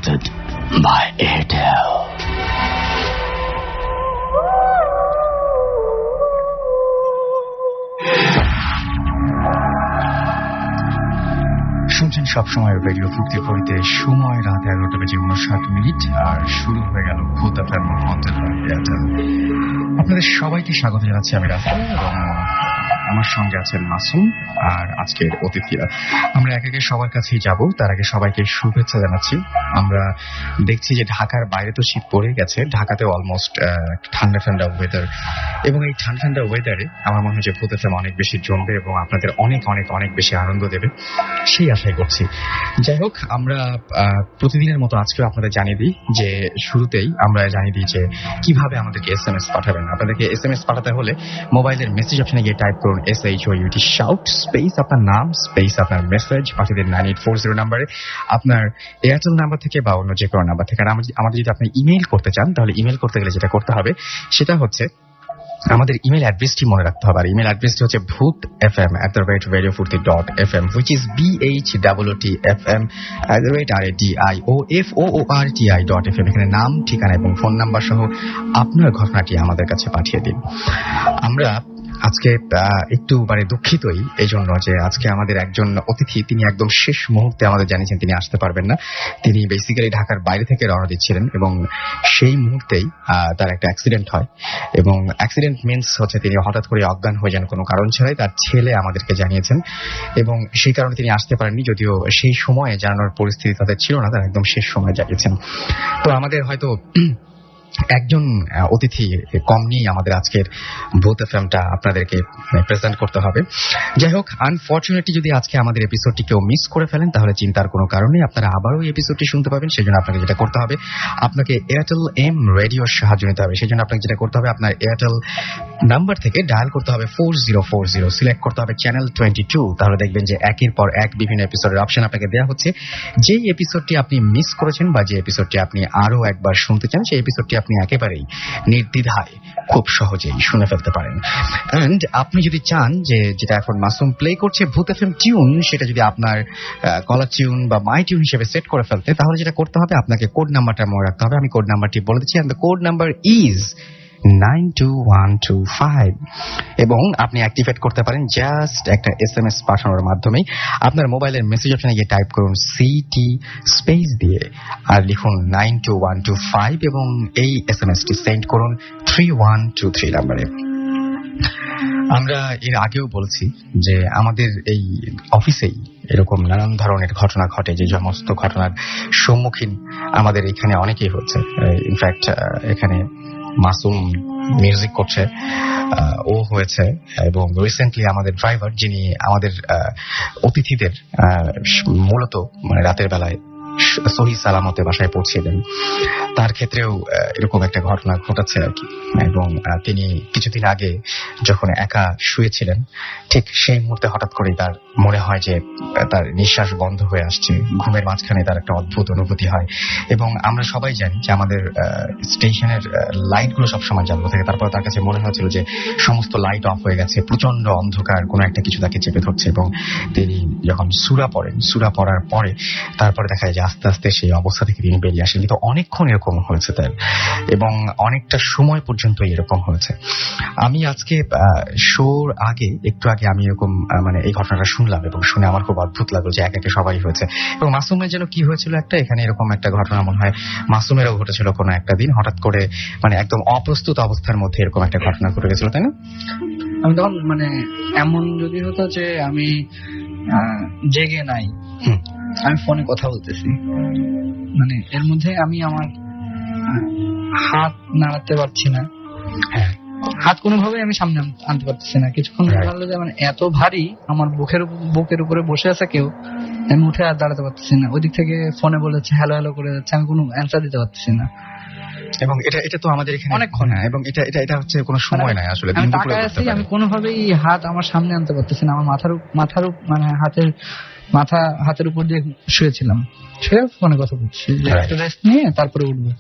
hosted by Airtel. শুনছেন সবসময় radio ফুর্তি করিতে সময় রাত 11টা বেজে 59 আর শুরু হয়ে গেল ভূত এফএম হন্টেড বাই এয়ারটেল। আপনাদের সবাইকে স্বাগত জানাচ্ছি আমি রাফেল এবং আমার সঙ্গে আছেন মাসুম আর আজকের অতিথিরা। আমরা একে একে সবার কাছেই যাব, তার আগে সবাইকে শুভেচ্ছা জানাচ্ছি। আমরা দেখছি যে ঢাকার বাইরে তো শীত পড়ে গেছে, ঢাকাতে অলমোস্ট ঠান্ডা ঠান্ডা ওয়েদার, এবং এই ঠান্ডা ঠান্ডা ওয়েদারে আমার মনে হয় যে ভূত এফএম অনেক বেশি জমবে এবং আপনাদের অনেক অনেক অনেক বেশি আনন্দ দেবে, সেই আশাই করছি। যাই হোক, আমরা প্রতিদিনের মতো আজকেও আপনাদের জানিয়ে দিই যে শুরুতেই আমরা জানিয়ে দিই যে কিভাবে আমাদেরকে SMS পাঠাবেন। আপনাদেরকে SMS পাঠাতে হলে মোবাইলের মেসেজ অপশনে গিয়ে টাইপ করুন SHOUT শাউট স্পেস আপনার নাম স্পেস আপনার মেসেজ পাঠিয়ে দিন 9840 নাম্বারে, আপনার এয়ারটেল নাম্বার থেকে বা অন্য যে কোনো নাম্বার থেকে। আর আমাদের যদি আপনি ইমেইল করতে চান তাহলে ইমেইল করতে গেলে যেটা করতে হবে সেটা হচ্ছে আমাদের ইমেল অ্যাড্রেসটি মনে রাখতে হবে। আর ইমেল অ্যাড্রেসটি হচ্ছে bhootfm@radiofurti.fm which is BHOOTFM@RADIOFOORTI.fm। এখানে নাম, ঠিকানা এবং ফোন নাম্বার সহ আপনার ঘটনাটি আমাদের কাছে পাঠিয়ে দিন। আমরা আজকে একটু দুঃখিতই এই জন্য যে আজকে আমাদের একজন অতিথি তিনি একদম শেষ মুহূর্তে আমাদের জানিয়েছেন তিনি আসতে পারবেন না। তিনি বেসিক্যালি ঢাকার বাইরে থেকে রওনা দিচ্ছিলেন এবং সেই মুহূর্তেই তার একটা অ্যাক্সিডেন্ট হয়, এবং অ্যাক্সিডেন্ট মিনস হচ্ছে তিনি হঠাৎ করে অজ্ঞান হয়ে যান কোনো কারণ ছাড়াই, তার ছেলে আমাদেরকে জানিয়েছেন, এবং সেই কারণে তিনি আসতে পারেননি। যদিও সেই সময়ে জানানোর পরিস্থিতি তাদের ছিল না, তারা একদম শেষ সময় জানিয়েছেন। তো আমাদের হয়তো একজন অতিথি কম নিয়ে আমাদের আজকের ভূত এফএমটা আপনাদেরকে প্রেজেন্ট করতে হবে। যাই হোক, আনফরচুনেটলি যদি আজকে আমাদের এপিসোডটি কেউ মিস করে ফেলেন তাহলে চিন্তার কোনো কারণ নেই, আপনারা আবারও এই এপিসোডটি শুনতে পাবেন। সেই জন্য আপনাকে যেটা করতে হবে, আপনাকে এয়ারটেল এম রেডিওর সাহায্য নিতে হবে। সেই জন্য আপনাকে যেটা করতে হবে, আপনার এয়ারটেল নাম্বার থেকে ডায়াল করতে হবে 4040, সিলেক্ট করতে হবে চ্যানেল 22। তাহলে দেখবেন যে একের পর এক বিভিন্ন এপিসোডের অপশন আপনাকে দেওয়া হচ্ছে। যেই এপিসোডটি আপনি মিস করেছেন বা যে এপিসোডটি আপনি আরো একবার শুনতে চান, সেই এপিসোডটি আপনি একেবারেই নির্দ্বিধায় খুব সহজেই শুনে ফেলতে পারেন। এন্ড আপনি যদি চান যে যেটা এখন মাসুম প্লে করছে ভূত এফএম টিউন, সেটা যদি আপনার কলার টিউন বা মাই টিউন হিসেবে সেট করে ফেলতে, তাহলে যেটা করতে হবে আপনাকে কোড নাম্বারটা মনে রাখতে হবে। আমি কোড নাম্বারটি বলে দিচ্ছি, and the code number is 92125, এবং আপনি অ্যাক্টিভেট করতে পারেন জাস্ট একটা SMS পাঠানোর মাধ্যমেই। আপনার মোবাইলের মেসেজ অপশনে গিয়ে টাইপ করুন CT স্পেস দিয়ে আর লিখুন 92125, এবং এই SMSটি সেন্ড করুন 3123 নাম্বারে। আমরা এর আগেও বলছি যে আমাদের এই অফিসেই এরকম নানান ধরনের ঘটনা ঘটে, যে সমস্ত ঘটনার সম্মুখীন আমাদের এখানে অনেকেই হচ্ছে। ইনফ্যাক্ট এখানে মাসুম মিউজিক করছে, ও হয়েছে, এবং রিসেন্টলি আমাদের ড্রাইভার যিনি আমাদের অতিথিদের মূলত রাতের বেলায় সহি সালামতে বাসায় পৌঁছে দেন, তার ক্ষেত্রেও এরকম একটা ঘটনা ঘটেছে আর কি। এবং তিনি কিছুদিন আগে যখন একা শুয়েছিলেন, ঠিক সেই মুহূর্তে হঠাৎ করে তার মনে হয় যে তার নিঃশ্বাস বন্ধ হয়ে আসছে, ঘুমের মাঝখানে তার একটা অদ্ভুত অনুভূতি হয়। এবং আমরা সবাই জানি যে আমাদের স্টেশনের লাইটগুলো সবসময় জ্বালানো থাকে, তারপর তার কাছে মনে হয়েছিল যে সমস্ত লাইট অফ হয়ে গেছে, প্রচন্ড অন্ধকার, কোনো একটা কিছু তাকে চেপে ধরছে। এবং তিনি যখন সূরা পড়েন, সূরা পড়ার পরে তারপরে দেখা যায় যে আস্তে আস্তে সেই অবস্থা থেকে তিনি বেরিয়ে আসেন। কিন্তু অনেকক্ষণ এরকম হয়েছে তার, এবং অনেকটা সময় পর্যন্ত এরকম হয়েছে। আমি আজকে শোর আগে একটু আগে আমি এরকম এই ঘটনাটা শুনলাম, এবং শুনে আমার খুব অদ্ভুত লাগলো যে একে সবাই হয়েছে। এবং মাসুমের যেন কি হয়েছিল একটা, এখানে এরকম একটা ঘটনা মনে হয় মাসুমেরও ঘটেছিল কোনো একটা দিন, হঠাৎ করে একদম অপ্রস্তুত অবস্থার মধ্যে এরকম একটা ঘটনা ঘটে গেছিল, তাই না? আমি তখন এমন যদি হতো যে আমি জেগে নাই, আমি ফোনে কথা বলতেছি, এর মধ্যে আমি আমার হাত নাড়াতে পারছি না, হাত কোনোভাবে আমি সামনে আনতে পারতেছি না। কিছুক্ষণ ভাবলো যে এত ভারী, আমার বুকের উপরে বসে আছে কেউ, আমি উঠে আর দাঁড়াতে পারতেছি না। ওই দিক থেকে ফোনে বলেছে হ্যালো হ্যালো করে যাচ্ছে, আমি কোনো অ্যান্সার দিতে পারতেছি না। এবং এটা তো আমাদের এখানে অনেকক্ষণ, এবং এটা হচ্ছে কোনো সময় নাই আসলে। আমি কোনোভাবেই হাত আমার সামনে আনতে পারতেছি না। আমার মাথার হাতের উপর দিয়ে শুয়েছিলাম, শুয়ে ফোনে কথা বলছি, রেস্ট নিয়ে তারপরে উঠবো।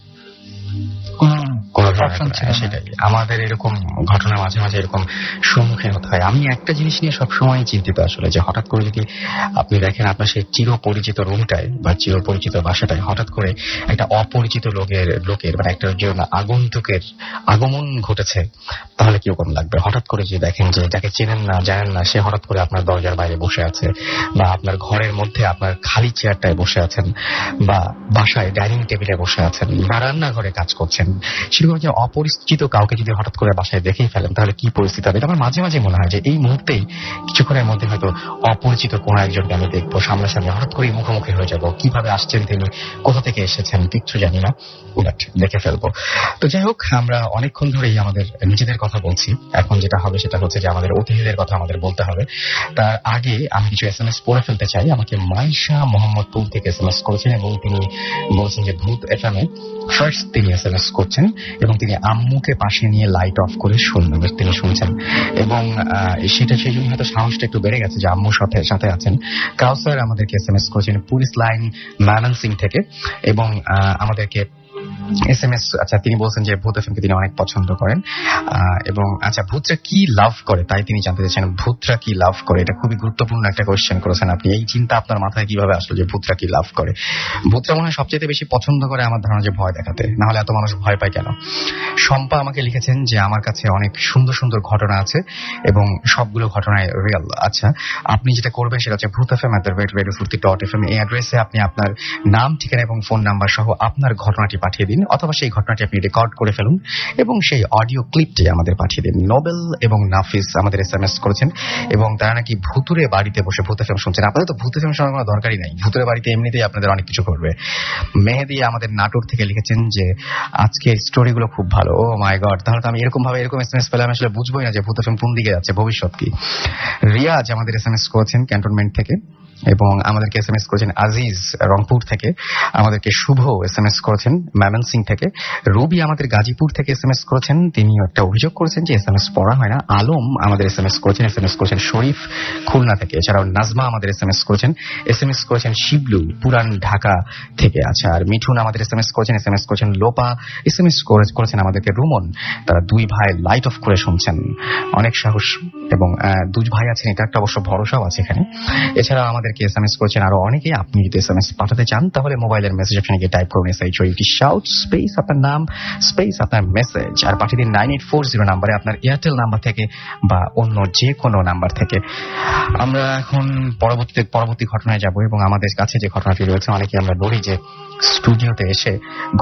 কোনো কোনো অপশন ছিল না। সেটাই আমাদের এরকম ঘটনা মাঝে মাঝে এরকম সম্মুখীন হতে হয়। আমি একটা জিনিস নিয়ে সবসময় চিন্তিত আসলে, যে হঠাৎ করে যদি আপনি দেখেন আপনার সেই চিরপরিচিত রুমটায় বা চিরপরিচিত বাসাটায় হঠাৎ করে একটা অপরিচিত লোকের মানে একটা যে আগন্তুকের আগমন ঘটেছে, তাহলে কিরকম লাগবে? হঠাৎ করে যে দেখেন যে যাকে চেনেন না জানেন না, সে হঠাৎ করে আপনার দরজার বাইরে বসে আছে, বা আপনার ঘরের মধ্যে আপনার খালি চেয়ারটায় বসে আছেন, বা বাসায় ডাইনিং টেবিলে বসে আছেন, বা রান্নাঘরে কাজ করছেন, সেরকম যে অপরিচিত কাউকে যদি হঠাৎ করে বাসায় দেখেই ফেলেন, তাহলে কি পরিস্থিতি হবে? আমার মাঝে মাঝে মনে হয় যে এই মুহূর্তেই কিছুক্ষণের মধ্যে হয়তো অপরিচিত কোনো একজনকে আমি দেখবো সামনাসামনি, হঠাৎ করে মুখোমুখি হয়ে যাব। কিভাবে আসছেন তিনি, কোথা থেকে এসেছেন কিচ্ছু জানি না, বাট দেখে ফেলবো। তো যাই হোক, আমরা অনেকক্ষণ ধরেই আমাদের নিজেদের কথা বলছি। এখন যেটা হবে সেটা হচ্ছে যে আমাদের অতিথিদের কথা আমাদের বলতে হবে। তার আগে আমি কিছু SMS পড়ে ফেলতে চাই। আমাকে মাইশা মোহাম্মদপুর থেকে SMS করেছেন এবং তিনি বলছেন যে ভূত FM-এ ফার্স্ট তিনি SMS করছেন এবং তিনি আম্মুকে পাশে নিয়ে লাইট অফ করে তিনি শুনছেন, এবং সেটা সেই জন্য হয়তো সাহসটা একটু বেড়ে গেছে যে আম্মুর সাথে আছেন। কাউসার আমাদেরকে SMS করেছেন পুলিশ লাইন ময়মনসিংহ থেকে, এবং আমাদেরকে SMS, আচ্ছা তিনি বলছেন যে ভূত এফএম কে তিনি অনেক পছন্দ করেন, এবং আচ্ছা ভূতরা কি লাভ করে তাই তিনি জানতে চাইছেন। ভূতরা কি লাভ করে, এটা খুবই গুরুত্বপূর্ণ একটা কোয়েশ্চেন করেছেন আপনি। এই চিন্তা আপনার মাথায় কিভাবে আসলো যে ভূতরা কি লাভ করে? ভূতরা মনে হয় সবচেয়ে বেশি পছন্দ করে আমার ধারণা যে ভয় দেখাতে, না হলে এত মানুষ ভয় পায় কেন? শম্পা আমাকে লিখেছেন যে আমার কাছে অনেক সুন্দর সুন্দর ঘটনা আছে এবং সবগুলো ঘটনায় রিয়েল। আচ্ছা, আপনি যেটা করবেন সেটা হচ্ছে ভূতfm@radiofurti.fm এই অ্যাড্রেসে আপনি আপনার নাম, ঠিকানা এবং ফোন নাম্বার সহ আপনার ঘটনাটি পাঠিয়ে দিন, অথবা সেই ঘটনাটি আপনি রেকর্ড করে ফেলুন এবং সেই অডিও ক্লিপটি আমাদের পাঠিয়ে দিন। নোবেল এবং নাফিস আমাদের SMS করেছেন এবং তারা নাকি ভুতুরে বাড়িতে বসে ভূত এফএম শুনছেন। আপনাদের তো ভূত এফএম শোনার কোনো দরকারই নাই, ভুতুরে বাড়িতে এমনিতেই আপনাদের অনেক কিছু করবে। মেহেদি আমাদের নাটোর থেকে লিখেছেন যে আজকের স্টোরিগুলো খুব ভালো। ও মাই গড, তাহলে তো আমি এরকম SMS পেলে আমি আসলে বুঝবোই না যে ভূত এফএম কোন দিকে যাচ্ছে, ভবিষ্যৎ কি। রিয়াজ আমাদের SMS করেছেন ক্যান্টনমেন্ট থেকে, এবং আমাদেরকে SMS করেছেন আজিজ রংপুর থেকে, আমাদেরকে শুভ SMS করেছেন ময়মনসিংহ থেকে, রবি আমাদের গাজীপুর থেকে SMS করেছেন, তিনি একটা অভিযোগ করেছেন যে SMS পড়া হয় না। আলম আমাদের SMS করেছেন শরীফ খুলনা থেকে, এছাড়াও নাজমা আমাদের SMS করেছেন শিবলু পুরান ঢাকা থেকে। আচ্ছা, আর মিঠুন আমাদের SMS করেছেন লোপা SMS করেছেন আমাদেরকে রুমন, তারা দুই ভাই লাইট অফ করে শুনছেন, অনেক সাহস, এবং দুই ভাই আছেন এটা একটা অবশ্য ভরসাও আছে এখানে। এছাড়া আমাদেরকে SMS করেছেন আরো অনেকে। আপনি যদি SMS পাঠাতে চান তাহলে মোবাইলের মেসেজ অপশনে গিয়ে টাইপ করুন SHOUT শাউট স্পেস আপনার নাম স্পেস আপনার মেসেজ, আর পাঠিয়ে দিন 9840 নাম্বারে, আপনার এয়ারটেল নাম্বার থেকে বা অন্য যে কোনো নাম্বার থেকে। আমরা এখন পরবর্তী ঘটনায় যাব, এবং আমাদের কাছে যে ঘটনাটি রয়েছে, অনেকে আমরা বলি যে স্টুডিওতে এসে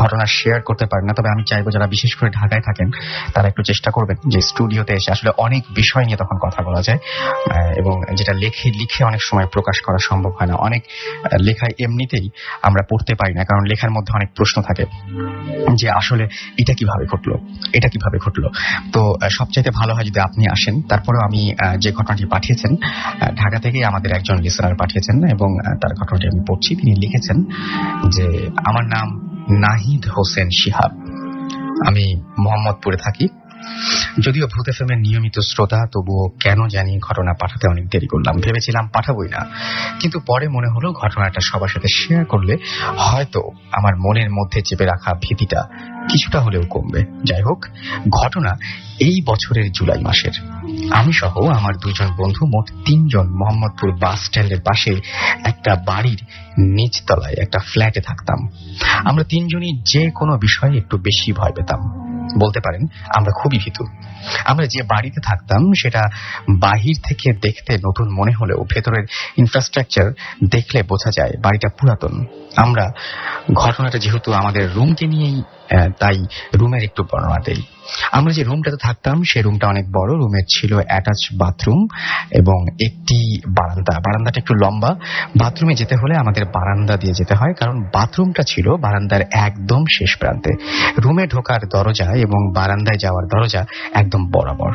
ঘটনা শেয়ার করতে পারেন না, তবে আমি চাইবো যারা বিশেষ করে ঢাকায় থাকেন তারা একটু চেষ্টা করবেন যে স্টুডিওতে এসে আসলে অনেক বিষয় নিয়ে তখন কথা বলা যায়, এবং যেটা লিখে অনেক সময় প্রকাশ করা সম্ভব হয় না। অনেক লেখায় এমনিতেই আমরা পড়তে পারি না, কারণ লেখার মধ্যে অনেক প্রশ্ন থাকে যে আসলে এটা কিভাবে ঘটলো। তো সবচাইতে ভালো হয় যদি আপনি আসেন। তারপরেও আমি যে ঘটনাটি পাঠিয়েছেন ঢাকা থেকে আমাদের একজন লিসেনার পাঠিয়েছেন, এবং তার ঘটনাটি আমি পড়ছি। তিনি লিখেছেন যে আমার নাম নাহিদ হোসেন শিহাব, আমি মোহাম্মদপুরে থাকি। যদিও ভূত এফএম এর নিয়মিত শ্রোতা, তবুও কেন জানি ঘটনা পাঠাতে অনেক দেরি করলাম। ভেবেছিলাম পাঠাবোই না, কিন্তু পরে মনে হলো ঘটনাটা সবার সাথে শেয়ার করলে হয়তো আমার মনের মধ্যে চেপে রাখা ভীতিটা কিছুটা হলেও কমবে। যাই হোক, ঘটনা এই বছরের জুলাই মাসের। আমি সহ আমার দুজন বন্ধু, মোট 3 জন মোহাম্মদপুর বাস স্ট্যান্ডের পাশে একটা বাড়ির নিচতলায় একটা ফ্ল্যাটে থাকতাম। আমরা 3 জনই যে কোনো বিষয়ে একটু বেশি ভয় পেতাম, বলতে পারেন আমরা খুবই ভীতু। আমরা যে বাড়িতে থাকতাম সেটা বাহির থেকে দেখতে নতুন মনে হলেও ভেতরের ইনফ্রাস্ট্রাকচার দেখলে বোঝা যায় বাড়িটা পুরাতন। আমরা ঘটনাটা যেহেতু আমাদের রুমকে নিয়েই, তাই রুমের একটু বর্ণনা দেই। আমরা যে রুমটাতে থাকতাম সে রুমটা অনেক বড়। রুমের ছিল অ্যাটাচ বাথরুম এবং একটি বারান্দাটা একটু লম্বা। বাথরুমে যেতে হলে আমাদের বারান্দা দিয়ে যেতে হয়, কারণ বাথরুমটা ছিল বারান্দার একদম শেষ প্রান্তে। রুমে ঢোকার দরজা এবং বারান্দায় যাওয়ার দরজা একদম বরাবর।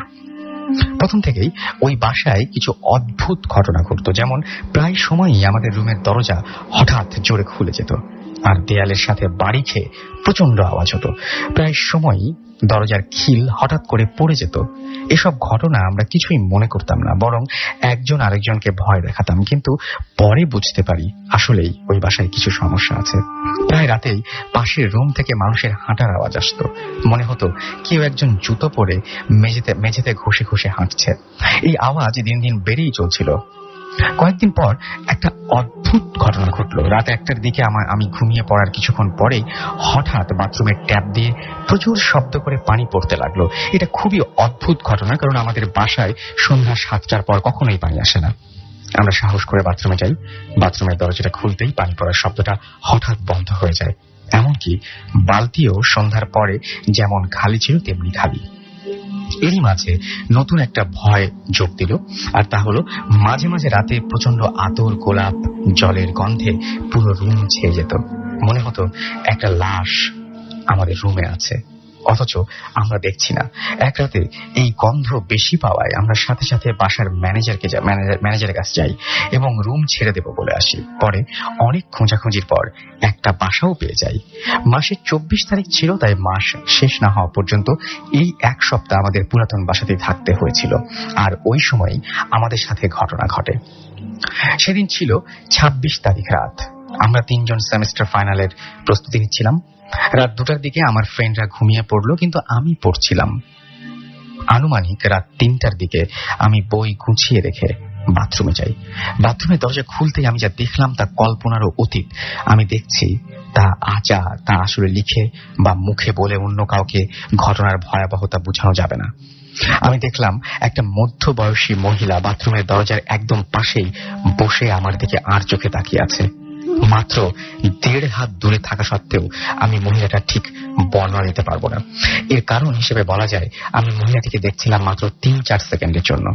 প্রথম থেকেই ওই বাসায় কিছু অদ্ভুত ঘটনা ঘটতো, যেমন প্রায় সময়ই আমাদের রুমের দরজা হঠাৎ জোরে খুলে যেত আর দেয়ালের সাথে বাড়ি খেয়ে প্রচন্ড আওয়াজ হতো। প্রায় সময়ই দরজার খিল হঠাৎ করে পড়ে যেত। এসব ঘটনা আমরা কিছুই মনে করতাম না, বরং একজন আরেকজনকে ভয় দেখাতাম। কিন্তু পরে বুঝতে পারি আসলেই ওই বাসায় কিছু সমস্যা আছে। প্রায় রাতেই পাশের রুম থেকে মানুষের হাঁটার আওয়াজ আসতো। মনে হতো কেউ একজন জুতো পরে মেঝেতে ঘষে ঘষে হাঁটছে। এই আওয়াজ দিন দিন বেড়েই চলছিল। কয়েকদিন পর একটা অদ্ভুত ঘটনা ঘটলো। রাত 1টার দিকে আমি ঘুমিয়ে পড়ার কিছুক্ষণ পরেই হঠাৎ বাথরুমের ট্যাপ দিয়ে প্রচুর শব্দ করে পানি পড়তে লাগলো। এটা খুবই অদ্ভুত ঘটনা, কারণ আমাদের বাসায় সন্ধ্যা 7টার পর কখনোই পানি আসে না। আমরা সাহস করে বাথরুমে যাই। বাথরুমের দরজাটা খুলতেই পানি পড়ার শব্দটা হঠাৎ বন্ধ হয়ে যায়। এমনকি বালতিও সন্ধ্যার পরে যেমন খালি ছিল তেমনি খালি। এরই মাঝে নতুন একটা ভয় যোগ দিল, আর তা হলো মাঝে মাঝে রাতে প্রচন্ড আতর গোলাপ জলের গন্ধে পুরো রুম ছেয়ে যেত। মনে হতো একটা লাশ আমাদের রুমে আছে, অথচ আমরা দেখছি না। এক রাতে এই গন্ধ বেশি পাওয়ায় আমরা সাথে সাথে বাসার ম্যানেজারের কাছে যাই এবং রুম ছেড়ে দেব বলে আসি। পরে অনেক খোঁজাখুঁজির পর একটা বাসাও পেয়ে যাই। মাসের 24 তারিখ ছিল, তাই মাস শেষ না হওয়া পর্যন্ত এই 1 সপ্তাহ আমাদের পুরাতন বাসাতেই থাকতে হয়েছিল। আর ওই সময় আমাদের সাথে ঘটনা ঘটে। সেদিন ছিল 26 তারিখ রাত। আমরা 3 জন সেমিস্টার ফাইনালের প্রস্তুতি নিচ্ছিলাম। রাত 2টার দিকে আমার ফ্রেন্ডরা ঘুমিয়ে পড়লো, কিন্তু আমি পড়ছিলাম। আনুমানিক রাত 3টার দিকে আমি বই গুছিয়ে রেখে বাথরুমে যাই। বাথরুমের দরজা খুলতেই আমি যা দেখলাম তা কল্পনারও অতীত। আমি দেখছি তা আসলে লিখে বা মুখে বলে অন্য কাউকে ঘটনার ভয়াবহতা বোঝানো যাবে না। আমি দেখলাম একটা মধ্যবয়সী মহিলা বাথরুমের দরজার একদম পাশেই বসে আমার দিকে আর চোখে তাকিয়ে আছে। মাত্র 1.5 হাত দূরে থাকা সত্ত্বেও আমি মহিলাটা ঠিক বর্ণনা দিতে পারবো না। এর কারণ হিসেবে বলা যায় আমি মহিলাটিকে দেখছিলাম মাত্র 3-4 সেকেন্ডের জন্য।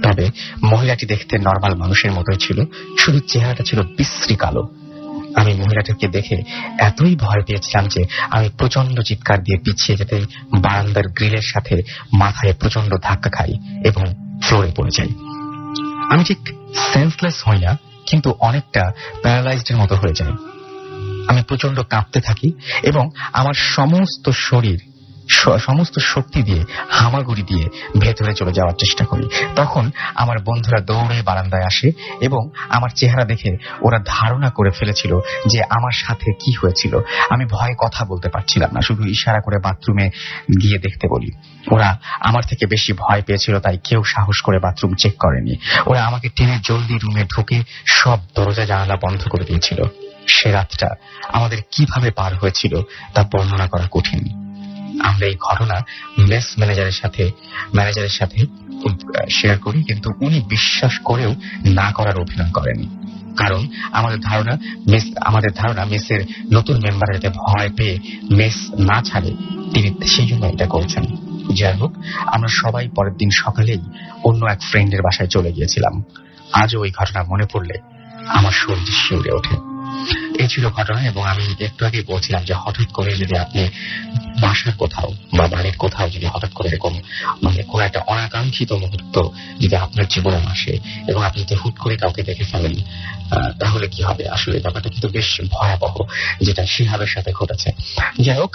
তবে মহিলাটি দেখতে নর্মাল মানুষের মতোই ছিল, শুধু চেহারাটা ছিল বিশ্রী কালো। আমি মহিলাটিকে দেখে এতই ভয় পেয়েছিলাম যে আমি প্রচন্ড চিৎকার দিয়ে পিছিয়ে যেতে বারান্দার গ্রিলের সাথে মাথায় প্রচন্ড ধাক্কা খাই এবং ফ্লোরে পড়ে যাই। আমি ঠিক সেন্সলেস হই না, কিন্তু অনেকটা প্যারালাইজড মতো হয়ে যায়। আমি প্রচন্ড কাঁপতে থাকি এবং আমার সমস্ত শক্তি দিয়ে হামাগুড়ি দিয়ে ভেতরে চলে যাওয়ার চেষ্টা করি। তখন আমার বন্ধুরা দৌড়ে বারান্দায় আসে এবং আমার চেহারা দেখে ওরা ধারণা করে ফেলেছিল যে আমার সাথে কি হয়েছিল। আমি ভয়ে কথা বলতে পারছিলাম না, শুধু ইশারা করে বাথরুমে গিয়ে দেখতে বলি। ওরা আমার থেকে বেশি ভয় পেয়েছিল, তাই কেউ সাহস করে বাথরুম চেক করেনি। ওরা আমাকে টেনে জলদি রুমে ঢুকে সব দরজা জানালা বন্ধ করে দিয়েছিল। সে রাতটা আমাদের কিভাবে পার হয়েছিল তা বর্ণনা করা কঠিন। আমরা এই ঘটনা মেস ম্যানেজারের সাথে শেয়ার করি, কিন্তু উনি বিশ্বাস করেও না করার অভিনয় করেনি। কারণ আমাদের ধারণা মেসের নতুন মেম্বাররা যাতে ভয় পেয়ে মেস না ছাড়ে, তিনি সেই জন্য এটা করছেন। যাই হোক, আমরা সবাই পরের দিন সকালেই অন্য এক ফ্রেন্ডের বাসায় চলে গিয়েছিলাম। আজও ওই ঘটনা মনে পড়লে আমার শরীর শিউরে ওঠে। এই ছিল ঘটনা। এবং আমি একটু আগে বলছিলাম যে হঠাৎ করে যদি আপনি বাসার কোথাও বা বাড়ির কোথাও যদি হঠাৎ করে এরকম কোন একটা অনাকাঙ্ক্ষিত মুহূর্ত যদি আপনার জীবনে আসে এবং আপনি যদি হুট করে কাউকে দেখে ফেলেন, তাহলে কি হবে? আসলে ব্যাপারটা কিন্তু বেশ ভয়াবহ, যেটা শিহাবের সাথে ঘটেছে। যাই হোক,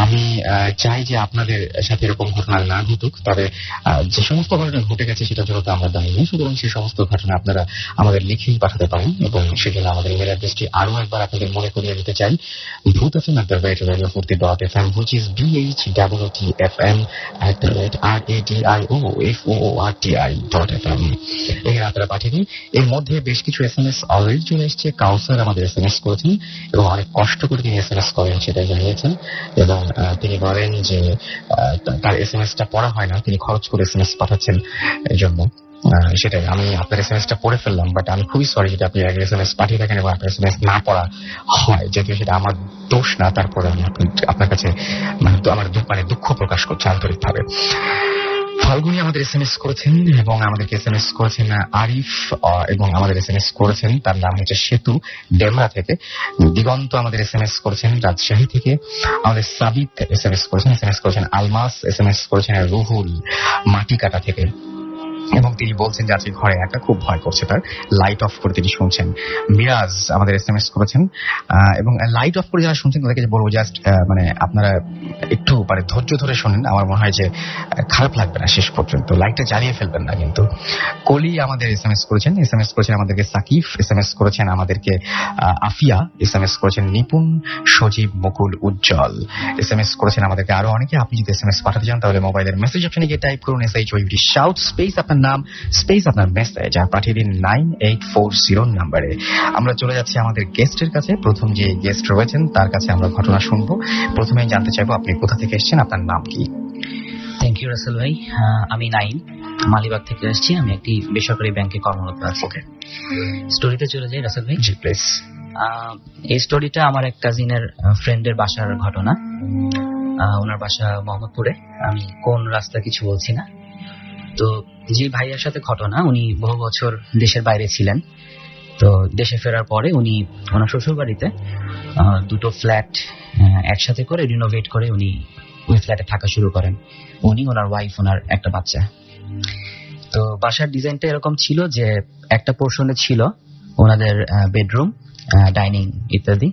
আমি চাই যে আপনাদের সাথে এরকম ঘটনা না ঘটুক। তবে যে সমস্ত ঘটনা ঘটে গেছে সেটা যেহেতু আমরা দায়ী নই, সুতরাং সেই সমস্ত ঘটনা আপনারা আমাদের লিখেই পাঠাতে পারেন। এবং সেজন্য আমাদের ইমেল অ্যাড্রেসটি আরো একবার আপনাদের মনে করিয়ে দিতে চাই, bhootfm@radiofurti.fm, which is bhootfm@radioforti.fm। এখানে আপনারা পাঠিয়ে দিন। এর মধ্যে বেশ কিছু SMS অলরেডি চলে এসছে। কাউসার আমাদের SMS করেছেন এবং অনেক কষ্ট করে তিনি SMS করেন সেটা জানিয়েছেন। এবং তিনি বলেন যে তার SMS-টা পড়া হয় না, তিনি খরচ করে SMS পাঠাচ্ছেন। এই জন্য সেটাই আমি আপনার SMS-টা পড়ে ফেললাম, বাট আমি খুবই সরি যদি আপনি SMS পাঠিয়ে থাকেন এবং আপনার SMS না পড়া হয়, যদিও সেটা আমার দোষ না। তারপরে আমি আপনার কাছে আমার দুঃখ প্রকাশ করছি আন্তরিকভাবে। ফাল্গুনি আমাদের SMS করেছেন এবং আমাদেরকে SMS করেছেন আরিফ, এবং আমাদের SMS করেছেন তার নাম হচ্ছে সেতু, ডেমরা থেকে। দিগন্ত আমাদের SMS করেছেন রাজশাহী থেকে। আমাদের সাবিত SMS করেছেন আলমাস, SMS করেছেন রুহুল মাটিকাটা থেকে। এবং তিনি বলছেন যে আজকে ঘরে একা খুব ভয় করছে তার। লাইট অফ করে তিনি শুনছেন। মিরাজ আমাদের এসএমএস করেছেন এবং লাইট অফ করে যারা শুনছেন তাদেরকে যে বলবো জাস্ট মানে আপনারা একটু মানে ধৈর্য ধরে শোনেন। আমার মনে হয় যে খারাপ লাগবে না শেষ পর্যন্ত, লাইটটা জ্বালিয়ে ফেলবেন না কিন্তু। কলি আমাদের এসএমএস করেছেন আমাদেরকে সাকিব, এসএমএস করেছেন আমাদেরকে আফিয়া, এসএমএস করেছেন নিপুণ, সজীব, মুকুল, উজ্জ্বল, এসএমএস করেছেন আমাদেরকে আরো অনেকে। আপনি যদি এসএমএস পাঠাতে চান তাহলে মোবাইলের মেসেজ অপশনে গিয়ে টাইপ করুন SHOUT শাউট স্পেস আপনার নাম স্পেস আপনার মেসেজ আর পাঠিয়ে দিন 9840 নাম্বারে। আমরা চলে যাচ্ছি আমাদের গেস্টের কাছে। প্রথম যে গেস্ট রয়েছেন তার কাছে আমরা ঘটনা শুনবো। প্রথমে জানতে চাইবো আপনি কোথা থেকে এসেছেন, আপনার নাম কি? থ্যাংক ইউ রাসেল ভাই। আমি নাইম, মালিবাগ থেকে আসছি। আমি একটি বেসরকারি ব্যাংকে কর্মরত আছি। স্টোরিতে চলে যাই রাসেল ভাই। জি প্লিজ। এই স্টোরিটা আমার এক কাজিনের ফ্রেন্ডের বাসার ঘটনা। ওনার বাসা মোহাম্মদপুরে। আমি কোন রাস্তা কিছু বলছি না। তো যে ভাইয়ার সাথে ঘটনা, উনি বহু বছর দেশের বাইরে ছিলেন। তো দেশে ফেরার পরে উনি ওনার শ্বশুর বাড়িতে দুটো ফ্ল্যাট একসাথে করে রিনোভেট করে উনি ওই ফ্ল্যাটে থাকা শুরু করেন। উনি, ওনার ওয়াইফ, ওনার একটা বাচ্চা। তো বাসার ডিজাইনটা এরকম ছিল যে একটা পোর্শনে ছিল ওনাদের বেডরুম, ডাইনিং ইত্যাদি,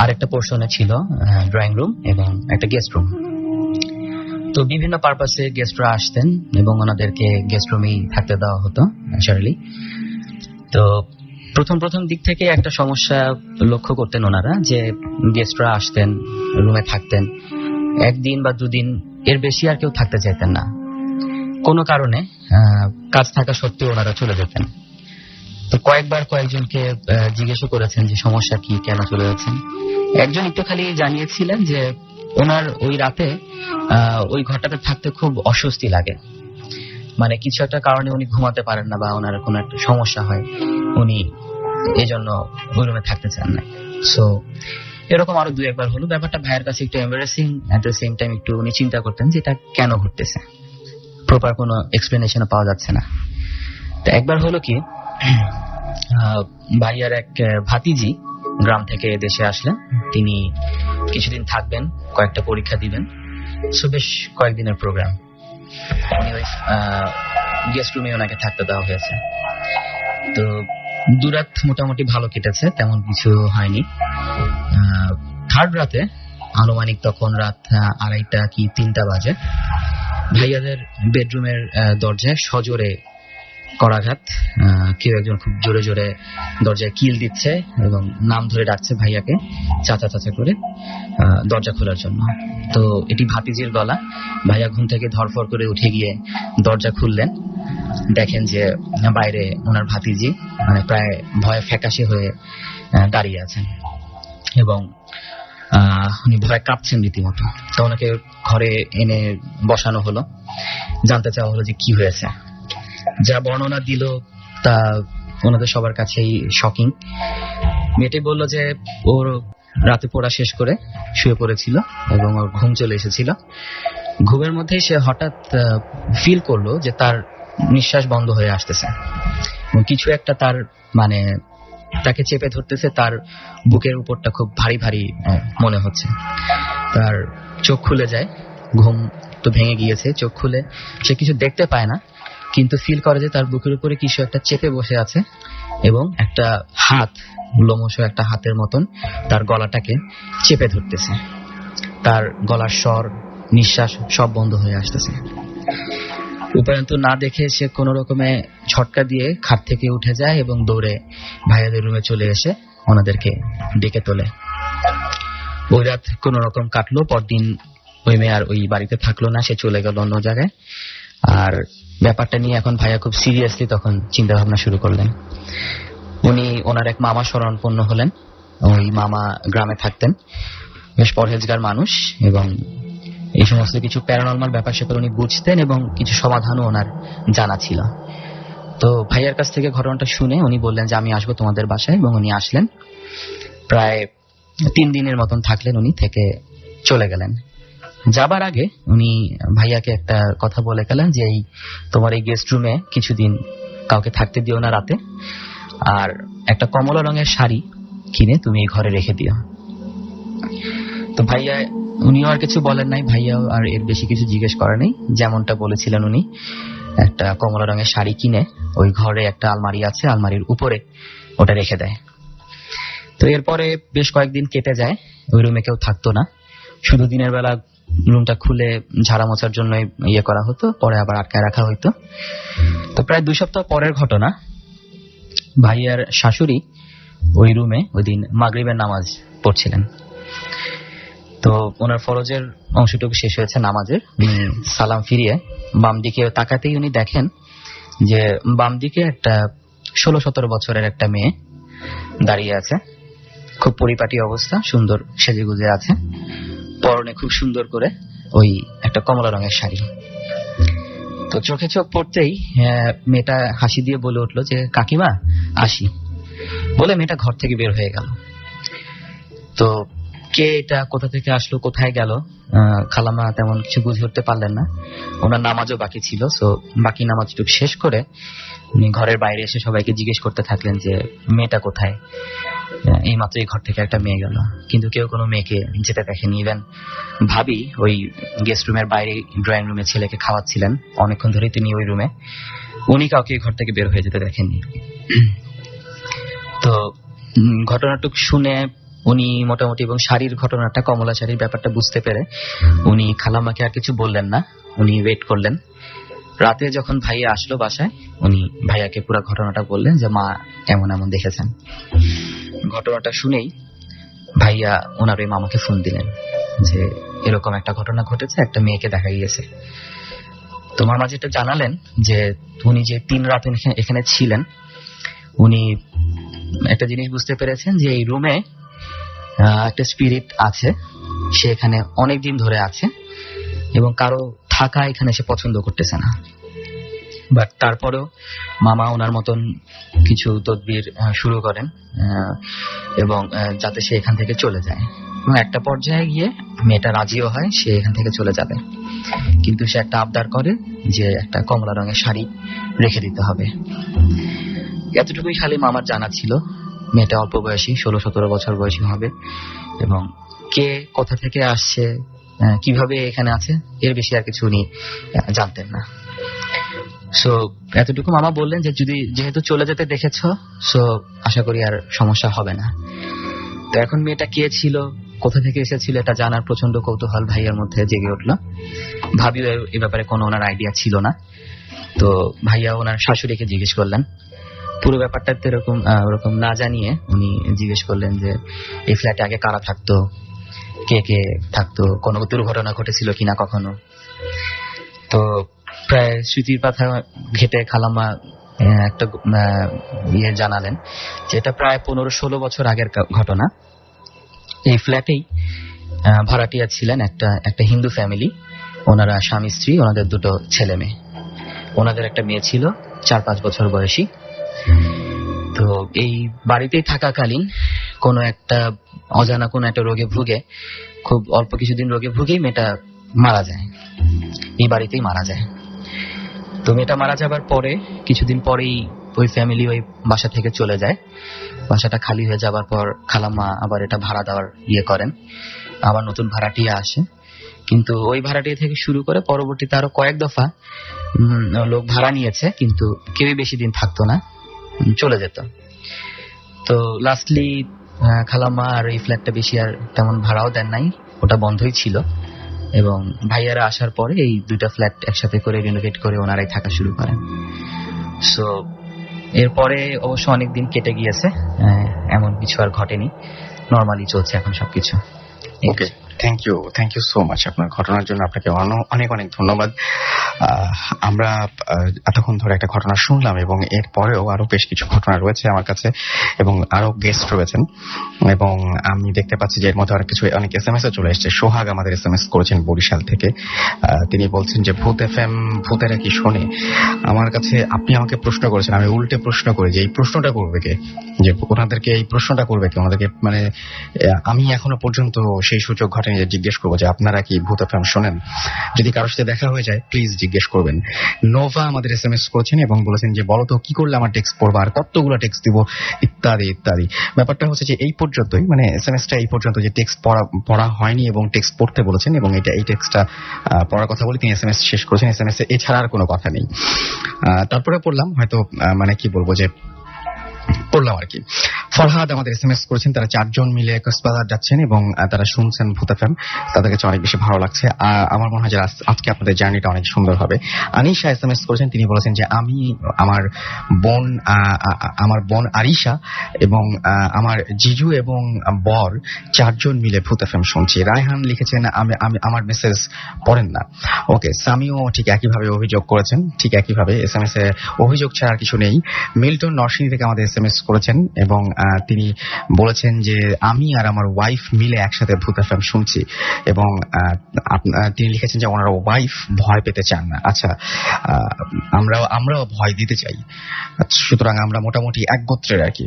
আর একটা পোর্শনে ছিল ড্রয়িং রুম এবং একটা গেস্ট রুম। তো বিভিন্ন পারপাসে গেস্টরা আসতেন এবং ওনাদেরকে গেস্ট রুমেই থাকতে দেওয়া হতো ন্যাচারালি। তো প্রথম দিক থেকে একটা সমস্যা লক্ষ্য করতেন ওনারা, যে গেস্টরা আসতেন, রুমে থাকতেন, একদিন বা দুদিন, এর বেশি আর কেউ থাকতে চাইতেন না। কোনো কারণে কাজ থাকা সত্ত্বেও ওনারা চলে যেতেন। তো কয়েকজনকে জিজ্ঞেসও করেছেন যে সমস্যা কি, কেন চলে যাচ্ছেন। একজন একটু খালি জানিয়েছিলেন যে ওনার ওই রাতে ওই ঘরটাতে থাকতে খুব অস্বস্তি লাগে, মানে কিছু একটা কারণে উনি ঘুমাতে পারেন না বা ওনার কোনো একটা সমস্যা হয়, উনি এই জন্য ওই রুমে থাকতে চান না। সো এরকম আরো 2-1 হলো। ব্যাপারটা ভাইয়ের কাছে একটু embarrassing, at the same time একটু উনি চিন্তা করতেন যে এটা কেন ঘটতেছে, প্রপার কোনো এক্সপ্লেনেশন পাওয়া যাচ্ছে না। তো একবার হলো কি, ভাইয়ার এক ভাতিজি গ্রাম থেকে দেশে আসলেন। তিনি কিছুদিন থাকবেন, কয়েকটা পরীক্ষা দিবেন। সো বেশ কয়েকদিনের প্রোগ্রাম। উনি ওই গেস্ট রুমে ওনাকে থাকতে দেওয়া হয়েছে। তো দুরাত মোটামুটি ভালো কেটেছে, তেমন কিছু হয়নি। থার্ড রাতে আনুমানিক তখন রাত 2:30 কি 3টা বাজে, ভাইয়াদের বেডরুমের দরজায় সজোরে করাঘাত। কেউ একজন খুব জোরে জোরে দরজায় কিল দিচ্ছে এবং নাম ধরে ডাকছে ভাইয়াকে চাচা চাচা করে দরজা খোলার জন্য। তো এটি ভাতিজির গলা। ভাইয়া ঘুম থেকে ধরফর করে উঠে গিয়ে দরজা খুললেন। দেখেন যে বাইরে ওনার ভাতিজি মানে প্রায় ভয়ে ফ্যাকাশে হয়ে দাঁড়িয়ে আছেন এবং উনি ভয় কাঁপছেন রীতিমতো। তো ওনাকে ঘরে এনে বসানো হলো। জানতে চাওয়া হলো যে কি হয়েছে। যা বর্ণনা দিল তা ওনাদের সবার কাছেই শকিং। মেয়েটি বলল যে ওর রাতে পড়া শেষ করে শুয়ে পড়েছিল এবং ওর ঘুম চলে এসেছিল। ঘুমের মধ্যেই সে হঠাৎ ফিল করলো যে তার নিঃশ্বাস বন্ধ হয়ে আসতেছে, কিছু একটা তার মানে তাকে চেপে ধরতেছে। তার বুকের উপরটা খুব ভারী ভারী মনে হচ্ছে। তার চোখ খুলে যায়, ঘুম তো ভেঙে গিয়েছে। চোখ খুলে সে কিছু দেখতে পায় না, কিন্তু ফিল করে যে তার বুকের উপরে কিছু একটা চেপে বসে আছে এবং একটা হাত, লোমশ একটা হাতের মতন তার গলাটাকে চেপে ধরতেছে। তার গলার স্বর, নিঃশ্বাস সব বন্ধ হয়ে আসতেছে। উপায়ন্তু না দেখে সে কোন রকমে ঝটকা দিয়ে খাট থেকে উঠে যায় এবং দৌড়ে ভাইয়াদের রুমে চলে এসে ওনাদেরকে ডেকে তোলে। ওই রাত কোন রকম কাটলো। পরদিন ওই মেয়ে আর ওই বাড়িতে থাকলো না, সে চলে গেল অন্য জায়গায়। আর ব্যাপারটা নিয়ে এখন ভাইয়া খুব সিরিয়াসলি তখন চিন্তা ভাবনা শুরু করলেন। উনি ওনার এক মামা শরণাপন্ন হলেন। ওই মামা গ্রামে থাকতেন, বেশ পরহেজগার মানুষ এবং এই সমস্ত কিছু প্যারানরমাল ব্যাপার স্যাপার উনি বুঝতেন এবং কিছু সমাধানও ওনার জানা ছিল। তো ভাইয়ার কাছ থেকে ঘটনাটা শুনে উনি বললেন যে আমি আসবো তোমাদের বাসায়, এবং উনি আসলেন। প্রায় 3 দিনের মতন থাকলেন, উনি থেকে চলে গেলেন। যাবার আগে উনি ভাইয়াকে একটা কথা বলে গেলেন যে এই তোমার এই গেস্ট রুমে কিছুদিন কাউকে থাকতে দিও না রাতে, আর একটা কমলা রঙের শাড়ি কিনে তুমি এই ঘরে রেখে দিও। তো ভাইয়া, উনিও আর কিছু বলেন নাই, ভাইয়াও আর এর বেশি কিছু জিজ্ঞেস করে নাই, যেমনটা বলেছিলেন উনি একটা কমলা রঙের শাড়ি কিনে ওই ঘরে একটা আলমারি আছে, আলমারির উপরে ওটা রেখে দেয়। তো এরপরে বেশ কয়েকদিন কেটে যায়, ওই রুমে কেউ থাকতো না, শুধু দিনের বেলা রুমটা খুলে ঝাড়া মোছার জন্য ইয়ে করা হতো, পরে আবার আটকায় রাখা হইতো। তো প্রায় 2 সপ্তাহ পরের ঘটনা, ভাইয়ার শাশুড়ি ওই রুমে ওই দিন মাগরিবের নামাজ পড়ছিলেন। তো ওনার ফরজের অংশটুকু শেষ হয়েছে নামাজের, সালাম ফিরিয়ে বাম দিকে তাকাতেই উনি দেখেন যে বাম দিকে একটা 16-17 বছরের একটা মেয়ে দাঁড়িয়ে আছে, খুব পরিপাটি অবস্থা, সুন্দর সেজেগুজে আছে, পরনে খুব সুন্দর করে ওই একটা কমলা রঙের শাড়ি। তো চোখে চোখ পড়তেই মেয়েটা হাসি দিয়ে বলে উঠলো যে কাকিমা আসি, বলে মেয়েটা ঘর থেকে বের হয়ে গেল। তো কে এটা, কোথা থেকে আসলো, কোথায় গেল, খালামা তেমন কিছু বুঝে উঠতে পারলেন না। ওনার নামাজও বাকি ছিল, সো বাকি নামাজটুকু শেষ করে উনি ঘরের বাইরে এসে সবাইকে জিজ্ঞেস করতে থাকলেন যে মেয়েটা কোথায়, এই মাত্র এই ঘর থেকে একটা মেয়ে গেল। কিন্তু কেউ কোনো মেয়েকে যেতে দেখেনি। ইভেন ভাবি ওই গেস্ট রুমের বাইরে ড্রয়িং রুমে ছেলেকে খাওয়াচ্ছিলেন, অনেকক্ষণ ধরে তিনি ওই রুমে, উনি কাউকে ঘর থেকে বের হয়ে যেতে দেখেননি। তো ঘটনাটুকু শুনে উনি মোটামুটি, এবং শাড়ির ঘটনাটা, কমলা শাড়ির ব্যাপারটা বুঝতে পেরে উনি খালাম্মাকে আর কিছু বললেন না, উনি ওয়েট করলেন। রাতে যখন ভাইয়া আসলো বাসায়, উনি ভাইয়াকে পুরো ঘটনাটা বললেন যে মা এমন এমন দেখেছেন। ঘটনাটা শুনেই ভাইয়া ওনার ওই মামাকে ফোন দিলেন যে এরকম একটা ঘটনা ঘটেছে, একটা মেয়েকে দেখা গিয়েছে। তো মামা যেটা জানালেন যে উনি যে 3 রাত এখানে ছিলেন, উনি একটা জিনিস বুঝতে পেরেছেন যে এই রুমে একটা স্পিরিট আছে, সে এখানে অনেক দিন ধরে আছে এবং কারো থাকা এখানে সে পছন্দ করতেছে না। বাট তারপরেও মামা ওনার মতন কিছু তদবির শুরু করেন এবং যাতে সে এখান থেকে চলে যায়। এবং একটা পর্যায়ে গিয়ে মেয়েটা রাজিও হয়, সে এখান থেকে চলে যাবে, কিন্তু সে একটা আবদার করে যে একটা কমলা রঙের শাড়ি রেখে দিতে হবে। এতটুকুই খালি মামার জানা ছিল। মেয়েটা অল্প বয়সী, 16-17 বছর বয়সী হবে, এবং কে কোথা থেকে আসছে, কিভাবে এখানে আছে, এর বেশি আর কিছু উনি জানতেন না। সো এতটুকু মামা বললেন যে যেহেতু চলে যেতে দেখেছো, সো আশা করি আর সমস্যা হবে না। তো এখন মেয়েটা কে ছিল, কোথা থেকে এসেছিল, এটা জানার প্রচন্ড কৌতূহল ভাইয়ার মধ্যে জেগে উঠলো। ভাবিও এ ব্যাপারে কোনো ওনার আইডিয়া ছিল না। তো ভাইয়া ওনার শাশুড়িকে জিজ্ঞেস করলেন পুরো ব্যাপারটা। তো ওরকম না জানিয়ে উনি জিজ্ঞেস করলেন যে এই ফ্ল্যাটে আগে কারা থাকতো, কে কে থাকতো, কোনো দুর্ঘটনা ঘটেছিল কিনা কখনো। তো প্রায় স্মৃতির পাথা ঘেটে খালাম্মা একটা ইয়ে জানালেন যে এটা প্রায় 15-16 বছর আগের ঘটনা। এই ফ্ল্যাটেই ভাড়াটিয়া ছিলেন একটা হিন্দু ফ্যামিলি, ওনারা স্বামী স্ত্রী, ওনাদের 2 ছেলে মেয়ে। ওনাদের একটা মেয়ে ছিল 4-5 বছর বয়সী। তো এই বাড়িতেই থাকাকালীন কোনো একটা অজানা কোনো একটা রোগে ভুগে, খুব অল্প কিছুদিন রোগে ভুগেই মেয়েটা মারা যায়, এই বাড়িতেই মারা যায়। তো মেয়েটা মারা যাবার পরে কিছুদিন পরেই ওই ফ্যামিলি ওই বাসা থেকে চলে যায়। বাসাটা খালি হয়ে যাবার পর খালাম্মা আবার এটা ভাড়া দেওয়ার ইয়ে করেন, আবার নতুন ভাড়াটিয়া আসে। কিন্তু ওই ভাড়াটিয়া থেকে শুরু করে পরবর্তীতে আরো কয়েক দফা লোক ভাড়া নিয়েছে, কিন্তু কেউই বেশি দিন থাকতো না, চলে যেত। তো লাস্টলি খালাম্মা আর এই ফ্ল্যাটটা বেশি আর তেমন ভাড়াও দেন নাই, ওটা বন্ধই ছিল। এবং ভাইয়ারা আসার পরে এই 2টা ফ্ল্যাট একসাথে করে রিনোভেট করে ওনারাই থাকা শুরু করেন। সো এরপরে অবশ্য অনেক দিন কেটে গিয়েছে, এমন কিছু আর ঘটেনি, নর্মালি চলছে এখন সবকিছু। ওকে, থ্যাংক ইউ সো মাচ আপনার ঘটনার জন্য। আপনাকে অনেক অনেক ধন্যবাদ। আমরা এতক্ষণ ধরে একটা ঘটনা শুনলাম, এবং এরপরেও আরো বেশ কিছু ঘটনা রয়েছে আমার কাছে, এবং আরো গেস্ট রয়েছেন, এবং আমি দেখতে পাচ্ছি যে এর মধ্যে অনেক SMS চলে এসেছে। সোহাগ আমাদের SMS করেছেন বরিশাল থেকে। তিনি বলছেন যে ভূত FM, ভূতেরা কি শোনে? আমার কাছে আপনি আমাকে প্রশ্ন করেছেন, আমি উল্টে প্রশ্ন করি যে এই প্রশ্নটা করবে কে, যে ওনাদেরকে এই প্রশ্নটা করবে কে ওনাদেরকে, মানে আমি এখনো পর্যন্ত সেই সুযোগ ঘটেনি যে জিজ্ঞেস করবো যে আপনারা কি ভূত FM শোনেন। যদি কারোর সাথে দেখা হয়ে যায় প্লিজ জিজ্ঞেস করবেন। নোভা আমাদের SMS করেছেন এবং বলেছেন যে বলো তো কি করলে আমার টেক্সট পড়বা, আর কতগুলো টেক্সট দিব, ইত্যাদি ইত্যাদি। ব্যাপারটা হচ্ছে যে এই পর্যন্তই, মানে SMS-টা এই পর্যন্ত, যে টেক্সট পড়া হয়নি এবং টেক্সট পড়তে বলেছেন, এবং এই টেক্সটটা পড়ার কথা বলে তিনি SMS শেষ করেছেন। SMS এ এছাড়া আর কোনো কথা নেই। তারপরে পড়লাম, হয়তো মানে কি বলবো, যে পড়লাম আর কি। ফরহাদ আমাদের SMS করেছেন, তারা 4 জন মিলে কক্সবাজার যাচ্ছেন এবং তারা শুনছেন ভূত FM, তাদের কাছে অনেক বেশি ভালো লাগছে। আমার মনে হয় যে আজকে আপনাদের জার্নিটা অনেক সুন্দর হবে। আনিশা SMS করেছেন, তিনি বলেছেন যে আমি আমার বোন আরিশা এবং আমার জিজু এবং বর 4 জন মিলে ভূত FM শুনছি। রায়হান লিখেছেন আমি আমার মেসেজ পড়েন না। ওকে, সামিও ঠিক একইভাবে অভিযোগ করেছেন, ঠিক একইভাবে SMS এ অভিযোগ ছাড়া আর কিছু নেই। মিল্টন নরসিংদী থেকে আমাদের SMS করেছেন এবং তিনি বলেছেন যে আমি আর আমার ওয়াইফ মিলে একসাথে ভূত FM শুনছি, এবং তিনি লিখেছেন যে ওনার ওয়াইফ ভয় পেতে চান না। আচ্ছা, আমরাও ভয় দিতে চাই, সুতরাং আমরা মোটামুটি এক গোত্রের আর কি।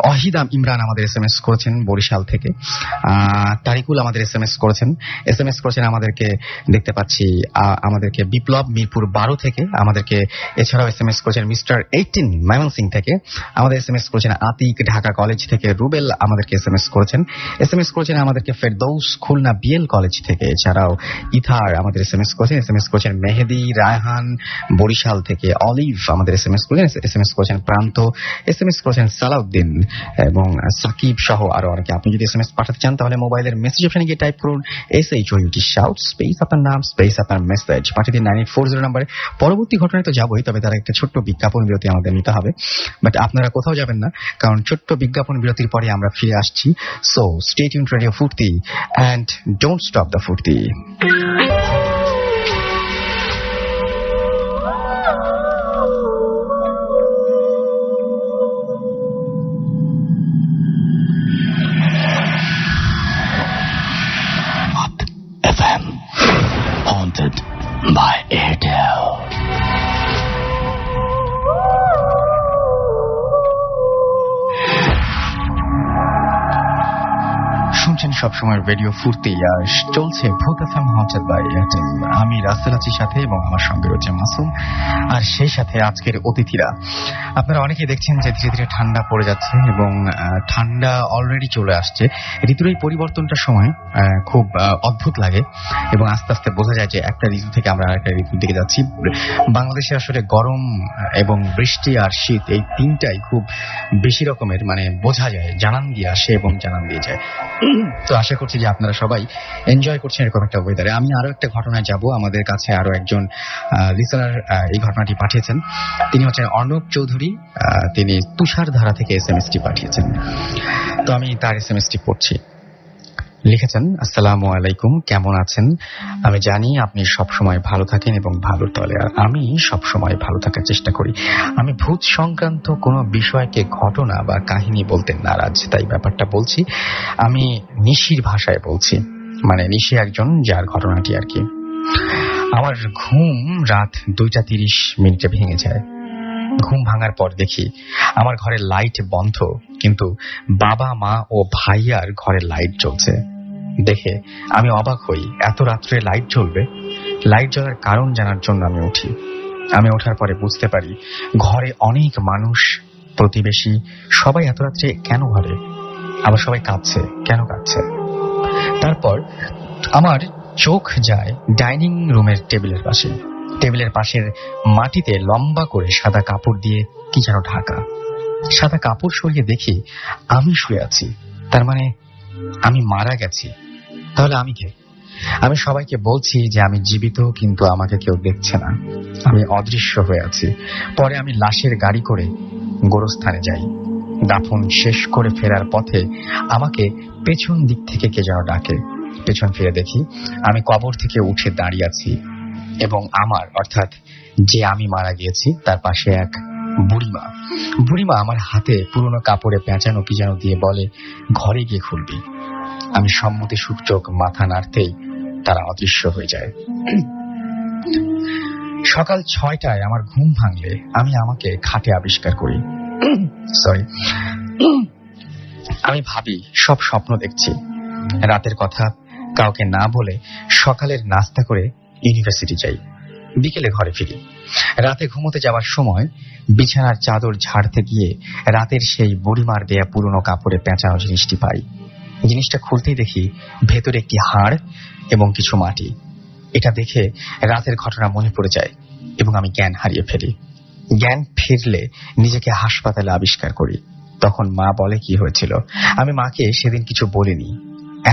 অহিদাম ইমরান আমাদের SMS করেছেন বরিশাল থেকে। তারিকুল আমাদের SMS করেছেন আমাদেরকে, দেখতে পাচ্ছি আমাদেরকে বিপ্লব মিরপুর 12 থেকে আমাদেরকে, এছাড়াও SMS করেছেন মিস্টার 18 ময়মনসিংহ থেকে, আমাদের SMS করেছেন আতিক ঢাকা কলেজ থেকে, রুবেল আমাদেরকে SMS করেছেন আমাদেরকে ফেরদৌস খুলনা BL কলেজ থেকে, এছাড়াও ইথার আমাদের SMS করেছেন মেহেদি রায়হান বরিশাল থেকে, অলিভ আমাদের SMS করেছেন প্রান্ত, SMS করেছেন সালাউদ্দিন এবং সাকিব সহ আরো অনেকে। আপনি যদি SMS পাঠাতে চান তাহলে মোবাইলের মেসেজ অপশনে গিয়ে টাইপ করুন SHOUT শাউট স্পেস আপনার নাম স্পেস আপনার মেসেজ, পাঠিয়ে দিন 9840 নম্বরে। পরবর্তী ঘটনায় তো যাবোই, তবে তার একটা ছোট্ট বিজ্ঞাপন বিরতি আমাদের নিতে হবে, বাট আপনারা কোথাও যাবেন না, কারণ ছোট্ট বিজ্ঞাপন বিরতির পরে আমরা ফিরে আসছি। সো স্টে টিউনড রেডিও ফুর্তি এন্ড ডোন্ট স্টপ দ্য ফুর্তি। FM haunted by Airtel. শুনছেন সবসময় রেডিও ফুর্তি, আর চলছে ভূত FM হন্টেড বাই এয়ারটেল। আমি রাসেল আছি সাথে, এবং আমার সঙ্গে রয়েছে মাসুম, আর সেই সাথে আজকের অতিথিরা। আপনারা অনেকেই দেখছেন যে ধীরে ধীরে ঠান্ডা পড়ে যাচ্ছে, এবং ঠান্ডা অলরেডি চলে আসছে। ঋতুর এই পরিবর্তনটার সময় খুব অদ্ভুত লাগে, এবং আস্তে আস্তে বোঝা যায় যে একটা ঋতু থেকে আমরা আরেকটা ঋতুর দিকে যাচ্ছি। বাংলাদেশে আসলে গরম এবং বৃষ্টি আর শীত, এই তিনটাই খুব বেশি রকমের, মানে বোঝা যায়, জানান দিয়ে আসে এবং জানান দিয়ে যায়। তো আশা করছি যে আপনারা সবাই এনজয় করছেন এরকম একটা ওয়েদারে। আমি আরো একটা ঘটনায় যাব। আমাদের কাছে আরো একজন লিসেনার এই ঘটনাটি পাঠিয়েছেন, তিনি হচ্ছেন অর্ণব চৌধুরী। তিনি তুষারধারা থেকে SMS-টি পাঠিয়েছেন, তো আমি তার SMS-টি পড়ছি। লিখেছেন, আসসালামু আলাইকুম, কেমন আছেন? আমি জানি আপনি সবসময় ভালো থাকেন এবং ভালো তলে, আর আমি সবসময় ভালো থাকার চেষ্টা করি। আমি ভূত সংক্রান্ত কোনো বিষয়কে ঘটনা বা কাহিনী বলতে নারাজ, তাই ব্যাপারটা বলছি। আমি নিশির ভাষায় বলছি, মানে নিশি একজন যার ঘটনাটি আর কি। আমার ঘুম রাত 2:30 ভেঙে যায়। ঘুম ভাঙার পর দেখি আমার ঘরের লাইট বন্ধ, কিন্তু বাবা মা ও ভাইয়ার ঘরের লাইট জ্বলছে। দেখে আমি অবাক হই, এত রাত্রে লাইট জ্বলবে। লাইট জ্বলার কারণ জানার জন্য আমি উঠি। আমি ওঠার পরে বুঝতে পারি ঘরে অনেক মানুষ, প্রতিবেশী, সবাই এত রাত্রে কেন ঘরে, আবার সবাই কাঁদছে, কেন কাঁদছে। তারপর আমার চোখ যায় ডাইনিং রুমের টেবিলের পাশে। টেবিলের পাশের মাটিতে লম্বা করে সাদা কাপড় দিয়ে কি যেন ঢাকা। সাদা কাপড় সরিয়ে দেখি আমি শুয়ে আছি, তার মানে আমি মারা গেছি। তাহলে আমি কে? আমি সবাইকে বলছি যে আমি জীবিত, কিন্তু আমাকে কেউ দেখছে না, আমি অদৃশ্য হয়ে আছি। পরে আমি লাশের গাড়ি করে গোরস্থানে যাই। দাফন শেষ করে ফেরার পথে আমাকে পেছন দিক থেকে কে যেন ডাকে। পেছন ফিরে দেখি আমি কবর থেকে উঠে দাঁড়িয়ে আছি, এবং আমার, অর্থাৎ যে আমি মারা গিয়েছি, তার পাশে এক বুড়িমা। বুড়িমা আমার হাতে পুরনো কাপড়ে পেঁচানো কি যেন দিয়ে বলে, ঘরে গিয়ে খুলবি। আমি সম্মতি সূচক মাথা নাড়তেই তারা অদৃশ্য হয়ে যায়। সকাল 6টায় আমার ঘুম ভাঙলে আমি আমাকে খাটে আবিষ্কার করি। আমি ভাবি সব স্বপ্ন দেখছি। রাতের কথা কাউকে না বলে সকালের নাস্তা করে ইউনিভার্সিটি যাই। বিকেলে ঘরে ফিরি। রাতে ঘুমোতে যাওয়ার সময় বিছানার চাদর ঝাড়তে গিয়ে রাতের সেই বুড়িমার দেয়া পুরনো কাপড়ে পেঁচানো জিনিসটি পাই। জিনিসটা খুলতেই দেখি ভেতরে একটি হাড় এবং কিছু মাটি। এটা দেখে রাতের ঘটনা মনে পড়ে যায় এবং আমি জ্ঞান হারিয়ে ফেলি। জ্ঞান ফিরলে নিজেকে হাসপাতালে আবিষ্কার করি। তখন মা বলে কি হয়েছিল। আমি মাকে সেদিন কিছু বলিনি,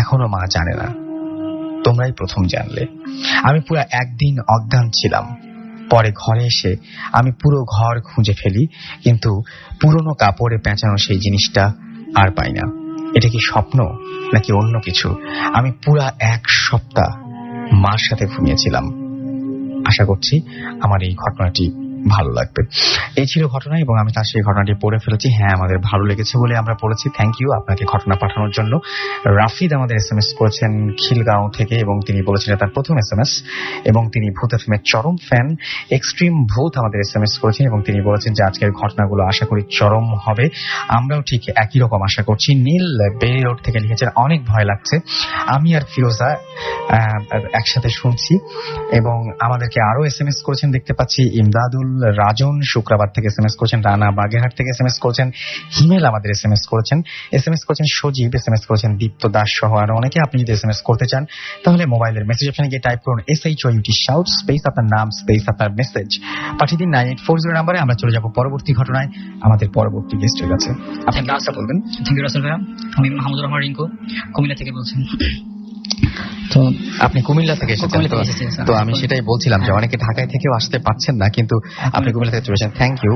এখনো মা জানে না। তোমরাই প্রথম জানলে। আমি পুরো একদিন অজ্ঞান ছিলাম। পরে ঘরে এসে আমি পুরো ঘর খুঁজে ফেলি, কিন্তু পুরনো কাপড়ে পেঁচানো সেই জিনিসটা আর পাই না। এটা কি স্বপ্ন নাকি অন্য কিছু? আমি পুরা 1 সপ্তাহ মার সাথে ঘুমিয়েছিলাম। আশা করছি আমার এই ঘটনাটি ভালো লাগবে। এই ছিল ঘটনা এবং আমি তার সেই ঘটনাটি পড়ে ফেলেছি। হ্যাঁ, আমাদের ভালো লেগেছে বলে আমরা পড়েছি। থ্যাংক ইউ আপনাকে ঘটনা পাঠানোর জন্য। রাফিদ আমাদের SMS করেছেন খিলগাঁও থেকে এবং তিনি বলেছেন তার প্রথম SMS এবং তিনি ভূত এফএমের চরম ফ্যান। এক্সট্রিম ভূত আমাদের SMS করেছেন এবং তিনি বলেছেন যে আজকের ঘটনাগুলো আশা করি চরম হবে। আমরাও ঠিক একই রকম আশা করছি। নীল বেরি রোড থেকে লিখেছেন অনেক ভয় লাগছে। আমি আর ফিরোজা একসাথে শুনছি এবং আমাদেরকে আরো SMS করেছেন দেখতে পাচ্ছি। ইমদাদুল রাজন শুক্রবার থেকে SMS করেছেন, রানা বাগেরহাট থেকে SMS করেছেন, হিমেল আমাদের SMS করেছেন, সজীব SMS করেছেন, দীপ্ত দাস সহ আরো অনেকে। আপনি যদি SMS করতে চান তাহলে মোবাইলের মেসেজ অপশনে গিয়ে টাইপ করুন SHOUT শাউট স্পেস আপনার নাম স্পেস আপনার মেসেজ পাঠিয়ে দিন 9840 নাম্বারে। আমরা চলে যাব পরবর্তী ঘটনায় আমাদের পরবর্তী গেস্টের কাছে। আপনি নামটা বলবেন। থ্যাংক ইউ রাসেল ভাইয়া। আমি মাহমুদুর রহমান রিঙ্কু, কুমিল্লা থেকে বলছি। তো আপনি কুমিল্লা থেকে এসেছেন। তো আমি সেটাই বলছিলাম যে অনেকে ঢাকায় থেকেও আসতে পারছেন না, কিন্তু আপনি কুমিল্লা থেকে চলে এসেছেন। থ্যাংক ইউ,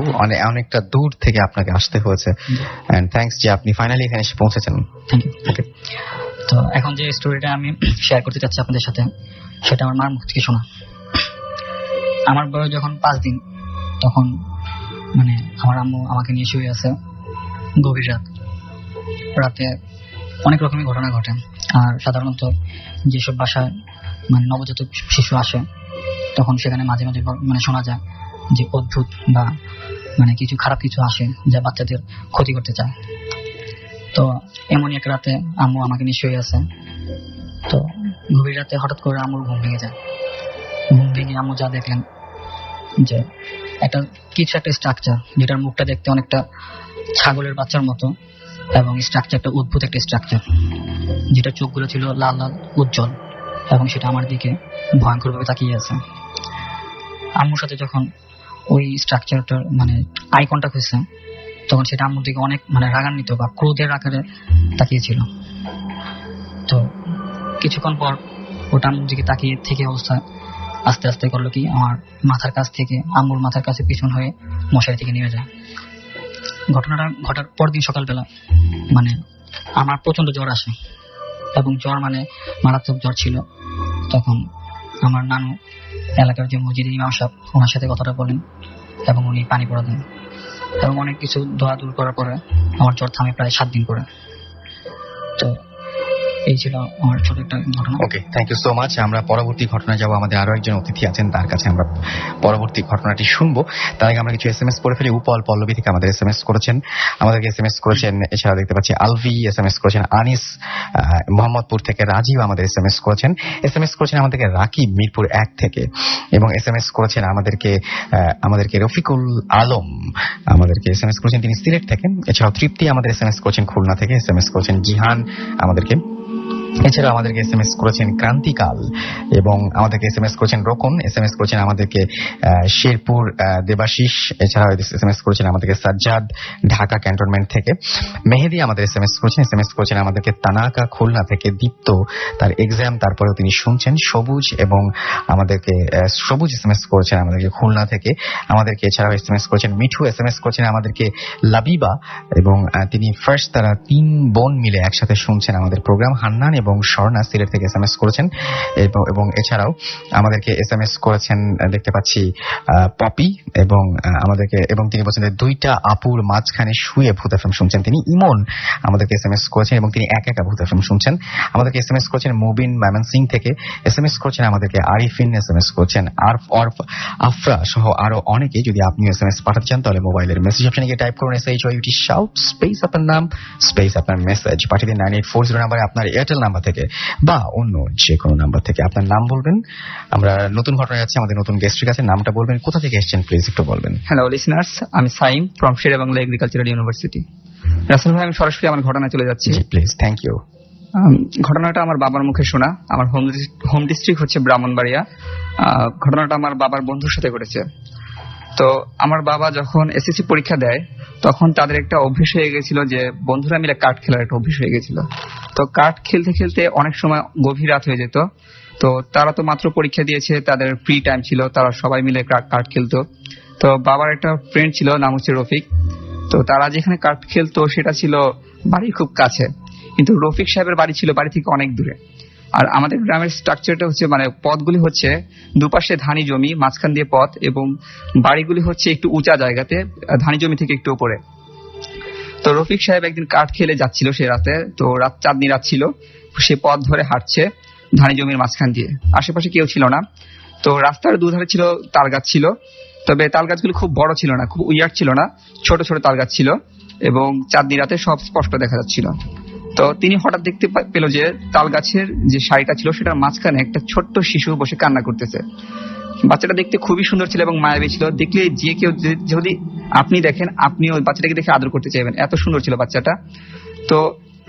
অনেকটা দূর থেকে আপনাকে আসতে হয়েছে। এন্ড থ্যাঙ্কস যে আপনি ফাইনালি এখানে এসে পৌঁছেছেন। Thank you. ওকে, তো এখন যে স্টোরিটা আমি শেয়ার করতে চাচ্ছি আপনাদের সাথে, সেটা আমার মার মুখ থেকে শোনা। আমার বয়স যখন 5 দিন, তখন মানে আমার আম্মু আমাকে নিয়ে শুয়ে আছে। গভীর রাতে অনেক রকমের ঘটনা ঘটে। আর সাধারণত যেসব বাসায় মানে নবজাতক শিশু আসে, তখন সেখানে মাঝে মাঝে মানে শোনা যায় যে অদ্ভুত বা মানে কিছু খারাপ কিছু আসে যা বাচ্চাদের ক্ষতি করতে চায়। তো এমনই এক রাতে আম্মু আমাকে নিয়ে শুয়ে আছে। তো গভীর রাতে হঠাৎ করে আম্মুর ঘুম ভেঙে যায়। ঘুম ভেঙে আম্মু যা দেখলেন যে একটা স্ট্রাকচার, যেটার মুখটা দেখতে অনেকটা ছাগলের বাচ্চার মতো এবং স্ট্রাকচারটা অদ্ভুত একটা স্ট্রাকচার, যেটা চোখগুলো ছিল লাল লাল উজ্জ্বল এবং সেটা আমার দিকে ভয়ঙ্করভাবে তাকিয়ে আছে। আম্মুর সাথে যখন ওই স্ট্রাকচারটার মানে আই কন্টাক্ট হয়েছে, তখন সেটা আম্মুর দিকে অনেক মানে রাগান্বিত বা ক্রোধের আকারে তাকিয়েছিল। তো কিছুক্ষণ পর ওটা আম্মুর দিকে তাকিয়ে থেকে অবস্থা আস্তে আস্তে করলো কি, আমার মাথার কাছ থেকে আম্মুর মাথার কাছে পিছন হয়ে মশারি থেকে নেমে যায়। ঘটনাটা ঘটার পরদিন সকালবেলা মানে আমার প্রচন্ড জ্বর আসে এবং জ্বর মানে মারাত্মক জ্বর ছিল। তখন আমার নানু এলাকার যে মসজিদের ইমাম সাহেব, ওনার সাথে কথাটা বলেন এবং উনি পানি পড়া দেন এবং অনেক কিছু দোয়া দূর করার পরে আমার জ্বর থামে প্রায় 7 দিন করে। তো এই ছিল আমার ছোট একটা ঘটনা। ওকে, থ্যাংক ইউ সো মাচ। আমরা পরবর্তী ঘটনায় যাব। আমাদের আরো একজন অতিথি আছেন, তার কাছে আমরা পরবর্তী ঘটনাটি শুনবো। তার আগে আমরা কিছু SMS পড়ে ফেলি। উপল পল্লবী থেকে আমাদের SMS করেছেন, আমাদেরকে SMS করেছেন। এছাড়া দেখতে পাচ্ছি আলভি SMS করেছেন, আনিস মোহাম্মদপুর থেকে, রাজীব আমাদের SMS করেছেন। SMS করেছেন আমাদেরকে রাকিব মিরপুর 1 থেকে এবং SMS করেছেন আমাদেরকে রফিকুল আলম আমাদেরকে SMS করেছেন, তিনি সিলেট থেকে। এছাড়াও তৃপ্তি আমাদের SMS করেছেন খুলনা থেকে। SMS করেছেন জিহান আমাদেরকে। এছাড়া আমাদেরকে SMS করেছেন ক্রান্তিকাল এবং আমাদেরকে SMS করেছেন রোকন। SMS করেছেন আমাদেরকে শেরপুর দেবাশিস। এছাড়া SMS করেছেন আমাদেরকে সাজ্জাদ ঢাকা ক্যান্টনমেন্ট থেকে। মেহেদি আমাদের SMS করেছেন। SMS করেছেন আমাদেরকে তানাকা খুলনা থেকে। দীপ্ত তার এক্সাম, তারপরেও তিনি শুনছেন। সবুজ এবং আমাদেরকে সবুজ SMS করেছেন আমাদেরকে খুলনা থেকে। আমাদেরকে এছাড়াও SMS করেছেন মিঠু। SMS করেছেন আমাদেরকে লাবিবা এবং তিনি ফার্স্ট তারা 3 বোন মিলে একসাথে শুনছেন আমাদের প্রোগ্রাম। হান্নান এবং স্বর্ণা সিলেট থেকে SMS করেছেন এবং এছাড়াও আমাদেরকে SMS করেছেন দেখতে পাচ্ছি পপি এবং আমাদেরকে এবং তিনি বলছেন যে 2টা আপুর মাঝখানে শুয়ে ভূত এফএম শুনছেন। তিনি ইমন আমাদেরকে SMS করেছেন এবং তিনি একা ভূত এফএম শুনছেন। আমাদেরকে SMS করেছেন মুবিন ময়মনসিং থেকে। SMS করেছেন আমাদেরকে আরিফিন। SMS করেছেন আফরা সহ আরো অনেকে। যদি আপনি SMS পাঠাতে চান তাহলে মোবাইলের মেসেজ অপশনে গিয়ে টাইপ করুন SHOUT শাউট স্পেস আপনার নাম স্পেস আপনার মেসেজ পাঠিয়ে দিন 9840 নাম্বারে। আপনার এয়ারটেল নাম্বার থেকে বা অন্য যে কোনো নাম্বার থেকে আপনার নাম বলবেন। আমরা নতুন ঘটনা যাচ্ছি আমাদের নতুন গেস্টের কাছে, নামটা বলবেন, কোথা থেকে এসেছেন প্লিজ একটু বলবেন। হ্যালো লিসনার্স, আমি Saim from Shere Bangla agricultural university. Russel ভাই, আমি সরাসরি আমার ঘটনা চলে যাচ্ছি। Please, thank you. ঘটনাটা আমার বাবার মুখে শোনা। আমার হোম ডিস্ট্রিক্ট হচ্ছে ব্রাহ্মণবাড়িয়া। ঘটনাটা আমার বাবার বন্ধুর সাথে ঘটেছে। তো আমার বাবা যখন এসএসসি পরীক্ষা দেয় তখন তাদের একটা অভ্যেস হয়ে গেছিল যে বন্ধুরা মিলে কার্ড খেলার একটা অভ্যেস হয়ে গেছিল। তো কার্ড খেলতে খেলতে অনেক সময় গভীর রাত হয়ে যেত। তো তারা তো মাত্র পরীক্ষা দিয়েছে, তাদের ফ্রি টাইম ছিল, তারা সবাই মিলে কার্ড খেলতো। তো বাবার একটা ফ্রেন্ড ছিল, নাম হচ্ছে রফিক। তো তারা যেখানে কার্ড খেলতো সেটা ছিল বাড়ির খুব কাছে, কিন্তু রফিক সাহেবের বাড়ি ছিল বাড়ি থেকে অনেক দূরে। আর আমাদের গ্রামের স্ট্রাকচারটা হচ্ছে মানে পথগুলি হচ্ছে দুপাশে ধানি জমি, মাঝখান দিয়ে পথ, এবং বাড়িগুলি হচ্ছে একটু উঁচা জায়গাতে, ধানি জমি থেকে একটু উপরে। তো রফিক সাহেব একদিন কাঠ খেলে যাচ্ছিল সে রাতে, তো চাঁদনি রাত ছিল, সে পথ ধরে হাঁটছে ধানি জমির মাঝখান দিয়ে, আশেপাশে কেউ ছিল না। তো রাস্তার দুধারে ছিল তাল গাছ ছিল, তবে তাল গাছগুলো খুব বড় ছিল না, খুব উইয়ার্ড ছিল না, ছোট ছোট তাল গাছ ছিল, এবং চাঁদনি রাতে সব স্পষ্ট দেখা যাচ্ছিল। তো তিনি হঠাৎ দেখতে পেল যে তাল গাছের যে সারিটা ছিল সেটার মাঝখানে একটা ছোট্ট শিশু বসে কান্না করতেছে। বাচ্চাটা দেখতে খুবই সুন্দর ছিল এবং মায়াবী ছিল, দেখলে যে কেউ যদি আপনি দেখেন আপনি ওই বাচ্চাটাকে দেখে আদর করতে চাইবেন, এত সুন্দর ছিল বাচ্চাটা। তো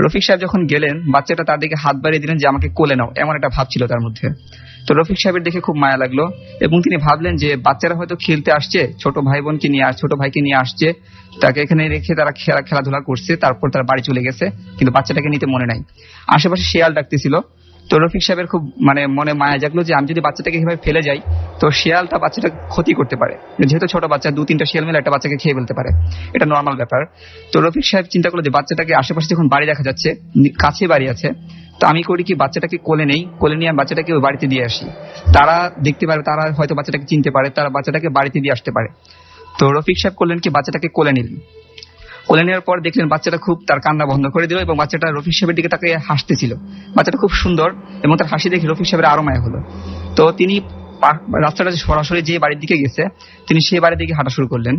রফিক সাহেব যখন গেলেন, বাচ্চাটা তার দিকে হাত বাড়িয়ে দিলেন যে আমাকে কোলে নাও, এমন একটা ভাব ছিল তার মধ্যে। তো রফিক সাহেবের দেখে খুব মায়া লাগলো এবং তিনি ভাবলেন যে বাচ্চারা হয়তো খেলতে আসছে, ছোট ভাই বোনকে নিয়ে ছোট ভাইকে নিয়ে আসছে, তাকে এখানে রেখে তারা খেলাধুলা করছে, তারপর তার বাড়ি চলে গেছে, কিন্তু বাচ্চাটাকে নিতে মনে নাই। আশেপাশে শিয়াল ডাকতেছিল। তো রফিক সাহেবের খুব মনে মায়া জাগলো যে আমি যদি বাচ্চাটাকে এভাবে ফেলে যাই তো শিয়ালটা বাচ্চাটা ক্ষতি করতে পারে, যেহেতু ছোট বাচ্চা, 2-3টা শিয়াল মিলে একটা বাচ্চাকে খেয়ে ফেলতে পারে, এটা নর্মাল ব্যাপার। তো রফিক সাহেব চিন্তা করলো যে বাচ্চাটাকে আশেপাশে যখন বাড়ি দেখা যাচ্ছে, কাছে বাড়ি আছে, তো আমি করি কি বাচ্চাটাকে কোলে নিয়ে আমি বাচ্চাটাকে ওই বাড়িতে দিয়ে আসি, তারা দেখতে পারে, তারা হয়তো বাচ্চাটাকে চিনতে পারে, তারা বাচ্চাটাকে বাড়িতে দিয়ে আসতে পারে। তো রফিক সাহেব করলেন কি বাচ্চাটাকে কোলে নিলেন। কোলে নেওয়ার পর দেখলেন বাচ্চাটা খুব তার কান্না বন্ধ করে দিল এবং বাচ্চাটা রফিক সাহেবের দিকে তাকে হাসতেছিল। বাচ্চাটা খুব সুন্দর এবং তার হাসি দেখে রফিক সাহেবের আরো মায়া হলো। তো তিনি রাস্তাটা সরাসরি যে বাড়ির দিকে গেছে, তিনি সেই বাড়ির দিকে হাঁটা শুরু করলেন।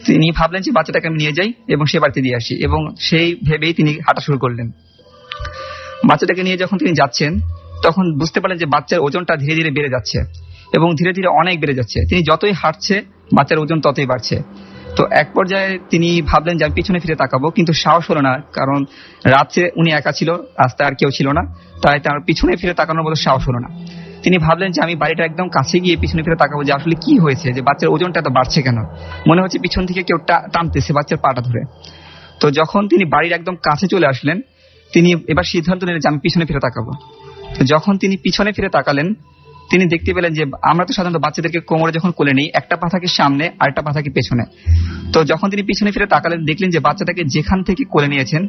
তিনি ভাবলেন যে বাচ্চাটাকে আমি নিয়ে যাই এবং সে বাড়িতে দিয়ে আসি, এবং সেই ভেবেই তিনি হাঁটা শুরু করলেন। বাচ্চাটাকে নিয়ে যখন তিনি যাচ্ছেন তখন বুঝতে পারলেন যে বাচ্চার ওজনটা ধীরে ধীরে বেড়ে যাচ্ছে এবং ধীরে ধীরে অনেক বেড়ে যাচ্ছে। তিনি যতই হাঁটছে বাচ্চার ওজন ততই বাড়ছে। তো এক পর্যায়ে তিনি ভাবলেন যে আমি পিছনে ফিরে তাকাবো, কিন্তু সাহস হলো না, কারণ রাত্রে উনি একা ছিল, রাস্তায় আর কেউ ছিল না, তাই তার পিছনে ফিরে তাকানোর মতো সাহস হলো না। তিনি ভাবলেন যে আমি বাড়িটা একদম কাছে গিয়ে পিছনে ফিরে তাকাবো যে আসলে কি হয়েছে, যে বাচ্চার ওজনটা এত বাড়ছে কেন, মনে হচ্ছে পিছন থেকে কেউ টানতেছে বাচ্চার পাটা ধরে। তো যখন তিনি বাড়ির একদম কাছে চলে আসলেন, তিনি এবার সিদ্ধান্ত নিলেন যে আমি পিছনে ফিরে তাকাবো। তো যখন তিনি পিছনে ফিরে তাকালেন, তিনি দেখতে পেলেন যে আমরা তো সাধারণত বাচ্চাদেরকে কোমরে যখন কোলে নিই, একটা পা থাকে সামনে আর একটা পা থাকে পেছনে। তো যখন তিনি পিছনে ফিরে তাকালেন, দেখলেন যে বাচ্চাটাকে যেখান থেকে কোলে নিয়েছেন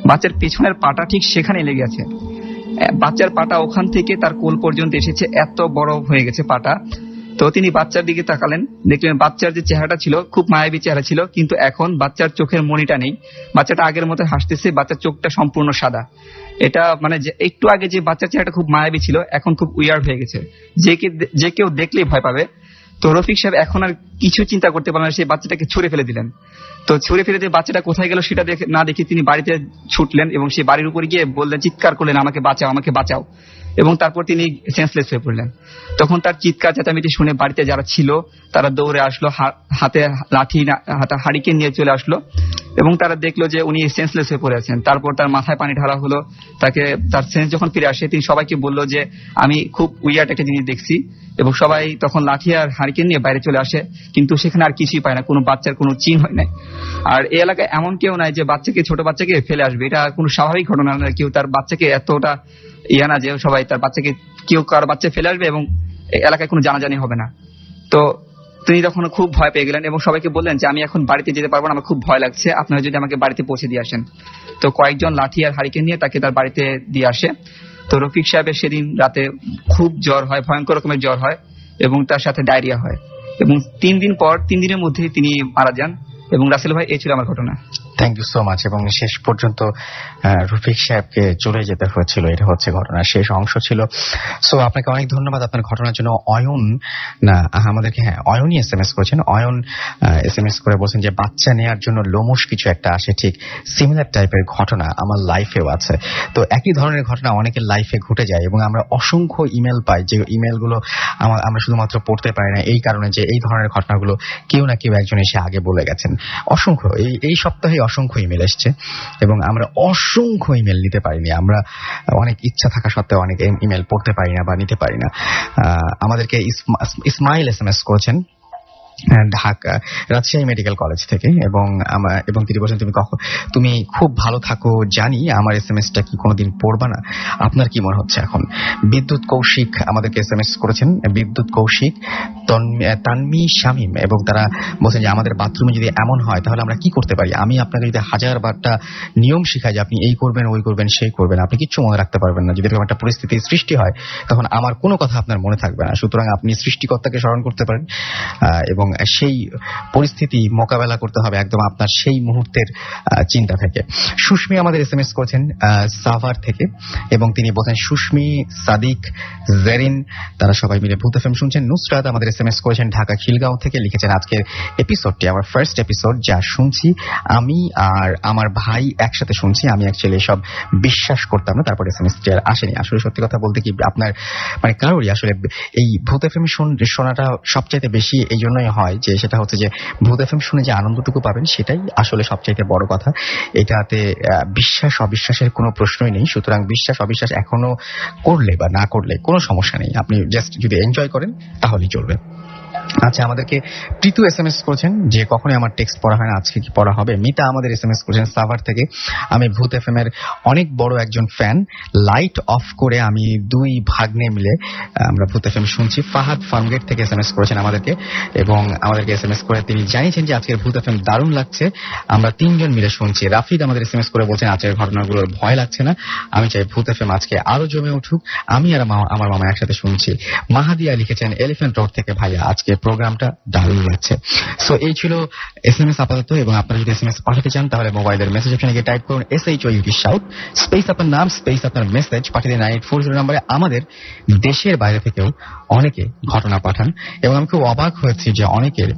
বাচ্চার পিছনের পাটা ঠিক সেখানে লেগে আছে। বাচ্চার পাটা ওখান থেকে তার কোল পর্যন্ত এসেছে, এত বড় হয়ে গেছে পাটা। তো তিনি বাচ্চার দিকে তাকালেন, দেখলেন বাচ্চার যে চেহারাটা ছিল খুব মায়াবী চেহারা ছিল, কিন্তু এখন বাচ্চার চোখের মণিটা নেই, বাচ্চাটা আগের মতো হাসতেছে, বাচ্চার চোখটা সম্পূর্ণ সাদা। এটা মানে একটু আগে যে বাচ্চার চেহারাটা খুব মায়াবী ছিল এখন খুব উইয়ার্ড হয়ে গেছে, যে কেউ দেখলেই ভয় পাবে। তো রফিক সাহেব এখন আর কিছু চিন্তা করতে পারলেন না, সেই বাচ্চাটাকে ছুঁড়ে ফেলে দিলেন। তো ছুঁড়ে ফেলে দিয়ে বাচ্চাটা কোথায় গেল সেটা না দেখে তিনি বাড়িতে ছুটলেন এবং সেই বাড়ির উপরে গিয়ে বললেন, চিৎকার করলেন, আমাকে বাঁচাও, আমাকে বাঁচাও। এবং তারপর তিনি সেন্সলেস হয়ে পড়লেন। তখন তার চিৎকার চেঁচামেচি শুনে বাড়িতে যারা ছিল তারা দৌড়ে আসলো, হাতে লাঠি হারিকেন নিয়ে চলে আসলো এবং তারা দেখলো যে উনি সেন্সলেস হয়ে পড়ে আছেন। তারপর তার মাথায় পানি ঢালা হলো, তাকে তার সেন্স যখন ফিরে আসে তিনি সবাইকে বললো যে আমি খুব উইয়ার্ড একটা জিনিস দেখছি, এবং সবাই তখন লাঠি আর হারিকেন নিয়ে বাইরে চলে আসে, কিন্তু সেখানে আর কিছুই পায় না, কোনো বাচ্চার কোনো চিহ্ন হয় নাই। আর এই এলাকায় এমন কেউ নাই যে ছোট বাচ্চাকে ফেলে আসবে, এটা কোনো স্বাভাবিক ঘটনা না, কেউ তার বাচ্চাকে এতটা না যে সবাই তার বাচ্চাকে কেউ কারো বাচ্চা ফেলে আসবে এবং এলাকায় কোনো জানাজানি হবে না। তো তিনি তখন খুব ভয় পেয়ে গেলেন এবং সবাইকে বললেন যে আমি এখন বাড়িতে যেতে পারবো না, আমার খুব ভয় লাগছে, আপনারা যদি আমাকে বাড়িতে পৌঁছে দিয়ে আসেন। তো কয়েকজন লাঠি আর হারিকেন নিয়ে তাকে তার বাড়িতে দিয়ে আসে। তো রফিক সাহেবের সেদিন রাতে খুব জ্বর হয়, ভয়ঙ্কর রকমের জ্বর হয় এবং তার সাথে ডায়রিয়া হয়, এবং 3 দিনের মধ্যেই তিনি মারা যান। এবং রাসেল ভাই, এই ছিল আমার ঘটনা। Thank you so much. এবং শেষ পর্যন্ত রফিক সাহেবকে চলে যেতে হয়েছিল, এটা হচ্ছে ঘটনার শেষ অংশ ছিল। সো আপনাকে অনেক ধন্যবাদ আপনার ঘটনার জন্য। অয়ন না আমাদেরকে অয়নই SMS করেছেন। অয়ন SMS করে বলছেন যে বাচ্চা নেওয়ার জন্য লোমশ কিছু একটা আসে, ঠিক সিমিলার টাইপের ঘটনা আমার লাইফেও আছে। তো একই ধরনের ঘটনা অনেকের লাইফে ঘটে যায় এবং আমরা অসংখ্য ইমেল পাই, যে ইমেলগুলো আমরা শুধুমাত্র পড়তে পারি না এই কারণে যে এই ধরনের ঘটনাগুলো কেউ না কেউ একজন এসে আগে বলে গেছেন। অসংখ্য এই সপ্তাহে অসংখ্য ইমেল এসছে এবং আমরা অসংখ্য ইমেল নিতে পারিনি। আমরা অনেক ইচ্ছা থাকা সত্ত্বেও অনেক ইমেল পড়তে পারি না বা নিতে পারি না। আমাদেরকে ইসমাইল SMS করেছেন ঢাকা রাজশাহী মেডিকেল কলেজ থেকে এবং তিনি বলছেন তুমি খুব ভালো থাকো, জানি আমার SMS-টা কি কোনোদিন পড়বা না, আপনার কি মনে হচ্ছে এখন? বিদ্যুৎ কৌশিক আমাদেরকে SMS করেছেন, বিদ্যুৎ কৌশিক, তানমি শামীম, এবং তারা বলছেন যে আমাদের বাথরুমে যদি এমন হয় তাহলে আমরা কি করতে পারি? আমি আপনাকে যদি 1000বারটা নিয়ম শিখাই যে আপনি এই করবেন ওই করবেন সেই করবেন, আপনি কিচ্ছু মনে রাখতে পারবেন না। যদি এরকম একটা পরিস্থিতির সৃষ্টি হয় তখন আমার কোনো কথা আপনার মনে থাকবে না। সুতরাং আপনি সৃষ্টিকর্তাকে স্মরণ করতে পারেন এবং সেই পরিস্থিতি মোকাবেলা করতে হবে একদম আপনার সেই মুহূর্তের চিন্তা থেকে। সুস্মি আমাদের SMS করেছেন সাভার থেকে এবং তিনি বলছেন সুস্মি, সাদিক, জেরিন তারা সবাই মিলে ভূত FM শুনছেন। নুসরাত আমাদের SMS করেছেন ঢাকা খিলগাঁও থেকে, লিখেছেন আজকের এপিসোডটি আমার ফার্স্ট এপিসোড, যা শুনছি আমি আর আমার ভাই একসাথে শুনছি। আমি অ্যাকচুয়ালি সব বিশ্বাস করতাম না, তারপর SMS-টি আর আসেনি। আসলে সত্যি কথা বলতে কি আপনার মানে কারোরই আসলে এই ভূত FM শোনাটা সবচাইতে বেশি এই জন্যই হয় যে সেটা হচ্ছে যে ভূত FM শুনে যে আনন্দটুকু পাবেন সেটাই আসলে সবচাইতে বড় কথা। এটাতে বিশ্বাস অবিশ্বাসের কোনো প্রশ্নই নেই। সুতরাং বিশ্বাস অবিশ্বাস এখনো করলে বা না করলে কোনো সমস্যা নেই, আপনি জাস্ট যদি এনজয় করেন তাহলেই চলবে। আচ্ছা, আমাদেরকে প্রীতু SMS করেছেন যে কখনোই আমার টেক্সট পড়া হয় না, আজকে কি পড়া হবে। মিতা আমাদের SMS করেছেন সাভার থেকে, আমি ভূত FM এর অনেক বড় একজন ফ্যান, লাইট অফ করে আমি দুই ভাগ্নে মিলে আমরা ভূত FM শুনছি। ফাহাদ ফার্মগেট থেকে SMS করেছেন আমাদেরকে এবং আমাদেরকে SMS করে তিনি জানিয়েছেন যে আজকের ভূত FM দারুণ লাগছে, আমরা 3 জন মিলে শুনছি। রাফিদ আমাদের SMS করে বলছেন আজকের ঘটনাগুলোর ভয় লাগছে না, আমি চাই ভূত FM আজকে আরো জমে উঠুক, আমি আর আমার মামা একসাথে শুনছি। মাহাদিয়া লিখেছেন এলিফ্যান্ট রোড থেকে, ভাইয়া আজকে প্রোগ্রামটা দারুণ লাগছে। সো এই ছিল SMS আপাতত, এবং আপনারা যদি SMS পাঠাতে চান তাহলে মোবাইলের মেসেজ অপশনে গিয়ে টাইপ করুন SHOUT শাউট, স্পেস আপনার নাম, স্পেস আপনার মেসেজ, পাঠিয়ে দিন 9840 নম্বরে। আমাদের দেশের বাইরে থেকেও অনেকে ঘটনা পাঠান এবং আমি খুব অবাক হয়েছি যে অনেকের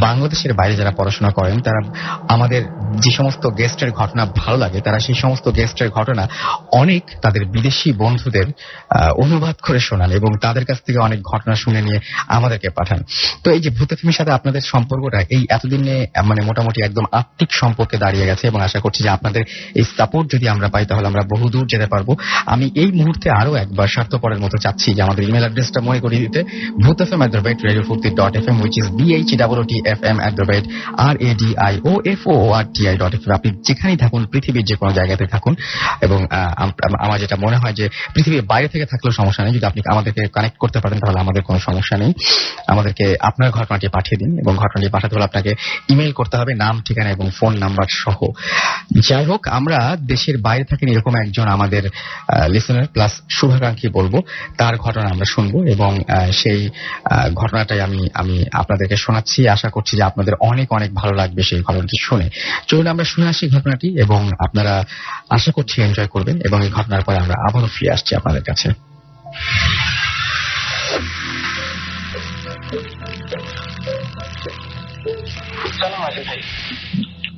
বাংলাদেশের বাইরে যারা পড়াশোনা করেন তারা আমাদের যে সমস্ত গেস্টের ঘটনা ভালো লাগে তারা সেই সমস্ত গেস্টের ঘটনা অনেক তাদের বিদেশি বন্ধুদের অনুবাদ করে শোনান এবং তাদের কাছ থেকে অনেক ঘটনা শুনে নিয়ে আমাদেরকে পাঠান। তো এই যে ভূত FM'র সাথে আপনাদের সম্পর্কটা এই এতদিনে মানে মোটামুটি একদম আত্মিক সম্পর্কে দাঁড়িয়ে গেছে এবং আশা করছি যে আপনাদের এই সাপোর্ট যদি আমরা পাই তাহলে আমরা বহুদূর যেতে পারবো। আমি এই মুহূর্তে আরো একবার স্বার্থপরের মতো চাচ্ছি যে আমাদের ইমেল অ্যাড্রেসটা মনে করিয়ে দিতে, bhutfm@radiofurti.fm, which is bhutfm@radioforti.fm। আপনি যেখানেই থাকুন, পৃথিবীর যে কোনো জায়গাতে থাকুন, এবং আমার যেটা মনে হয় যে পৃথিবীর বাইরে থেকে থাকলেও সমস্যা নেই, যদি আপনি আমাদেরকে কানেক্ট করতে পারেন তাহলে আমাদের কোনো সমস্যা নেই। আমাদেরকে আপনার ঘটনাটি পাঠিয়ে দিন এবং ঘটনাটি পাঠাতে হলে আপনাকে ইমেল করতে হবে নাম, ঠিকানা এবং ফোন নাম্বার সহ। যাই হোক, আমরা দেশের বাইরে থাকেন এরকম একজন আমাদের লিসেনার প্লাস শুভাকাঙ্ক্ষী বলবো, তার ঘটনা আমরা শুনবো এবং সেই ঘটনাটাই আমি আপনাদেরকে শোনাচ্ছি। আশা করছি যে আপনাদের অনেক অনেক ভালো লাগবে সেই ঘটনাটি শুনে। চলুন আমরা শুনে আসি ঘটনাটি এবং আপনারা আশা করছি এনজয় করবেন এবং এই ঘটনার পরে আমরা আবারও ফিরে আসছি আপনাদের কাছে।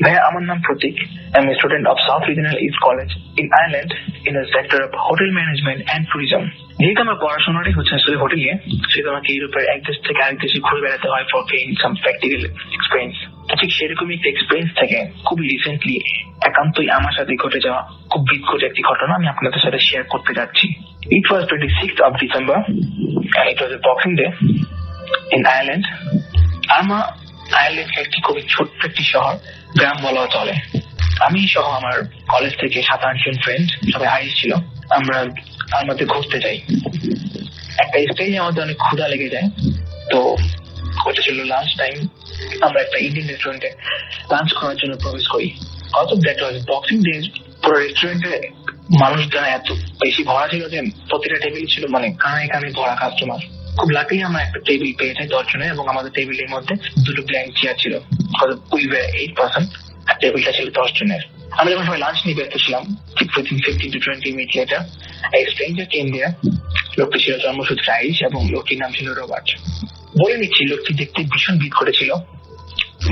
ভাইয়া, আমার নাম প্রতীক। আমি student of south regional east college in Ireland in the sector of hotel management and tourism. যেহেতু আমার পড়াশোনাটাই হচ্ছে আসলে হোটেলে, সেহেতু আমাকে ইউরোপের এক দেশ থেকে আরেক দেশে ঘুরে বেড়াতে হয় for gain some practical experience. ঠিক সেরকমই একটা এক্সপিরিয়েন্স থেকে খুবই রিসেন্টলি একান্তই আমার সাথে ঘটে যাওয়া খুব বিখ্যাত একটি ঘটনা আমি আপনাদের সাথে শেয়ার করতে যাচ্ছি। It was 26th of December and it was a Boxing Day in Ireland. Ireland একটি খুবই ছোট্ট একটি শহর, গ্রাম বলা চলে। আমি সহ আমার কলেজ থেকে 7-8 জন ফ্রেন্ড, সবাই আইরিশ ছিল, আমরা আমাদের ঘুরতে যাই। একটা স্টেজে আমাদের অনেক ক্ষুধা লেগে যায়, তো ওটা ছিল লাঞ্চ টাইম। আমরা একটা ইন্ডিয়ান রেস্টুরেন্টে লাঞ্চ করার জন্য প্রবেশ করি। কত দ্যাট ওয়াজ বক্সিং ডে। পুরো রেস্টুরেন্টে মানুষজন এত বেশি ভরা ছিল যে প্রতিটা টেবিল ছিল মানে কানে কানে ভরা কাস্টমার। খুব লাকি আমরা একটা টেবিল পেয়ে যাই 10 জনের, এবং আমাদের টেবিলের মধ্যে 2টো ব্ল্যাঙ্ক চেয়ার ছিল। We were 8 person. আর টেবিলটা ছিল 10 জনের। আমরা যখন সবাই লাঞ্চ নিয়ে ব্যস্ত ছিলাম, ঠিক 15 to 20 minutes later a stranger came there. লোকটি ছিল জন্মসূত্রে আইরিশ এবং লোকটির নাম ছিল রবার্ট। বলে নিচ্ছি, লোকটি দেখতে ভীষণ বিখ্যাত ছিল,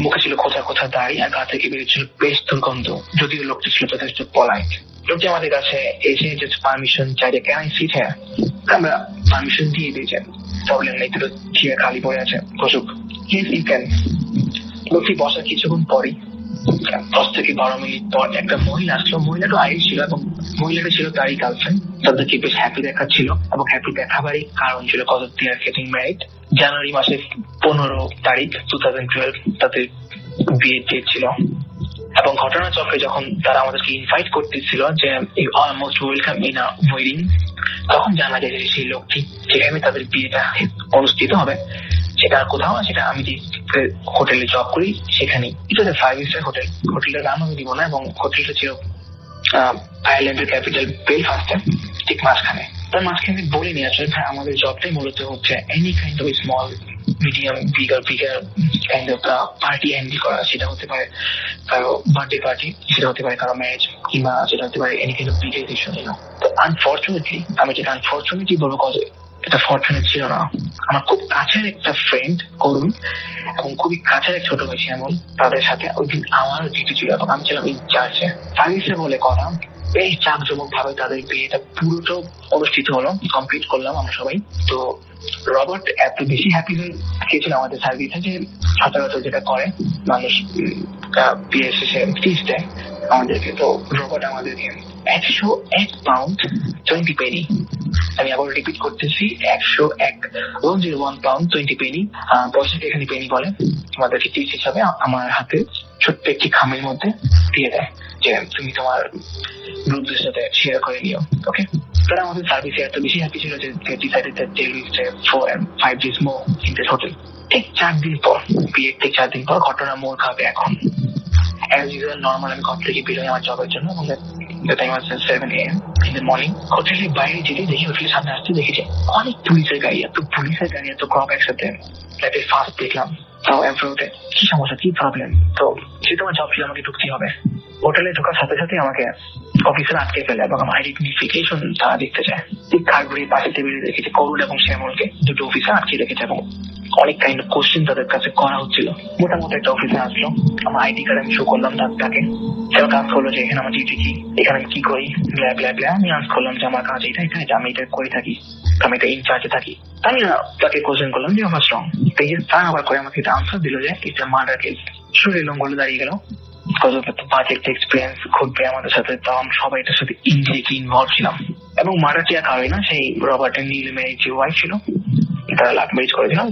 মুখে ছিল খোঁচা খোঁচা দাড়ি আর গা থেকে বেরিয়েছিল বেশ দুর্গন্ধ, যদিও লোকটি ছিল যথেষ্ট পলাইট। লোকটি আমাদের কাছে এসে জাস্ট পারমিশন চাইলে, ক্যান আই সিট হিয়ার? আমরা পারমিশন দিয়ে দিয়েছেন, প্রবলেম নেই, দুটো চেয়ার খালি পড়ে আছে, বসুক। Yes you can. লোকটি বসার কিছুক্ষণ পরই 10 থেকে 12 মিনিট পর একটা মহিলা আসলো। মহিলাটা আইরিশ ছিল এবং মহিলাটা ছিল তারই গার্লফ্রেন্ড। তাদেরকে বেশ হ্যাপি দেখাচ্ছিল এবং হ্যাপি দেখাবারই কারণ ছিল কত দে আর গেটিং ম্যারিড। জানুয়ারি মাসের 15 তারিখ 2012 তাদের বিয়ের ডেট ছিল। এবং ঘটনাচক্রে যখন তারা আমাদেরকে ইনভাইট করতেছিল যে you are most welcome in a wedding, তখন জানা যায় যে সেই লোকটি যেখানে তাদের বিয়েটা অনুষ্ঠিত হবে সেটা কোথাও না, সেটা আমি যে হোটেলে জব করি সেখানে। এটা হচ্ছে 5 স্টার হোটেল। হোটেলের নাম আমি দিব না, এবং হোটেলটা ছিল আয়ারল্যান্ডের ক্যাপিটাল বেলফাস্টে, ঠিক মাঝখানে। তার মাঝখানে বলে নিয়ে আসলে ভাই আমাদের জবটাই মূলত হচ্ছে any kind of small medium bigger kind off party handle করা। সেটা হতে পারে কারো বার্থডে পার্টি, সেটা হতে পারে কারো ম্যারেজ, কিংবা সেটা হতে পারে any kind of big decision. তো আনফর্চুনেটলি, আমি যেটা আনফর্চুনেটলি বলবো কজে এটা ফরচুনেট ছিল না। আমার খুব কাছের একটা ফ্রেন্ড করুন এবং খুবই কাছের এক ছোট ভাই শ্যামল, তাদের সাথে ওই দিন আমারও ডিউটি ছিল এবং আমি ছিলাম ইনচার্জে। সার্ভিসে বলে কথা বেশ জাঁকজমক ভাবে তাদের বিয়েটা পুরোটা অনুষ্ঠিত হলো, কমপ্লিট করলাম আমরা সবাই। তো রবার্ট এত বেশি হ্যাপি হয়ে গিয়েছিল আমাদের সার্ভিসে যে সচরাচর যেটা করে মানুষ বিয়ে শেষে ফিস দেয় আমাদেরকে। তো রবার্ট আমাদেরকে 101 পাউন্ড 20 পেনি, আমি আবার রিপিট করতেছি, 101 পাউন্ড 20 পেনি, পয়সাকে এখানে পেনি বলে, আমাদেরকে টিপস হিসাবে আমার হাতে ছোট্ট একটি খামের মধ্যে দিয়ে দেয় যে তুমি তোমার গ্রুপদের সাথে শেয়ার করে নিও। ওকে, তারা আমাদের সার্ভিসে এত বেশি হ্যাপি ছিল যে decided that they will stay 4 and 5 days more in this hotel। ঠিক 4 দিন পর, বিয়ের ঠিক 4 দিন পর ঘটনা মোড় খাবে। এখন অ্যাজ ইউজুয়াল নর্মাল আমি ঘর থেকে বেরোই আমার জবের জন্য, এবং the time was 7 AM in the morning। হোটেলের বাইরে যেতে দেখি হোটেলের সামনে আসতে দেখেছি অনেক পুলিশের গাড়ি, এত পুলিশের গাড়ি, এত ক্রপ একসাথে ফার্স্ট দেখলাম। তাও এভরিডে কি সমস্যা, কি প্রবলেম? তো যেহেতু আমার জব ছিল আমাকে ঢুকতে হবে। হোটেলে ঢোকার সাথে সাথে আমাকে অফিসার আটকে ফেলে এবং আমার আইডেন্টিফিকেশন তারা দেখতে চায়। ঠিক কার্ডগুলির পাশে টেবিলে দেখেছি করুণ এবং শ্যামলকে, দুটো অফিসার আটকে রেখেছে এবং অনেক কাইন্ড অফ কোশ্চেন তাদের কাছে করা হচ্ছিল। মোটামুটি একটা অফিসার আসলো, আমার আইডি কার্ড আমি শো করলাম তাকে। সেটা কাজ করলো যে এখানে আমার ডিউটি কি, এখানে আমি কি করি, ব্লা ব্লা ব্লা। আমি আনসার করলাম যে আমার কাজ এটা, যে আমি এটা করে থাকি, আমি এটা ইনচার্জে থাকি। আমি তাকে কোশ্চেন করলাম যে আমার স্ট্রং, তার আবার করে আমাকে এটা আনসার দিল যে এটা মার্ডার কেস। শরীর লঙ্গলে দাঁড়িয়ে গেল, বাজে একটা এক্সপিরিয়েন্স ঘটবে আমাদের সাথে। তো আমরা সবাই এটার সাথে ইনডিরেক্টলি ইনভলভ ছিলাম। এবং মার্ডারটি আর কারোই না, সেই রবার্টের নীল ম্যারিজ যে ওয়াইফ ছিল, তারা লাভ ম্যারেজ করেছিল।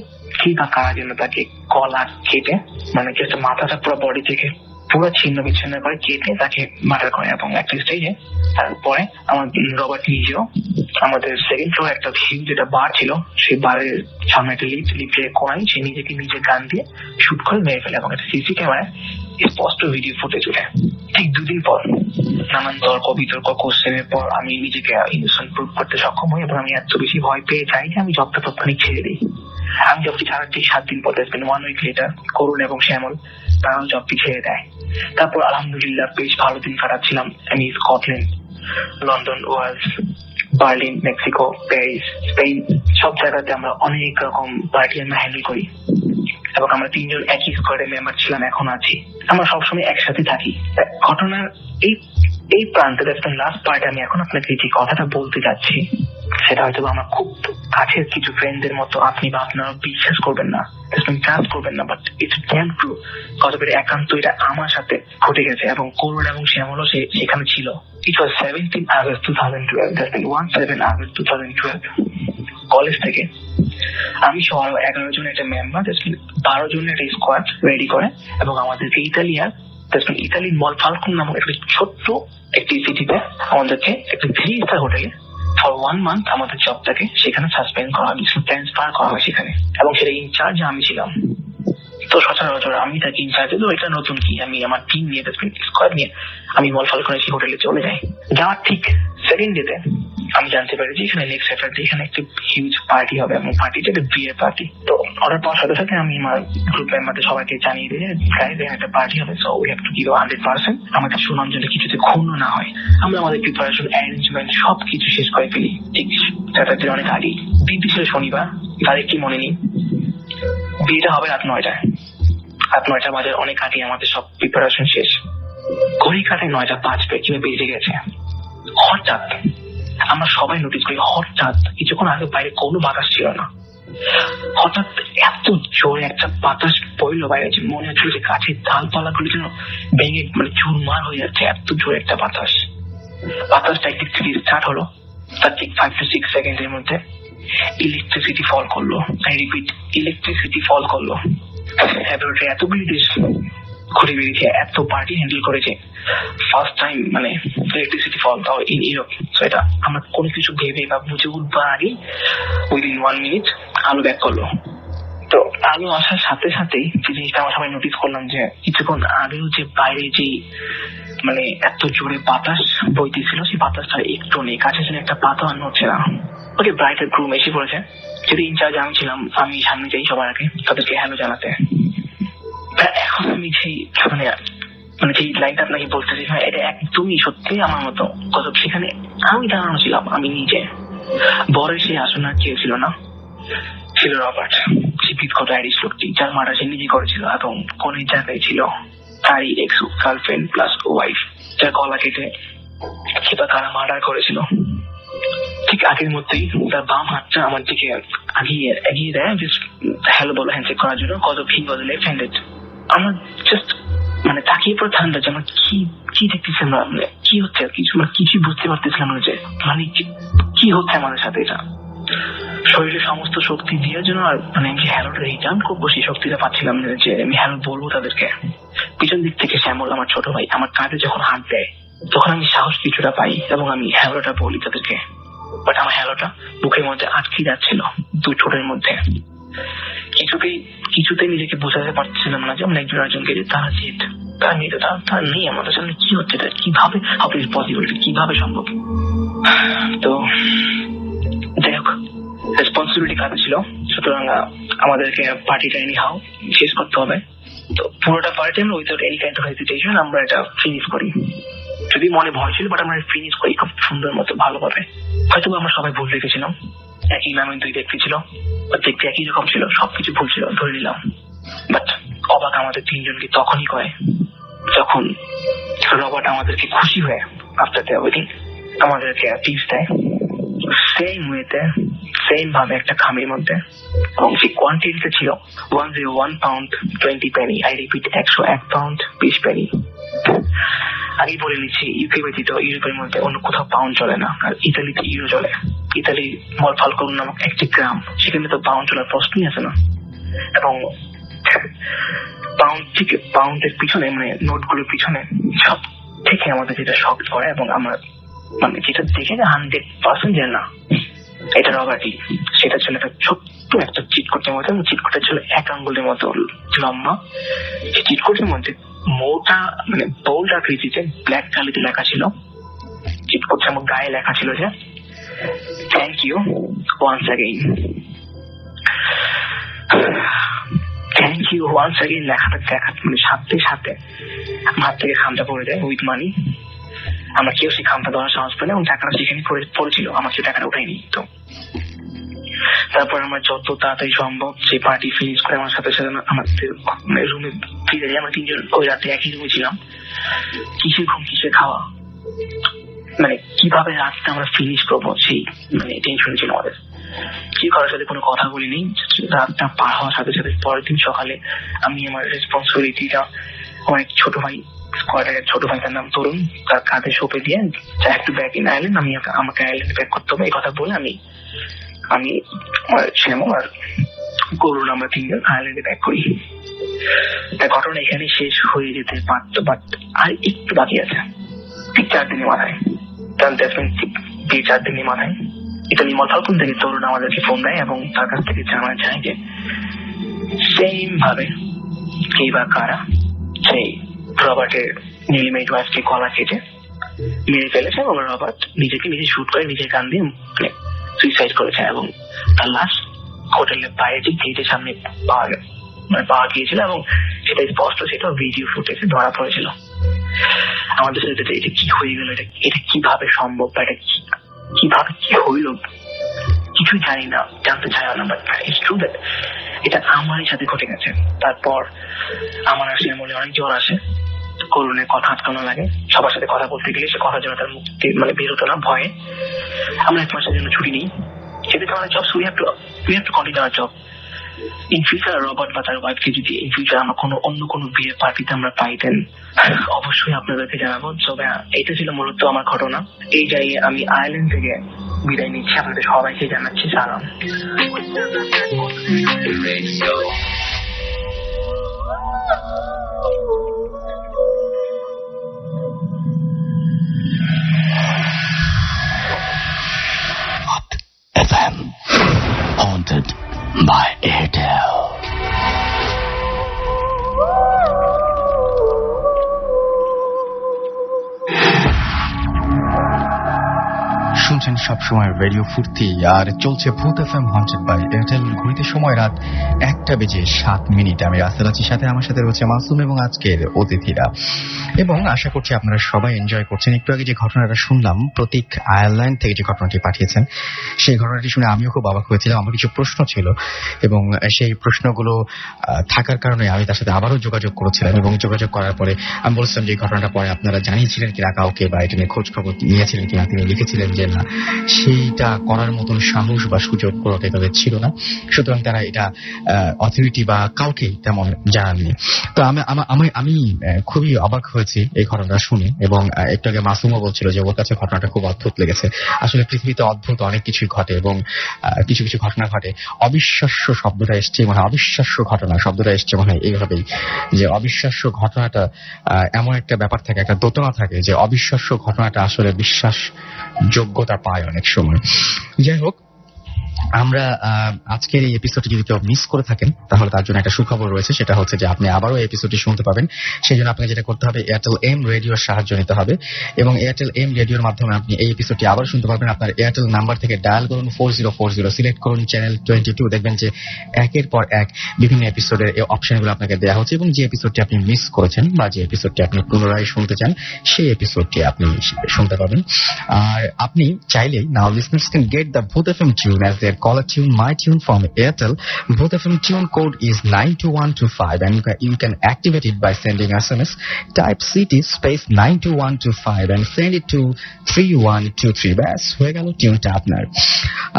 কি বা কারা জন্য তাকে গলা কেটে, মানে জাস্ট মাথাটা পুরো বডি থেকে পুরো ছিন্ন বিচ্ছিন্ন করে কেটে তাকে মার্ডার করে। এবং একটা স্টেজে তারপরে আমার রবার্ট নিজেও আমাদের সেকেন্ড ফ্লোর একটা হিউজ যেটা বার ছিল, সেই বারের সামনে একটা লিফটে কোনায় সে নিজেকে নিজে গান দিয়ে শুট করে মেরে ফেলে এবং একটা সিসি ক্যামেরায় স্পষ্ট ভিডিও ফুটেজ ওঠে। ঠিক 2 দিন পর নানান তর্ক বিতর্ক কোশ্চেনের পর আমি নিজেকে ইনোসেন্ট প্রুভ করতে সক্ষম হই এবং আমি এত বেশি ভয় পেয়ে যাই যে আমি জবটা তৎক্ষণিক ছেড়ে দিই। আমি জবটি ছাড়ার ঠিক 7 দিন পর 1 উইক লেটার করুণ এবং শ্যামল তারাও জবটি ছেড়ে দেয়। তারপর আলহামদুলিল্লাহ বেশ ভালো দিন কাটাচ্ছিলাম। আমি Scotland, London, Wales, Berlin, Mexico, Paris, Spain সব জায়গাতে আমরা অনেক রকম পার্টি আমরা হ্যান্ডেল করি এবং আমরা 3 জন একই স্কোয়াডের মেম্বার ছিলাম, এখন আছি। আমরা সবসময় একসাথে থাকি। ঘটনার এই প্রান্তে লাস্ট পার্ট আমি এখন আপনাকে যে কথাটা বলতে যাচ্ছি সেটা হয়তো আমার খুব কাছের কিছু ফ্রেন্ডদের মতো আপনি বা আপনারা বিশ্বাস করবেন না, ট্রাস্ট করবেন না, বাট ইটস ড্যাম ট্রু। গতবের একান্ত এটা আমার সাথে ঘটে গেছে এবং করুণ এবং শ্যামলও সেখানে ছিল। ইট ওয়াজ 17 আগস্ট 2012, 17 আগস্ট 2012। কলেজ থেকে আমি সহ 11 জনের একটা মেম্বার 12 জনের একটা স্কোয়াড রেডি করে এবং আমাদেরকে ইতালির মল ফালকন নামক একটা ছোট্ট একটি সিটিতে আমাদেরকে একটা 3 স্টার হোটেলে ফর 1 মান্থ আমাদের জবটাকে সেখানে সাসপেন্ড করা হয়, ট্রান্সফার করা হয় সেখানে, এবং সেটা ইনচার্জ আমি ছিলাম। তো সচরাচর আমি তাকে ইনচার্জে, তো এটা নতুন কি, আমি আমার টিম নিয়ে স্কোয়াড নিয়ে আমি মল ফালকনের সেই হোটেলে চলে যাই। যাওয়ার ঠিক সেকেন্ড ডেতে আমি জানতে পারি যে এখানে নেক্সট স্যাটারডে এখানে একটা হিউজ পার্টি হবে এবং পার্টিটা একটা বিয়ের পার্টি। তো অর্ডার পাওয়ার সাথে সাথে আমি আমার গ্রুপ মেম্বারদের সবাইকে জানিয়ে দিই গাইজ এখানে একটা পার্টি হবে, so we have to give 100%। আমাদের সুনাম যেন কিছুতে ক্ষুণ্ণ না হয়। আমরা আমাদের প্রিপারেশন অ্যারেঞ্জমেন্ট সবকিছু শেষ করে ফেলি ঠিক স্যাটারডে অনেক আগেই। বিয়ে ছিল শনিবার, তাদের কি মনে নেই, বিয়েটা হবে রাত 9টায়। রাত 9টা বাজার অনেক আগে আমাদের সব প্রিপারেশন শেষ। ঘড়ি কাটায় 9:05 কিভাবে বেজে গেছে। হঠাৎ আমরা সবাই নোটিস করি, হঠাৎ কিছুক্ষণ আগে বাইরে কোনো বাতাস ছিল না, হঠাৎ এত জোরে একটা বাতাস বইলো বাইরে, মনে হচ্ছিল যে গাছের ডালপালা গুলি যেন ভেঙে মানে চুরমার হয়ে যাচ্ছে, এত জোরে একটা বাতাস। বাতাসটা একদিক থেকে স্টার্ট হলো, তার ঠিক 5 to 6 সেকেন্ডের মধ্যে ইলেকট্রিসিটি ফল করলো। আই রিপিট, ইলেকট্রিসিটি ফল করলো। এতগুলি দেশ ঘুরে বেরিয়েছে, এত পার্টি হ্যান্ডেল করেছে, ফার্স্ট টাইম মানে ইলেকট্রিসিটি ফল, তাও ইন ইউরোপ। তো এটা আমরা কোনো কিছু ভেবে বা বুঝে উঠবার আগে উইদিন 1 মিনিট আলো ব্যাক করলো। তো আলো আসার সাথে সাথেই যে জিনিসটা আমরা সবাই নোটিস করলাম যে কিছুক্ষণ আগেও যে বাইরে যে মানে এত জোরে বাতাস বইতেছিল, সেই বাতাসটা একটু নেই, কাছে যেন একটা পাতা আনো হচ্ছে না। ওকে, ব্রাইডের গ্রুম এসে পড়েছে। যদি ইনচার্জ আমি ছিলাম, আমি সামনে যাই সবার আগে তাদেরকে হ্যালো জানাতে। এখন আমি সেই মানে যেই লাইনটা আপনাকে বলতেছি, এটা একদমই সত্যি আমার মতো। কত সেখানে আমি দাঁড়ানো ছিলাম, আমি নিজে। বরের সেই আসনা কেউ ছিল না, ছিল রবার্ট, সে বিখ্যাত আইরিশ লোকটি যার মারা সে নিজে করেছিল, এবং কোনের জায়গায় ছিল তারই এক্স গার্লফ্রেন্ড প্লাস ওয়াইফ, যার গলা কেটে খেপা কারা মার্ডার করেছিল। ঠিক আগের মধ্যেই তার বাম হাতটা আমার দিকে এগিয়ে দেয় হ্যালো বলো হ্যান্ডশেক করার জন্য। কত হি ওয়াজ লেফট হ্যান্ডেড। আমার জাস্ট মানে তাকিয়ে পড়ে ঠান্ডা যে আমার কি দেখতেছি, আমরা মানে কি হচ্ছে, কিছুই বুঝতে পারতেছিলাম না যে মানে কি হচ্ছে আমাদের সাথে। এটা শরীরে সমস্ত শক্তি দিয়ে জন্য আর মানে আমি হ্যালোটা রিটার্ন করবো সেই শক্তিটা পাচ্ছিলাম না, যে আমি হ্যালো বলবো তাদেরকে। পিছন দিক থেকে শ্যামল আমার ছোট ভাই আমার কাঁধে যখন হাত দেয়, তখন আমি সাহস কিছুটা পাই এবং আমি হ্যালোটা বলি তাদেরকে। বাট আমার হ্যালোটা বুকের মধ্যে আটকে যাচ্ছিল, দুই ঠোঁটের মধ্যে। কিছুতেই নিজেকে বোঝাতে পারছিলাম না যে আমরা একজন আরেকজনকে যে তারা জেদ, তারা মেয়ে, তারা নেই আমাদের সামনে। কি হচ্ছে, কিভাবে হবে পসিবল, কিভাবে সম্ভব? তো যাই হোক, রেসপন্সিবিলিটি কাঁধে ছিল, সুতরাং আমাদেরকে পার্টিটা এনিহাউ শেষ করতে হবে। তো পুরোটা পার্টি আমরা without any kind of hesitation আমরা এটা ফিনিশ করি। যদি মনে ভয় ছিল, বাট আমরা ফিনিশ করি খুব সুন্দর মতো, ভালোভাবে। হয়তো আমরা সবাই ভুল দেখেছিলাম, একই নামে দুই ব্যক্তি ছিল, দেখতে একই রকম ছিল, সবকিছু ভুল ছিল ধরে নিলাম। বাট অবাক আমাদের তিনজনকে তখনই করে যখন রবার্ট আমাদেরকে খুশি হয়ে আফটার দ্য ওয়েডিং আমাদেরকে টিপস দেয় সেম ওয়েতে, সেম ভাবে একটা খামের মধ্যে, এবং সেই কোয়ান্টিটিটা ছিল 101 pound 20 Penney. I repeat, 101 pound 20 Penney. আগে বলে নিচ্ছি, ইউকে ব্যতীত ইউরোপের মধ্যে অন্য কোথাও পাউন্ড চলে না, আর ইতালিতে ইউরো চলে। ইতালি মলফালকোন নামক একটি গ্রাম, সেখানে তো পাউন্ড চলার প্রশ্নই আছে না। এবং পাউন্ডের পিছনে মানে নোটগুলোর পিছনে সব থেকে আমাদের যেটা শক করে এবং আমার মানে যেটা দেখে 100% যে না এটা রবার্টই, সেটা ছিল একটা ছোট্ট একটা চিটকোটের মধ্যে, এবং চিটকোটের ছিল 1 আঙ্গুলের মতো লম্বা। সেই চিটকোটের মধ্যে মোটা মানে বোল্ড আকৃতিতে ব্ল্যাক কালিতে লেখা ছিল, চিটকোটের আমার গায়ে লেখা ছিল যে thank you once again. Thank you once again লেখাটা দেখা মানে সাথে সাথে হাত থেকে খামটা পড়ে যায় উইথ মানি। আমরা কেউ সেই খামটা ধরার সাহস পেলে, এবং টাকাটা সেখানে পড়েছিল, আমার সেই টাকাটা উঠাইনি। তো তারপর আমরা যত তাড়াতাড়ি সম্ভব সেই পার্টি ফিনিশ করে আমার সাথে সাথে আমাদের রুমে ফিরে যাই। আমরা তিনজন ওই রাতে একই রুমে ছিলাম। কিসের ঘুম কিসের খাওয়া, মানে কিভাবে রাতটা আমরা ফিনিশ করবো সেই মানে টেনশন ছিল আমাদের। কেউ কারোর সাথে কোনো কথা বলিনি। রাতটা পার হওয়ার সাথে সাথে পরের দিন সকালে আমি আমার রেসপন্সিবিলিটিটা আমার ছোট ভাই, স্কোয়াডের ছোট ভাই, তার নাম তরুণ, তার কাঁধে সঁপে দিয়ে একটু ব্যাক ইন আইল্যান্ড, আমাকে আইল্যান্ডে ব্যাক করতে হবে এই কথা বলে আমি শ্যামল আর করুন আমরা তিনজন আইল্যান্ডে ব্যাক করি। তার ঘটনা এখানে শেষ হয়ে যেতে পারত, বাট আর একটু বাকি আছে। ঠিক 4 দিনের মাথায়, তার 4 দিনের মাথায় ইতালি মলফালকোন থেকে তরুণ আমাদেরকে ফোন দেয় এবং তার কাছ থেকে জানা যায় যে সেম ভাবে কে বা কারা সেই রবার্টের নিউলি মেড ওয়াইফকে গলা কেটে মেরে ফেলেছে এবং রবার্ট নিজেকে নিজে শুট করে নিজের গান দিয়ে মানে সুইসাইড করেছে এবং তার লাশ হোটেলের বাইরে যে গেটের সামনে পাওয়া গিয়েছিল এবং সেটা স্পষ্ট ছিল, ভিডিও ফুটেজে ধরা পড়েছিল। আমাদের সাথে এটা কি হয়ে গেল, এটা কিভাবে সম্ভব বা এটা কিভাবে কি হইল কিছুই জানি না, জানতে চাই না, বাট ইটস ট্রু দ্যাট এটা আমারই সাথে ঘটে গেছে। তারপর আমার আসলে মনে অনেক জ্বর আসে, করুণের কথা আটকানো লাগে, সবার সাথে কথা বলতে গেলে সে কথা যেন তার মুক্তি মানে বেরোতো না ভয়ে। আমরা 1 মাসের জন্য ছুটি নিই, সেদিকে আমাদের job, we have to continue hour job. In future Robert বা তার ওয়াইফকে যদি ইন ফিউচার আমরা অন্য কোনো বিয়ের পার্টিতে আমরা পাইতেন, অবশ্যই আপনাদেরকে জানাবো। তবে এটা ছিল মূলত আমার ঘটনা। এই জায়গায় আমি আয়ারল্যান্ড থেকে বিদায় নিচ্ছি, আপনাদের সবাইকে জানাচ্ছি সালাম। FM haunted by Airtel. শুনছেন সবসময় রেডিও ফুর্তি, আর চলছে ভূত এফএম হন্টেড বাই এয়ারটেল। ঘড়িতে সময় রাত 1:07। আমি রাস্তার আছি, সাথে আমার সাথে রয়েছে মাসুম এবং আজকের অতিথিরা, এবং আশা করছি আপনারা সবাই এনজয় করছেন। একটু আগে যে ঘটনাটা শুনলাম, প্রতীক আয়ারল্যান্ড থেকে যে ঘটনাটি পাঠিয়েছেন, সেই ঘটনাটি শুনে আমিও খুব অবাক হয়েছিলাম। আমার কিছু প্রশ্ন ছিল এবং সেই প্রশ্নগুলো থাকার কারণে আমি তার সাথে আবারও যোগাযোগ করেছিলাম, এবং যোগাযোগ করার পরে আমি বলছিলাম যে এই ঘটনাটা পরে আপনারা জানিয়েছিলেন কিনা কাউকে, বা এটা নিয়ে খোঁজ খবর নিয়েছিলেন কিনা। তিনি লিখেছিলেন যে না, সেইটা করার মতন সাহস বা সুযোগ কোনোটাই তাদের ছিল না, সুতরাং তারা এটা অথরিটি বা কাউকে তেমন জানাননি। তো আমি খুবই অবাক হয়েছি এই ঘটনাটা শুনে, এবং একটু আগে মাসুমও বলছিল যে ওর কাছে ঘটনাটা খুব অদ্ভুত লেগেছে। আসলে পৃথিবীতে অদ্ভুত অনেক কিছুই ঘটে, এবং কিছু কিছু ঘটনা ঘটে। অবিশ্বাস্য শব্দটা এসছে মনে হয়, অবিশ্বাস্য ঘটনা শব্দটা এসছে মনে হয় এইভাবেই, যে অবিশ্বাস্য ঘটনাটা এমন একটা ব্যাপার থাকে, একটা দোতনা থাকে, যে অবিশ্বাস্য ঘটনাটা আসলে বিশ্বাস যোগ্যতা পায় অনেক সময়। যাই হোক, আমরা আজকের এই এপিসোডটি যদি কেউ মিস করে থাকেন, তাহলে তার জন্য একটা সুখবর রয়েছে। সেটা হচ্ছে যে আপনি আবারও এই এপিসোডটি শুনতে পাবেন। সেই জন্য আপনাকে যেটা করতে হবে, এয়ারটেল এম রেডিওর সাহায্য নিতে হবে, এবং এয়ারটেল এম রেডিওর মাধ্যমে আপনি এই এপিসোডটি আবার শুনতে পারবেন। আপনার এয়ারটেল নাম্বার থেকে ডায়াল করুন 4040, সিলেক্ট করুন চ্যানেল 22। দেখবেন যে একের পর এক বিভিন্ন এপিসোডের এই অপশনগুলো আপনাকে দেওয়া হচ্ছে, এবং যে এপিসোডটি আপনি মিস করেছেন বা যে এপিসোডটি আপনি পুনরায় শুনতে চান, সেই এপিসোডটি আপনি শুনতে পাবেন। আর আপনি চাইলেই, now listeners can get the Bhoot FM tune as their caller tune, my tune from Airtel. Both FM tune code is 92125, and you can activate it by sending SMS. Type CT space 92125 and send it to 3123. ব্যাস হয়ে গেল টিউনটা আপনার।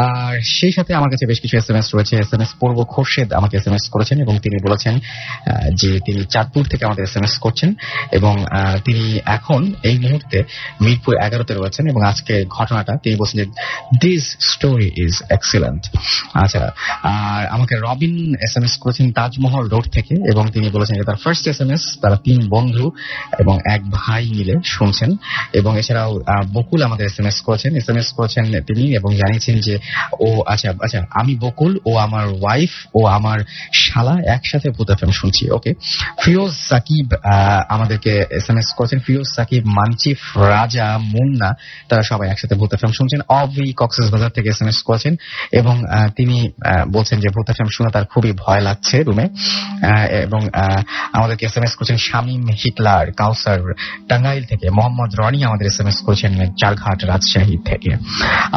আর সেই সাথে আমার কাছে বেশ কিছু SMS রয়েছে। SMS পূর্ব খোরশেদ আমাকে SMS করেছেন, এবং তিনি বলেছেন যে তিনি চাঁদপুর থেকে আমাদের SMS করছেন, এবং তিনি এখন এই মুহূর্তে মিরপুর 11-তে রয়েছেন, এবং আজকে ঘটনাটা তিনি বলছেন যে দিস স্টোরি ইজ এক্সিলেন্ট। আচ্ছা, আর আমাকে রবিন SMS করেছেন তাজমহল রোড থেকে, এবং তিনি বলেছেন যে তার ফার্স্ট SMS, তারা 3 বন্ধু এবং 1 ভাই মিলে শুনছেন। এবং এছাড়াও বকুল আমাদের SMS করেছেন তিনি, এবং জানিয়েছেন যে ও আচ্ছা আমি বকুল ও আমার ওয়াইফ ও আমার শালা একসাথে ভূত এফএম শুনছি। ওকে। ফিরোজ সাকিব আমাদেরকে SMS করেছেন, ফিরোজ সাকিব, মানচিফ, রাজা, মুন্না, তারা সবাই একসাথে ভূত এফএম শুনছেন। অভি কক্সবাজার থেকে SMS করেছেন, এবং তিনি বলছেন যে ভূত এফএম শুনে তার খুবই ভয় লাগছে রুমে। এবং আমাদেরকে SMS করেছেন শামীম, হিটলার, কাউসার টাঙ্গাইল থেকে। মোহাম্মদ রনি আমাদের SMS করেছেন চারঘাট, রাজশাহী থেকে।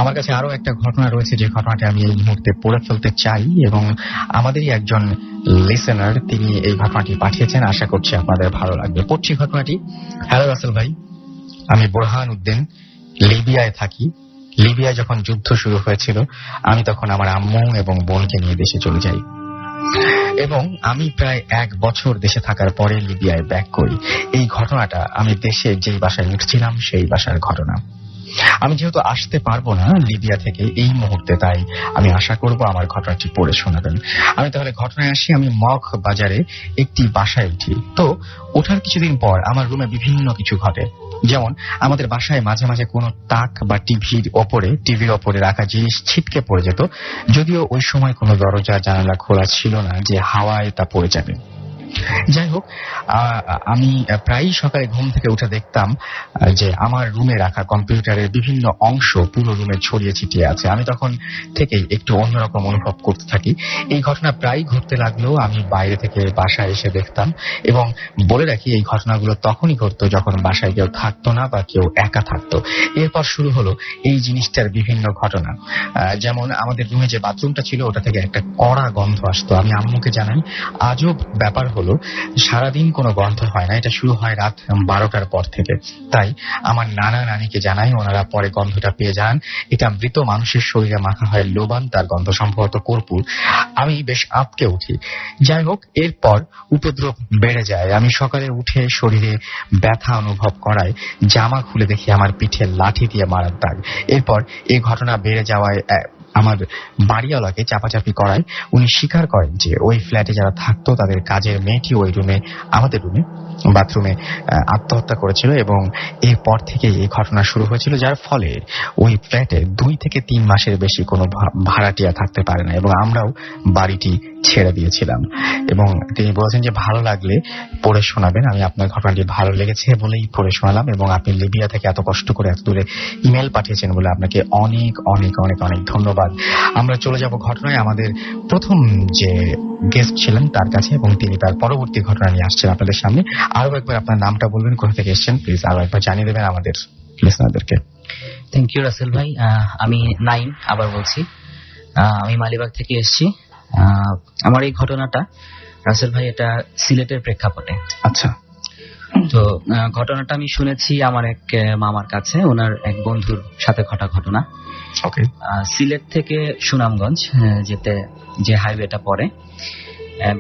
আমার কাছে আরো একটা ঘটনা রয়েছে, যে ঘটনাটি আমি এই মুহূর্তে পড়ে ফেলতে চাই, এবং আমাদেরই একজন লিসেনার তিনি এই ঘটনাটি পাঠিয়েছেন। আশা করছি আপনাদের ভালো লাগবে। পড়ছি ঘটনাটি। হ্যালো রাসেল ভাই, আমি বোরহান উদ্দিন, লিবিয়ায় থাকি। লিবিয়ায় যখন যুদ্ধ শুরু হয়েছিল, আমি তখন আমার আম্মু এবং বোনকে নিয়ে দেশে চলে যাই, এবং আমি প্রায় 1 বছর দেশে থাকার পরে লিবিয়ায় ব্যাক করি। এই ঘটনাটা আমি দেশে যেই বাসায় উঠছিলাম সেই বাসার ঘটনা। আমি যেহেতু আসতে পারবো না লিবিয়া থেকে এই মুহূর্তে, তাই আমি আশা করব আমার ঘটনাটি পড়ে শোনাবেন। আমি তাহলে ঘটনায় আসি। আমি মগ বাজারে একটি বাসায় উঠি। তো ওঠার কিছুদিন পর আমার রুমে বিভিন্ন কিছু ঘটে। যেমন আমাদের বাসায় মাঝে মাঝে কোনো তাক বা টিভির ওপরে রাখা জিনিস ছিটকে পড়ে যেত, যদিও ওই সময় কোনো দরজা জানালা খোলা ছিল না যে হাওয়ায় তা পড়ে যাবে। যাই হোক, আমি প্রায়ই সকালে ঘুম থেকে উঠে দেখতাম যে আমার রুমে রাখা কম্পিউটারের বিভিন্ন অংশ পুরো রুমে ছড়িয়ে ছিটিয়ে আছে। আমি তখন থেকেই একটু অন্যরকম অনুভব করতে থাকি। এই ঘটনা প্রায়ই ঘটতে লাগলেও আমি বাইরে থেকে বাসায় এসে দেখতাম। এবং বলে রাখি, এই ঘটনাগুলো তখনই ঘটতো যখন বাসায় কেউ থাকতো না বা কেউ একা থাকতো। এরপর শুরু হলো এই জিনিসটার বিভিন্ন ঘটনা। যেমন আমাদের রুমে যে বাথরুমটা ছিল ওটা থেকে একটা কড়া গন্ধ আসতো। আমি আম্মুকে জানাই। আজব ব্যাপার হলো, সারাদিন কোনো গন্ধ হয় না, এটা শুরু হয় রাত 12টার পর থেকে। তাই আমার নানা নানিকে জানাই, ওনারা পরে গন্ধটা পেয়ে যান। এটা মৃত মানুষের শরীরে মাখা হয় লোবান, তার গন্ধ সম্ভবত কর্পূর। আমি বেশ আঁতকে উঠি। যাই হোক, এরপর উপদ্রব বেড়ে যায়। আমি সকালে উঠে শরীরে ব্যথা অনুভব করায় জামা খুলে দেখি আমার পিঠে লাঠি দিয়ে মারার দাগ। এরপর এই ঘটনা বেড়ে যাওয়ায় আমার বাড়িওয়ালাকে চাপাচাপি করায় উনি স্বীকার করেন যে ওই ফ্ল্যাটে যারা থাকতো তাদের কাজের মেয়েটি ওই রুমে, আমাদের রুমে বাথরুমে আত্মহত্যা করেছিল। এবং এরপর থেকে এই ঘটনা শুরু হয়েছিল, যার ফলে ওই ফ্ল্যাটে 2 থেকে 3 মাসের বেশি কোনো ভাড়াটিয়া থাকতে পারে না। এবং আমরাও বাড়িটি ছেড়ে দিয়েছিলাম। এবং তিনি বলেছেন যে ভালো লাগলে পড়ে শোনাবেন। আমি আপনার ঘটনাটি ভালো লেগেছে বলেই পড়ে শোনালাম। এবং আপনি লিবিয়া থেকে এত কষ্ট করে এত দূরে ইমেল পাঠিয়েছেন বলে আপনাকে অনেক অনেক অনেক অনেক ধন্যবাদ। আমরা চলে যাব ঘটনায়। আমাদের প্রথম যে গেস্ট ছিলেন তার কাছে, এবং তিনি তার পরবর্তী ঘটনা নিয়ে আসছেন আপনাদের সামনে। আরো একবার আপনার নামটা বলবেন, কোথা থেকে এসেছেন প্লিজ আরো একবার জানিয়ে দেবেন আমাদের লিসনারদেরকে। থ্যাংক ইউ রাসেল ভাই। আমি নাইম আবার বলছি। আমি মালিবাগ থেকে এসেছি। আমার এই ঘটনাটা রাসেল ভাই, এটা সিলেটের প্রেক্ষাপটে। আচ্ছা। তো ঘটনাটা আমি শুনেছি আমার এক মামার কাছে, ওনার এক বন্ধুর সাথে ঘটা ঘটনা। ওকে। সিলেট থেকে সুনামগঞ্জ যেতে যে হাইওয়েটা পড়ে,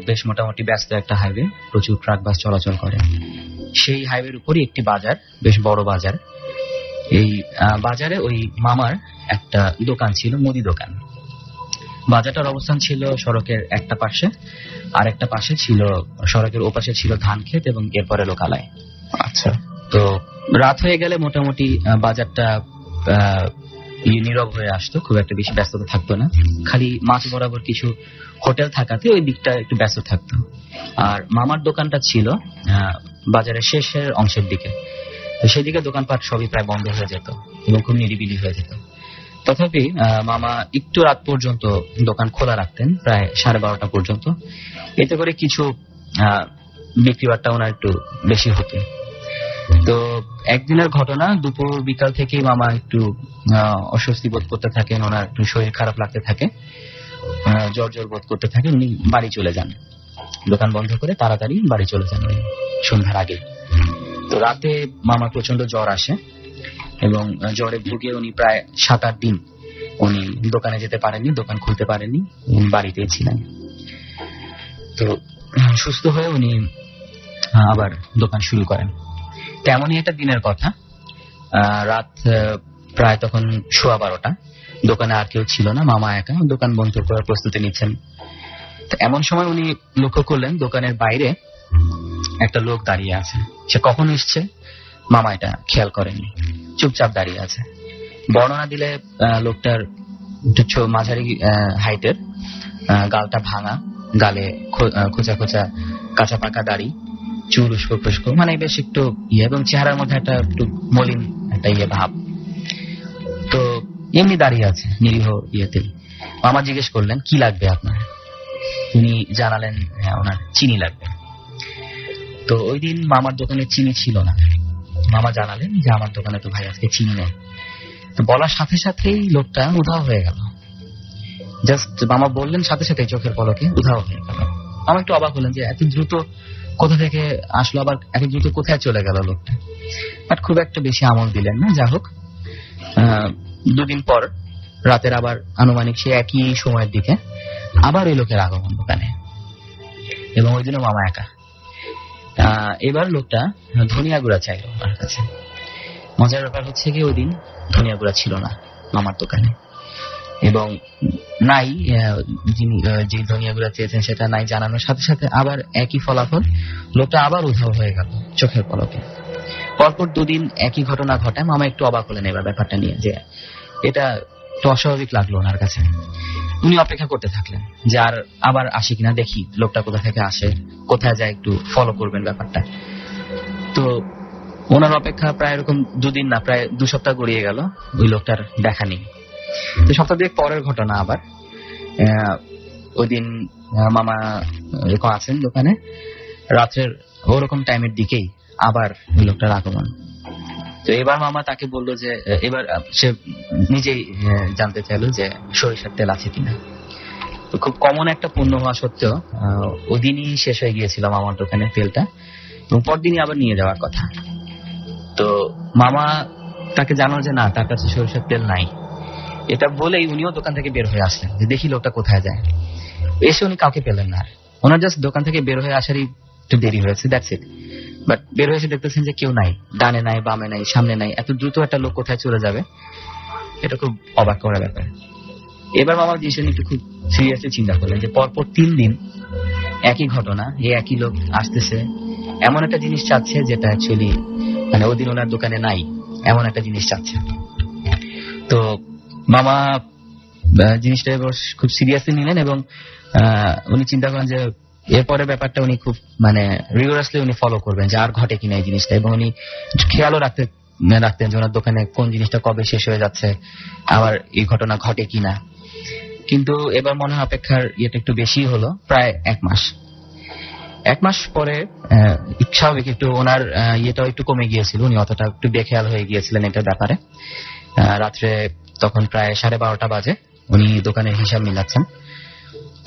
বেশ মোটামুটি ব্যস্ত একটা হাইওয়ে, প্রচুর ট্রাক বাস চলাচল করে। সেই হাইওয়ের উপরই একটি বাজার, বেশ বড় বাজার। এই বাজারে ওই মামার একটা দোকান ছিল, মুদি দোকান। বাজারটার অবস্থান ছিল সড়কের একটা পাশে, আর একটা পাশে ছিল, সড়কের ওপাশে ছিল ধান ক্ষেত এবং এরপরে লোকালয়। আচ্ছা। তো রাত হয়ে গেলে মোটামুটি বাজারটা নীরব হয়ে আসতো, খুব একটা বেশি ব্যস্ততা থাকতো না। খালি মাঝ বরাবর কিছু হোটেল থাকাতে ওই দিকটা একটু ব্যস্ত থাকতো। আর মামার দোকানটা ছিল বাজারের শেষের অংশের দিকে, তো সেই দিকে দোকানপাট সবই প্রায় বন্ধ হয়ে যেত এবং খুব নিরিবিলি হয়ে যেত। তথাপি মামা একটু রাত পর্যন্ত দোকান খোলা রাখতেন, প্রায় 12:30 পর্যন্ত। এতে করে কিছু বিক্রি বাট্টা ওনার একটু বেশি হতো। তো একদিনের ঘটনা, দুপুর বিকাল থেকেই মামা একটু অস্বস্তি বোধ করতে থাকেন, ওনার একটু শরীর খারাপ লাগতে থাকে, জ্বর জ্বর বোধ করতে থাকে। উনি বাড়ি চলে যান, দোকান বন্ধ করে তাড়াতাড়ি বাড়ি চলে যান ওই সন্ধ্যার আগে। তো রাতে মামার প্রচন্ড জ্বর আসে এবং জ্বরে ভুগে উনি প্রায় 7-8 দিন উনি দোকানে যেতে পারেননি, দোকান খুলতে পারেননি, উনি বাড়িতেই ছিলেন। তো সুস্থ হয়ে উনি আবার দোকান শুরু করেন। তেমনই একটা দিনের কথা, রাত প্রায় তখন 12:15, দোকানে আর কেউ ছিল না, মামা একা দোকান বন্ধ করার প্রস্তুতি নিচ্ছেন। তো এমন সময় উনি লক্ষ্য করলেন দোকানের বাইরে একটা লোক দাঁড়িয়ে আছে। সে কখন এসছে মামা এটা খেয়াল করেননি, চুপচাপ দাঁড়িয়ে আছে। বর্ণনা দিলে লোকটার মাঝারি হাইটের, গালটা ভাঙা, গালে খোঁচা খোঁচা কাঁচা পাকা দাড়ি, চুল উস্কো খুস্কো, মানে বেশ একটু এবং চেহারার মধ্যে একটা একটু মলিন একটা ভাব। তো এমনি দাঁড়িয়ে আছে নিরীহ ইয়েতে। মামা জিজ্ঞেস করলেন, কি লাগবে আপনার? উনি জানালেন ওনার চিনি লাগবে। তো ওই দিন মামার দোকানে চিনি ছিল না। মামা জানালেন যে আমার দোকানে তো ভাই আজকে চিনি নেই। তো বলার সাথে সাথেই লোকটা উধাও হয়ে গেল। জাস্ট মামা বললেন সাথে সাথে চোখের পলকে উধাও হয়ে গেল। মামা একটু অবাক হলেন যে এত দ্রুত কোথা থেকে আসলো, আবার এত দ্রুত কোথায় চলে গেল লোকটা। বাট খুব একটা বেশি আমল দিলেন না। যা হোক, 2 দিন পর রাতের আবার আনুমানিক সে একই সময়ের দিকে আবার ওই লোকের আগমন দোকানে, এবং ওই দিনও মামা একা। এবার লোকটা ধনিয়া গুঁড়া চাইল আমার কাছে। মজার ব্যাপার হচ্ছে কি, ওই দিন ধনিয়া গুঁড়া ছিল না মামার দোকানে, এবং নাই যিনি যে ধনিয়া গুঁড়া চেয়েছেন সেটা নাই জানানোর সাথে সাথে আবার একই ফলাফল, লোকটা আবার উধাও হয়ে গেল চোখের পলকে। পরপর 2 দিন একই ঘটনা ঘটায়। মামা একটু অবাক হলেন এবার ব্যাপারটা নিয়ে, যে এটা তো অস্বাভাবিক লাগলো ওনার কাছে। উনি অপেক্ষা করতে থাকলেন যে আর আবার আসে কিনা, দেখি লোকটা কোথা থেকে আসে, কোথায় যায়, একটু ফলো করবেন ব্যাপারটা। তো ওনার অপেক্ষা প্রায় এরকম 2 দিন না, প্রায় 2 সপ্তাহ গড়িয়ে গেল, ওই লোকটার দেখা নেই। তো সপ্তাহ 2 পরের ঘটনা আবার, ওই দিন মামা এরকম আছেন দোকানে, রাত্রের ওরকম টাইমের দিকেই আবার ওই লোকটার আগমন। তো এবার মামা তাকে বললো যে এবার সে নিজেই জানতে চাইলো যে সরিষার তেল আছে কিনা। তো খুব কমন একটা পণ্য হওয়া সত্ত্বেও ওই দিনই শেষ হয়ে গিয়েছিল মামার দোকানের তেলটা, এবং পরদিনই আবার নিয়ে যাওয়ার কথা। তো মামা তাকে জানালো যে না, তার কাছে সরিষার তেল নাই। এটা বলেই উনিও দোকান থেকে বের হয়ে আসলেন যে দেখি লোকটা কোথায় যায়। এসে উনি কাউকে পেলেন না, ওনার জাস্ট দোকান থেকে বের হয়ে আসারই একটু দেরি হয়েছে, দ্যাটস ইট। বাট বের হয়ে এসে দেখতেছেন যে কেউ নাই, ডানে নাই, বামে নাই, সামনে নাই। এত দ্রুত একটা লোক কোথায় চলে যাবে, এটা খুব অবাক করার ব্যাপার। এবার মামা জিনিসটা একটু খুব সিরিয়াসলি চিন্তা করলেন যে পরপর 3 দিন একই ঘটনা, এই একই লোক আসতেছে, এমন একটা জিনিস চাচ্ছে যেটা অ্যাকচুয়ালি মানে ওদিন ওনার দোকানে নাই, এমন একটা জিনিস চাচ্ছে। তো মামা জিনিসটা এবার খুব সিরিয়াসলি নিলেন এবং উনি চিন্তা করেন যে এরপরে ব্যাপারটা উনি খুব মানে রিগোরাসলি উনি ফলো করবেন যে আর ঘটে কিনা এই জিনিসটা, এবং উনি খেয়ালও রাখতেন যে ওনার দোকানে কোন জিনিসটা কবে শেষ হয়ে যাচ্ছে, আবার এই ঘটনা ঘটে কিনা। কিন্তু এবার মনে হয় অপেক্ষার ইয়েটা একটু বেশি হলো, প্রায় 1 মাস। 1 মাস পরে স্বাভাবিক একটু ওনার ইয়েটাও একটু কমে গিয়েছিল, উনি অতটা একটু বেখেয়াল হয়ে গিয়েছিলেন এটার ব্যাপারে। রাত্রে তখন প্রায় 12:30 বাজে, উনি দোকানের হিসাব মিলাচ্ছেন।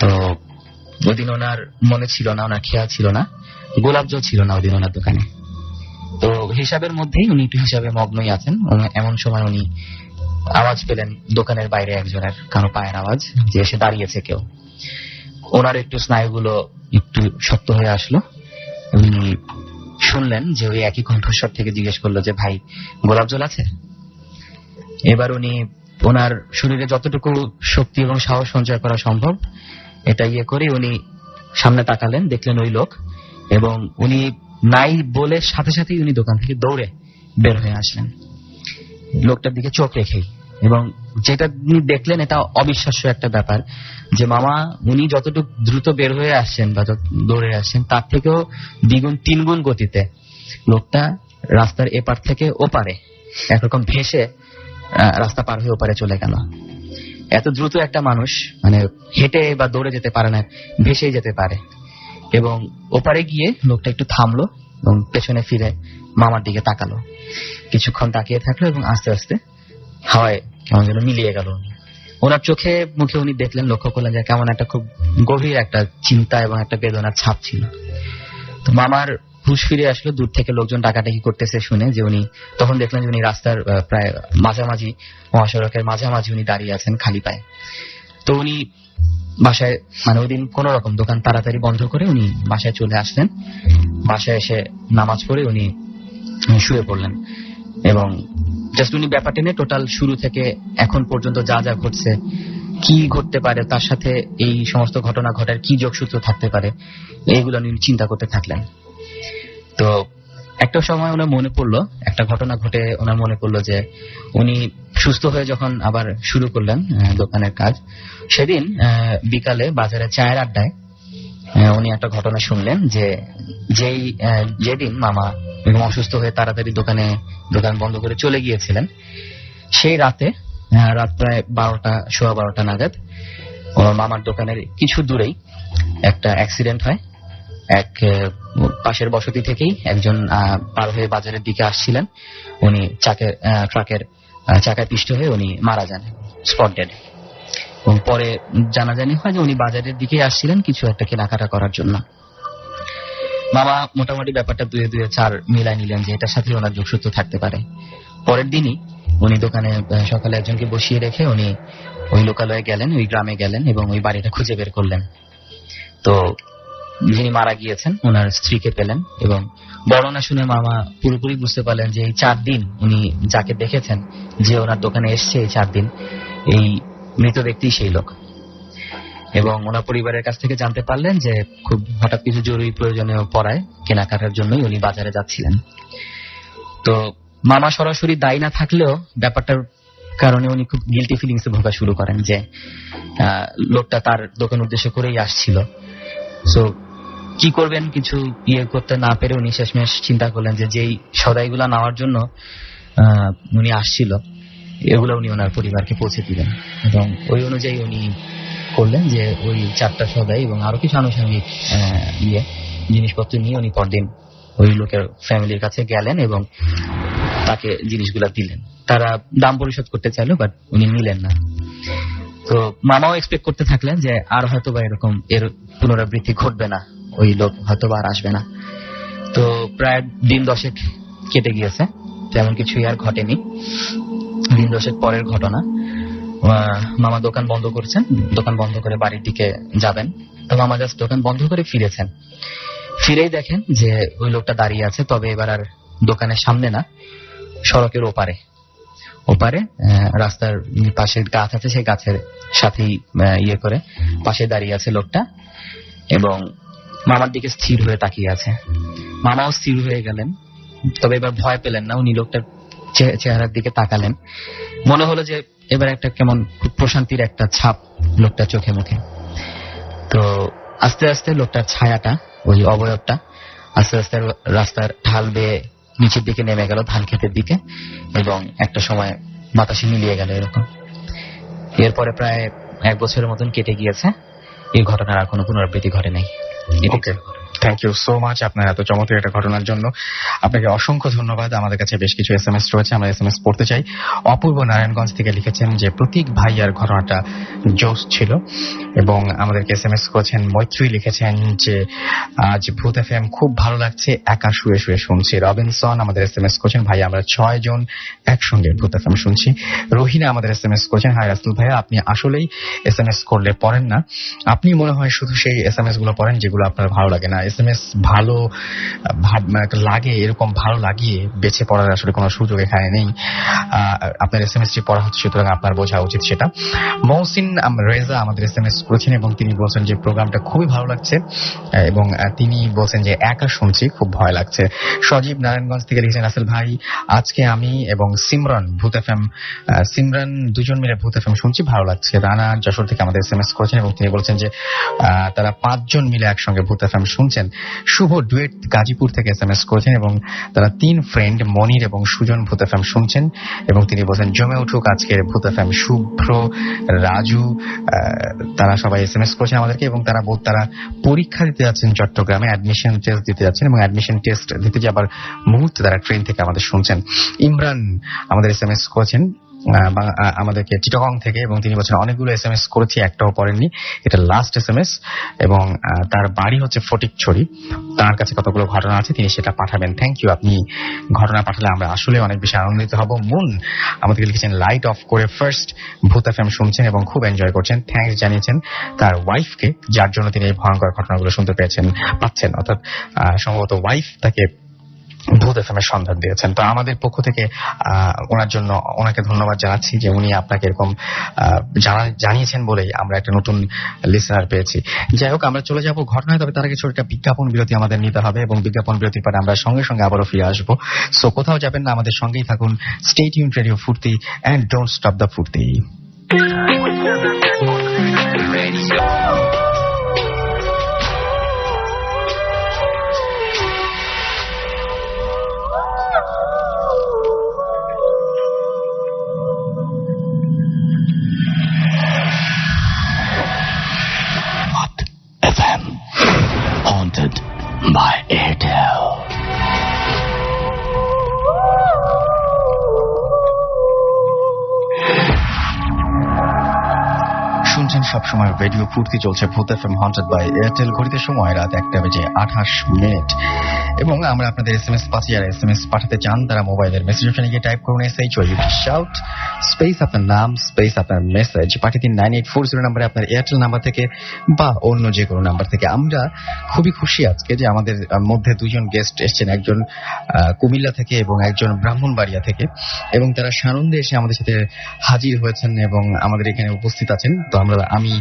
তো ওদিন ওনার মনে ছিল না, ওনার খেয়াল ছিল না, গোলাপ জল ছিল না ওদিন ওনার দোকানে। তো হিসাবের মধ্যেই উনি একটু হিসাবে মগ্নই আছেন। এমন সময় উনি আওয়াজ পেলেন দোকানের বাইরে একজনের কারো পায়ের আওয়াজ, যে এসে দাঁড়িয়েছে কেউ। ওনার একটু স্নায়ুগুলো একটু শক্ত হয়ে আসলো, উনি শুনলেন যে ওই একই কণ্ঠস্বর থেকে জিজ্ঞেস করলো যে ভাই গোলাপ জল আছে? এবার উনি ওনার শরীরে যতটুকু শক্তি এবং সাহস সঞ্চয় করা সম্ভব এটা ইয়ে করে উনি সামনে তাকালেন, দেখলেন ওই লোক, এবং উনি নাই বলে সাথে সাথেই উনি দোকান থেকে দৌড়ে বের হয়ে আসলেন লোকটার দিকে চোখ রেখেই। এবং যেটা উনি দেখলেন এটা অবিশ্বাস্য একটা ব্যাপার, যে মামা উনি যতটুকু দ্রুত বের হয়ে আসছেন বা দৌড়ে আসছেন তার থেকেও 2-3 গুণ গতিতে লোকটা রাস্তার এপার থেকে ওপারে একরকম ভেসে রাস্তা পার হয়ে ওপারে চলে গেল। এত দ্রুত একটা মানুষ মানে হেঁটে বা দৌড়ে যেতে পারে না, ভেসেই যেতে পারে। এবং ওপারে গিয়ে লোকটা একটু থামলো এবং পেছনে ফিরে মামার দিকে তাকালো, কিছুক্ষণ তাকিয়ে থাকলো এবং আস্তে আস্তে হাওয়ায় কেমন যেন মিলিয়ে গেল। ওনার চোখে মুখে উনি দেখলেন, লক্ষ্য করলেন যে কেমন একটা খুব গভীর একটা চিন্তা এবং একটা বেদনার ছাপ ছিল। তো মামার হুঁশ ফিরে আসলো দূর থেকে লোকজন ডাকাডাকি করতেছে শুনে, যে উনি তখন দেখলেন যে উনি রাস্তার প্রায় মাঝামাঝি, মহাসড়কের মাঝামাঝি উনি দাঁড়িয়ে আছেন খালি পায়ে। তো উনি বাসায় মানে ওই দিন কোন রকম দোকান তাড়াতাড়ি বন্ধ করে উনি বাসায় চলে আসলেন। বাসায় এসে নামাজ পড়ে উনি শুয়ে পড়লেন এবং জাস্ট উনি ব্যাপারটা নিয়ে টোটাল শুরু থেকে এখন পর্যন্ত যা যা ঘটছে, কি ঘটতে পারে, তার সাথে এই সমস্ত ঘটনা ঘটার কি যোগসূত্র থাকতে পারে, এইগুলো উনি চিন্তা করতে থাকলেন। তো একটা সময় ওনার মনে পড়লো, একটা ঘটনা ঘটে ওনার মনে পড়লো যে উনি সুস্থ হয়ে যখন আবার শুরু করলেন দোকানের কাজ, সেদিন বিকালে বাজারে চায়ের আড্ডায় উনি একটা ঘটনা শুনলেন যে যেদিন মামা এবং অসুস্থ হয়ে তাড়াতাড়ি দোকান বন্ধ করে চলে গিয়েছিলেন, সেই রাতে রাত প্রায় 12টা নাগাদ মামার দোকানের কিছু দূরেই একটা অ্যাক্সিডেন্ট হয়। এক পাশের বসতি থেকেই একজন পার হয়ে বাজারের দিকে আসছিলেন, উনি ট্রাকের চাকায় পিষ্ট হয়ে উনি মারা যান, স্পট ডেড। এবং পরে জানাজানি হয় যে উনি বাজারের দিকে আসছিলেন কিছু একটা কেনাকাটা করার জন্য। মামা মোটামুটি ব্যাপারটা 2-4 মিলাই নিলেন যে এটার সাথে ওনার যোগসূত্র থাকতে পারে। পরের দিনই উনি দোকানে সকালে একজনকে বসিয়ে রেখে উনি ওই লোকালয়ে গেলেন, ওই গ্রামে গেলেন এবং ওই বাড়িটা খুঁজে বের করলেন। তো যিনি মারা গিয়েছেন ওনার স্ত্রীকে পেলেন এবং বর্ণনা শুনে মামা পুরোপুরি বুঝতে পারলেন যে এই 4 দিন উনি যাকে দেখেছেন, যে ওনার দোকানে এসছে এই 4 দিন, এই মৃত ব্যক্তি সেই লোক। এবং ওনার পরিবারের কাছ থেকে জানতে পারলেন যে খুব হঠাৎ কিছু জরুরি প্রয়োজনীয় পড়ায় কেনাকাটার জন্যই উনি বাজারে যাচ্ছিলেন। তো মামা সরাসরি দায়ী না থাকলেও ব্যাপারটার কারণে উনি খুব গিল্টি ফিলিংসে ভোগা শুরু করেন যে লোকটা তার দোকান উদ্দেশ্য করেই আসছিল। সো কি করবেন কিছু করতে না পেরে উনি শেষমেশ চিন্তা করলেন যে যেই সদাইগুলা নেওয়ার জন্য উনি আসছিল এগুলো উনি ওনার পরিবারকে পৌঁছে দিবেন, এবং ওই অনুযায়ী উনি করলেন যে ওই 4টা সদাই এবং আরো কিছু আনুষঙ্গিক জিনিসপত্র নিয়ে উনি পরদিন ওই লোকের ফ্যামিলির কাছে গেলেন এবং তাকে জিনিসগুলা দিলেন। তারা দাম পরিশোধ করতে চাইলো, বাট উনি নিলেন না। তো মামাও এক্সপেক্ট করতে থাকলেন যে আর হয়তো বা এরকম এর পুনরাবৃত্তি ঘটবে না, ওই লোক হয়তো বা আর আসবে না। তো প্রায় দিন 10 কেটে গিয়েছে, তেমন কিছুই আর ঘটেনি। দিন 10 পরের ঘটনা, মামা দোকান বন্ধ করছেন, দোকান বন্ধ করে বাড়ির দিকে যাবেন। তো মামা জাস্ট দোকান বন্ধ করে ফিরেছেন, ফিরেই দেখেন যে ওই লোকটা দাঁড়িয়ে আছে, তবে এবার আর দোকানের সামনে না, সড়কের ওপারে রাস্তার পাশে গাছ আছে, সেই গাছের সাথেই করে পাশে দাঁড়িয়ে আছে লোকটা, এবং মামার দিকে স্থির হয়ে তাকিয়ে আছে। মামাও স্থির হয়ে গেলেন, তবে এবার ভয় পেলেন না। উনি লোকটার চেহারার দিকে তাকালেন, মনে হলো যে এবার একটা কেমন প্রশান্তির একটা ছাপ লোকটার চোখে মুখে। তো আস্তে আস্তে লোকটার ছায়াটা, ওই অবয়বটা আস্তে আস্তে রাস্তার ঢাল বেয়ে নিচের দিকে নেমে গেল ধান ক্ষেতের দিকে, এবং একটা সময় বাতাসে মিলিয়ে গেল এরকম। এরপরে প্রায় 1 বছরের মতন কেটে গিয়েছে, এই ঘটনার আর কোনো পুনরাবৃত্তি ঘটে নাই। ওকে, থ্যাংক ইউ সো মাচ আপনার এত চমৎকার একটা ঘটনার জন্য। আপনাকে অসংখ্য ধন্যবাদ। আমাদের কাছে বেশ কিছু SMS রয়েছে, আমরা SMS পড়তে চাই। অপূর্ব নারায়ণগঞ্জ থেকে লিখেছেন যে প্রতীক ভাইয়ার ঘটনাটা জোশ ছিল, এবং আমাদেরকে SMS করেছেন। মৈত্রী লিখেছেন যে আজ ভূত FM খুব ভালো লাগছে, একা শুয়ে শুয়ে শুনছি। রবিনসন আমাদের SMS করেছেন, ভাই আমরা 6 জন একসঙ্গে ভূত FM শুনছি। রোহিনা আমাদের SMS করেছেন, হাই রাসেল ভাইয়া, আপনি আসলেই SMS করলে পড়েন না, আপনি মনে হয় শুধু সেই SMS গুলো পড়েন যেগুলো আপনার ভালো লাগে না। SMS ভালো লাগে, এরকম ভালো লাগিয়ে বেছে পড়ার আসলে কোনো সুযোগ এখানে নেই। আপনার SMS-টি পড়া হচ্ছে, সুতরাং আপনার বোঝা উচিত সেটা। মহসিন রেজা আমাদের SMS করেছেন, এবং তিনি বলছেন যে প্রোগ্রামটা খুবই ভালো লাগছে, এবং তিনি বলছেন যে একা শুনছি, খুব ভয় লাগছে। সজীব নারায়ণগঞ্জ থেকে লিখেছেন, রাসেল ভাই আজকে আমি এবং সিমরান সিমরান দুজন মিলে ভূত FM শুনছি, ভালো লাগছে। রানা যশোর থেকে আমাদের SMS করেছেন, এবং তিনি বলছেন যে তারা 5 জন মিলে একসঙ্গে ভূত FM শুনছেন। শুভ ডুয়েট গাজীপুর থেকে SMS করেছেন, এবং তারা 3 ফ্রেন্ড মনির এবং সুজন ভূত FM শুনছেন, এবং তিনি বলছেন জমে উঠুক আজকের ভূত FM। শুভ্র, রাজু, তারা সবাই SMS করেছেন আমাদেরকে, এবং তারা পরীক্ষা দিতে যাচ্ছেন চট্টগ্রামে, অ্যাডমিশন টেস্ট দিতে যাচ্ছেন, এবং অ্যাডমিশন টেস্ট দিতে যাবার মুহূর্তে তারা ট্রেন থেকে আমাদের শুনছেন। ইমরান আমাদের SMS করেছেন আমাদেরকে চিটাগং থেকে, এবং তিনি বলছেন অনেকগুলো SMS করেছি, একটাও পড়েননি, এটা লাস্ট SMS, এবং তার বাড়ি হচ্ছে ফটিকছড়ি। তার কাছে কতগুলো ঘটনা আছে, তিনি সেটা পাঠাবেন। থ্যাংক ইউ, আপনি ঘটনা পাঠালে আমরা আসলে অনেক বেশি আনন্দিত হব। মুন আমাদেরকে লিখেছেন লাইট অফ করে ফার্স্ট ভূত FM শুনছেন এবং খুব এনজয় করছেন, থ্যাঙ্কস জানিয়েছেন তার ওয়াইফকে, যার জন্য তিনি এই ভয়ঙ্কর ঘটনাগুলো শুনতে পাচ্ছেন, অর্থাৎ সম্ভবত ওয়াইফ তাকে ভূত FM এর সন্ধান দিয়েছেন। তো আমাদের পক্ষ থেকে ওনাকে ধন্যবাদ জানাচ্ছি যে উনি আপনাকে এরকম জানিয়েছেন বলেই আমরা একটা নতুন লিসেনার পেয়েছি। যাই হোক, আমরা চলে যাব ঘটনায়, তবে তার আগে ছোট একটা বিজ্ঞাপন বিরতি আমাদের নিতে হবে, এবং বিজ্ঞাপন বিরতির পরে আমরা সঙ্গে সঙ্গে আবারও ফিরে আসবো। সো কোথাও যাবেন না, আমাদের সঙ্গেই থাকুন। স্টে টিউনড রেডিও ফুর্তি, এন্ড ডোন্ট স্টপ দ্য ফুর্তি। Haunted by Airtel. শুনছেন সবসময় রেডিও ফুর্তি, চলছে ভূত FM হন্টেড বাই এয়ারটেল। ঘড়িতে সময় রাত 1:28, এবং আমরা আপনাদের SMS পাচ্ছি। যারা SMS পাঠাতে চান তারা মোবাইলের মেসেজ অপশনে গিয়ে টাইপ করুন SHOUT স্পেস আপনার নাম স্পেস আপনার মেসেজ, পাঠিয়ে দিন 9840 নম্বরে আপনার এয়ারটেল নাম্বার থেকে বা অন্য যে কোনো নাম্বার থেকে। আমরা খুবই খুশি আজকে যে আমাদের মধ্যে 2 জন গেস্ট এসেছেন, একজন কুমিল্লা থেকে এবং একজন ব্রাহ্মণবাড়িয়া থেকে, এবং তারা সানন্দে এসে আমাদের সাথে হাজির হয়েছেন এবং আমাদের এখানে উপস্থিত আছেন। তো আমরা আমি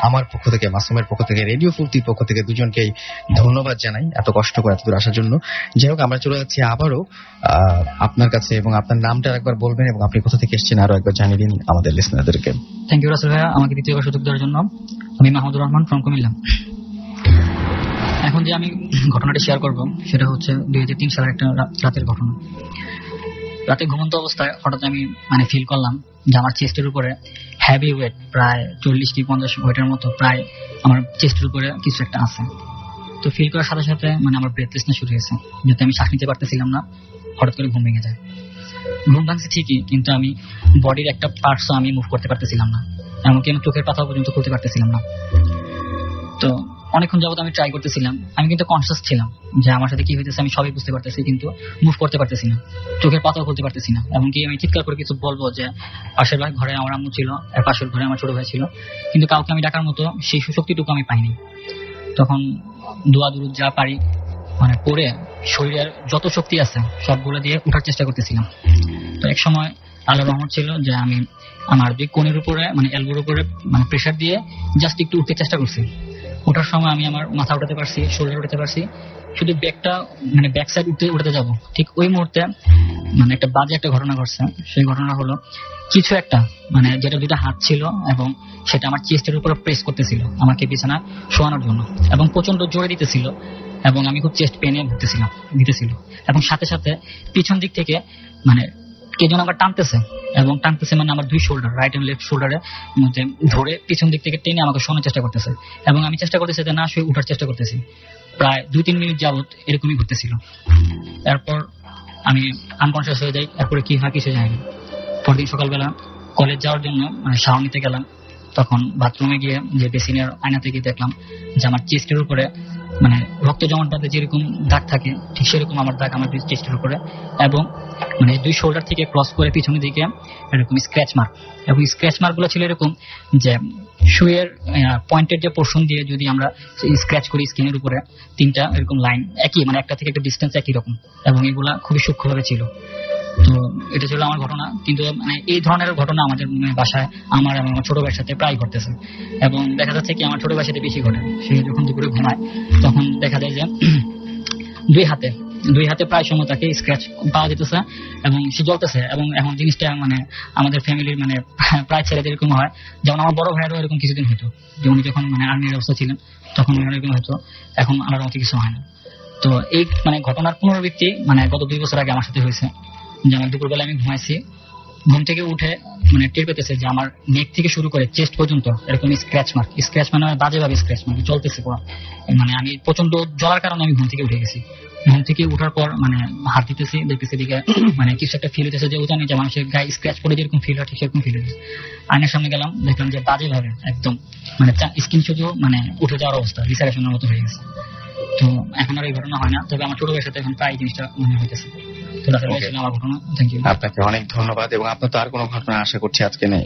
আমার পক্ষ থেকে, মাসুমের পক্ষ থেকে, রেডিও ফুর্তির পক্ষ থেকে দুজনকেই ধন্যবাদ জানাই এত কষ্ট করে এত দূর আসার জন্য। যাই হোক, আমরা চলে যাচ্ছি আবারও আপনার কাছে, এবং আপনার নামটা একবার বলবেন এবং আপনি কোথা থেকে এসেছেন আরো একবার জানিয়ে দিন আমাদের লিসনারদেরকে। থ্যাংক ইউ রাসেল ভাইয়া আমাকে দ্বিতীয়বার সুযোগ দেওয়ার জন্য। আমি মাহমুদুর রহমান ফ্রম কুমিল্লা। এখন যে আমি ঘটনাটি শেয়ার করব সেটা হচ্ছে 2003 সালের একটা রাতের ঘটনা। রাতে ঘুমন্ত অবস্থায় হঠাৎ আমি মানে ফিল করলাম যে আমার চেস্টের উপরে হেভি ওয়েট, প্রায় 40 কি 50 ওয়েটের মতো প্রায় আমার চেস্টের উপরে কিছু একটা আছে। তো ফিল করার সাথে সাথে মানে আমার ব্রেথলেসনেস শুরু হয়েছে, যাতে আমি শ্বাস নিতে পারতেছিলাম না, হঠাৎ করে ঘুম ভেঙে যায়। ঘুম ভাঙছে ঠিকই, কিন্তু আমি বডির একটা পার্টসও আমি মুভ করতে পারতেছিলাম না, এমনকি আমি চোখের পাতা পর্যন্ত খুলতে পারতেছিলাম না। তো অনেকক্ষণ যাবত আমি ট্রাই করতেছিলাম, আমি কিন্তু কনসিয়াস ছিলাম যে আমার সাথে কি হইতেছে, আমি সবই বুঝতে পারতেছি, কিন্তু মুভ করতে পারতেছি না, চোখের পাতাও খুলতে পারতেছি না। এমনকি আমি চিৎকার করে কিছু বলবো যে পাশের ঘরে আমার আম্মু ছিল, আর পাশের ঘরে আমার ছোট ভাই ছিল, কিন্তু কাউকে আমি ডাকার মতো সেই সুশক্তিটুকু আমি পাইনি। তখন দোয়া দুরুদ যা পারি মানে পড়ে শরীরের যত শক্তি আছে সবগুলো দিয়ে উঠার চেষ্টা করতেছিলাম। তো এক সময় আল্লাহর রহমত ছিল যে আমি আমার যে কোণের উপরে মানে এলবোর উপরে মানে প্রেসার দিয়ে জাস্ট একটু উঠতে চেষ্টা করছি। ওঠার সময় আমি আমার মাথা উঠাতে পারছি, শরীর উঠাতে পারছি, শুধু ব্যাকটা মানে ব্যাক সাইড উঠাতে যাব, ঠিক ওই মুহূর্তে মানে একটা বাজে একটা ঘটনা ঘটছে। সেই ঘটনা হলো কিছু একটা মানে যেটা দুটা হাত ছিল এবং সেটা আমার চেস্টের উপরে প্রেস করতেছিল আমাকে বিছানা শোয়ানোর জন্য, এবং প্রচন্ড জোরে দিতেছিল, এবং আমি খুব চেস্ট পেনে দিতেছিল, এবং সাথে সাথে পিছন দিক থেকে মানে কে যেন আমার টানতেছে, এবং টানতেছে মানে আমার দুই শোল্ডার, রাইট এন্ড লেফট শোল্ডারের মধ্যে ধরে পিছন দিক থেকে টেনে আমাকে শোনার চেষ্টা করতেছে, এবং আমি চেষ্টা করতেছি যে না শুয়ে উঠার চেষ্টা করতেছি। প্রায় 2-3 মিনিট যাবত এরকমই ঘটতেছিল। এরপর আমি আনকনসিয়াস হয়ে যাই। এরপরে কি হয় কিছু জানি না। পরদিন সকালবেলা কলেজ যাওয়ার জন্য মানে শাওয়ার নিতে গেলাম, তখন বাথরুমে গিয়ে যে বেসিনের আয়নাতে গিয়ে দেখলাম যে আমার চেস্টের উপরে মানে রক্ত জমাট বাঁধে যেরকম দাগ থাকে ঠিক সেরকম আমার দাগ আমার চেস্টের উপরে, এবং মানে দুই শোল্ডার থেকে ক্রস করে পিছনের দিকে এরকম স্ক্র্যাচ মার্ক, এবং স্ক্র্যাচ মার্ক গুলো ছিল এরকম যে শুয়ের পয়েন্টের যে পোর্শন দিয়ে যদি আমরা স্ক্র্যাচ করি স্কিনের উপরে 3টা এরকম লাইন একই মানে একটা থেকে একটা ডিস্টেন্স একই রকম, এবং এগুলা খুবই সূক্ষ্মভাবে ছিল। তো এটা ছিল আমার ঘটনা। কিন্তু মানে এই ধরনের ঘটনা আমাদের বাসায় আমার এবং আমার ছোট ভাইয়ের সাথে প্রায় ঘটতেছে, এবং দেখা যাচ্ছে কি আমার ছোট ভাইয়ের সাথে বেশি ঘটে। সে যখন দুপুরে ঘুমায় তখন দেখা যায় যে দুই হাতে প্রায় সময় তাকে স্ক্র্যাচ পাওয়া যেতেছে এবং সে জ্বলতেছে। এবং এখন জিনিসটা মানে আমাদের ফ্যামিলির মানে প্রায় ছেলেদের এরকম হয়, যেমন আমার বড় ভাইয়েরও এরকম কিছুদিন হতো, যেমন যখন মানে আর্মির অবস্থা ছিলেন তখন এরকম হতো, এখন আমার মতো কিছু হয় না। তো এই মানে ঘটনার পুনরাবৃত্তি মানে গত 2 বছর আগে আমার সাথে হয়েছে। যেমন দুপুরবেলা আমি ঘুমাইছি, ঘুম থেকে উঠে মানে টের পেতেছে যে আমার নেক থেকে শুরু করে চেস্ট পর্যন্ত এরকম স্ক্র্যাচ মানে বাজেভাবে স্ক্র্যাচ মার্ক চলতেছে পুরো। মানে আমি প্রচন্ড জ্বলার কারণে আমি ঘুম থেকে উঠে গেছি। ঘুম থেকে উঠার পর মানে হাত দিতেছি, দেখতেছি দিকে মানে কিছু একটা ফিল হইতেছে যে ওটা নিচে মানুষের গায়ে স্ক্র্যাচ পড়ে যেরকম ফিল হয় ঠিক সেরকম ফিল হয়েছে। আয়নার সামনে গেলাম, দেখলাম যে বাজেভাবে একদম মানে স্কিন শুধু মানে উঠে যাওয়ার অবস্থা, রিসারেশনের মতো হয়ে গেছে। তো এখন আর এই ঘটনা হয় না, তবে আমার ছোট ভাইয়ের সাথে এখন প্রায় জিনিসটা মনে হইতেছে। আমার ঘটনা। Thank you. আপনাকে অনেক ধন্যবাদ। এবং আপনার তো আর কোনো ঘটনা আশা করছি আজকে নেই,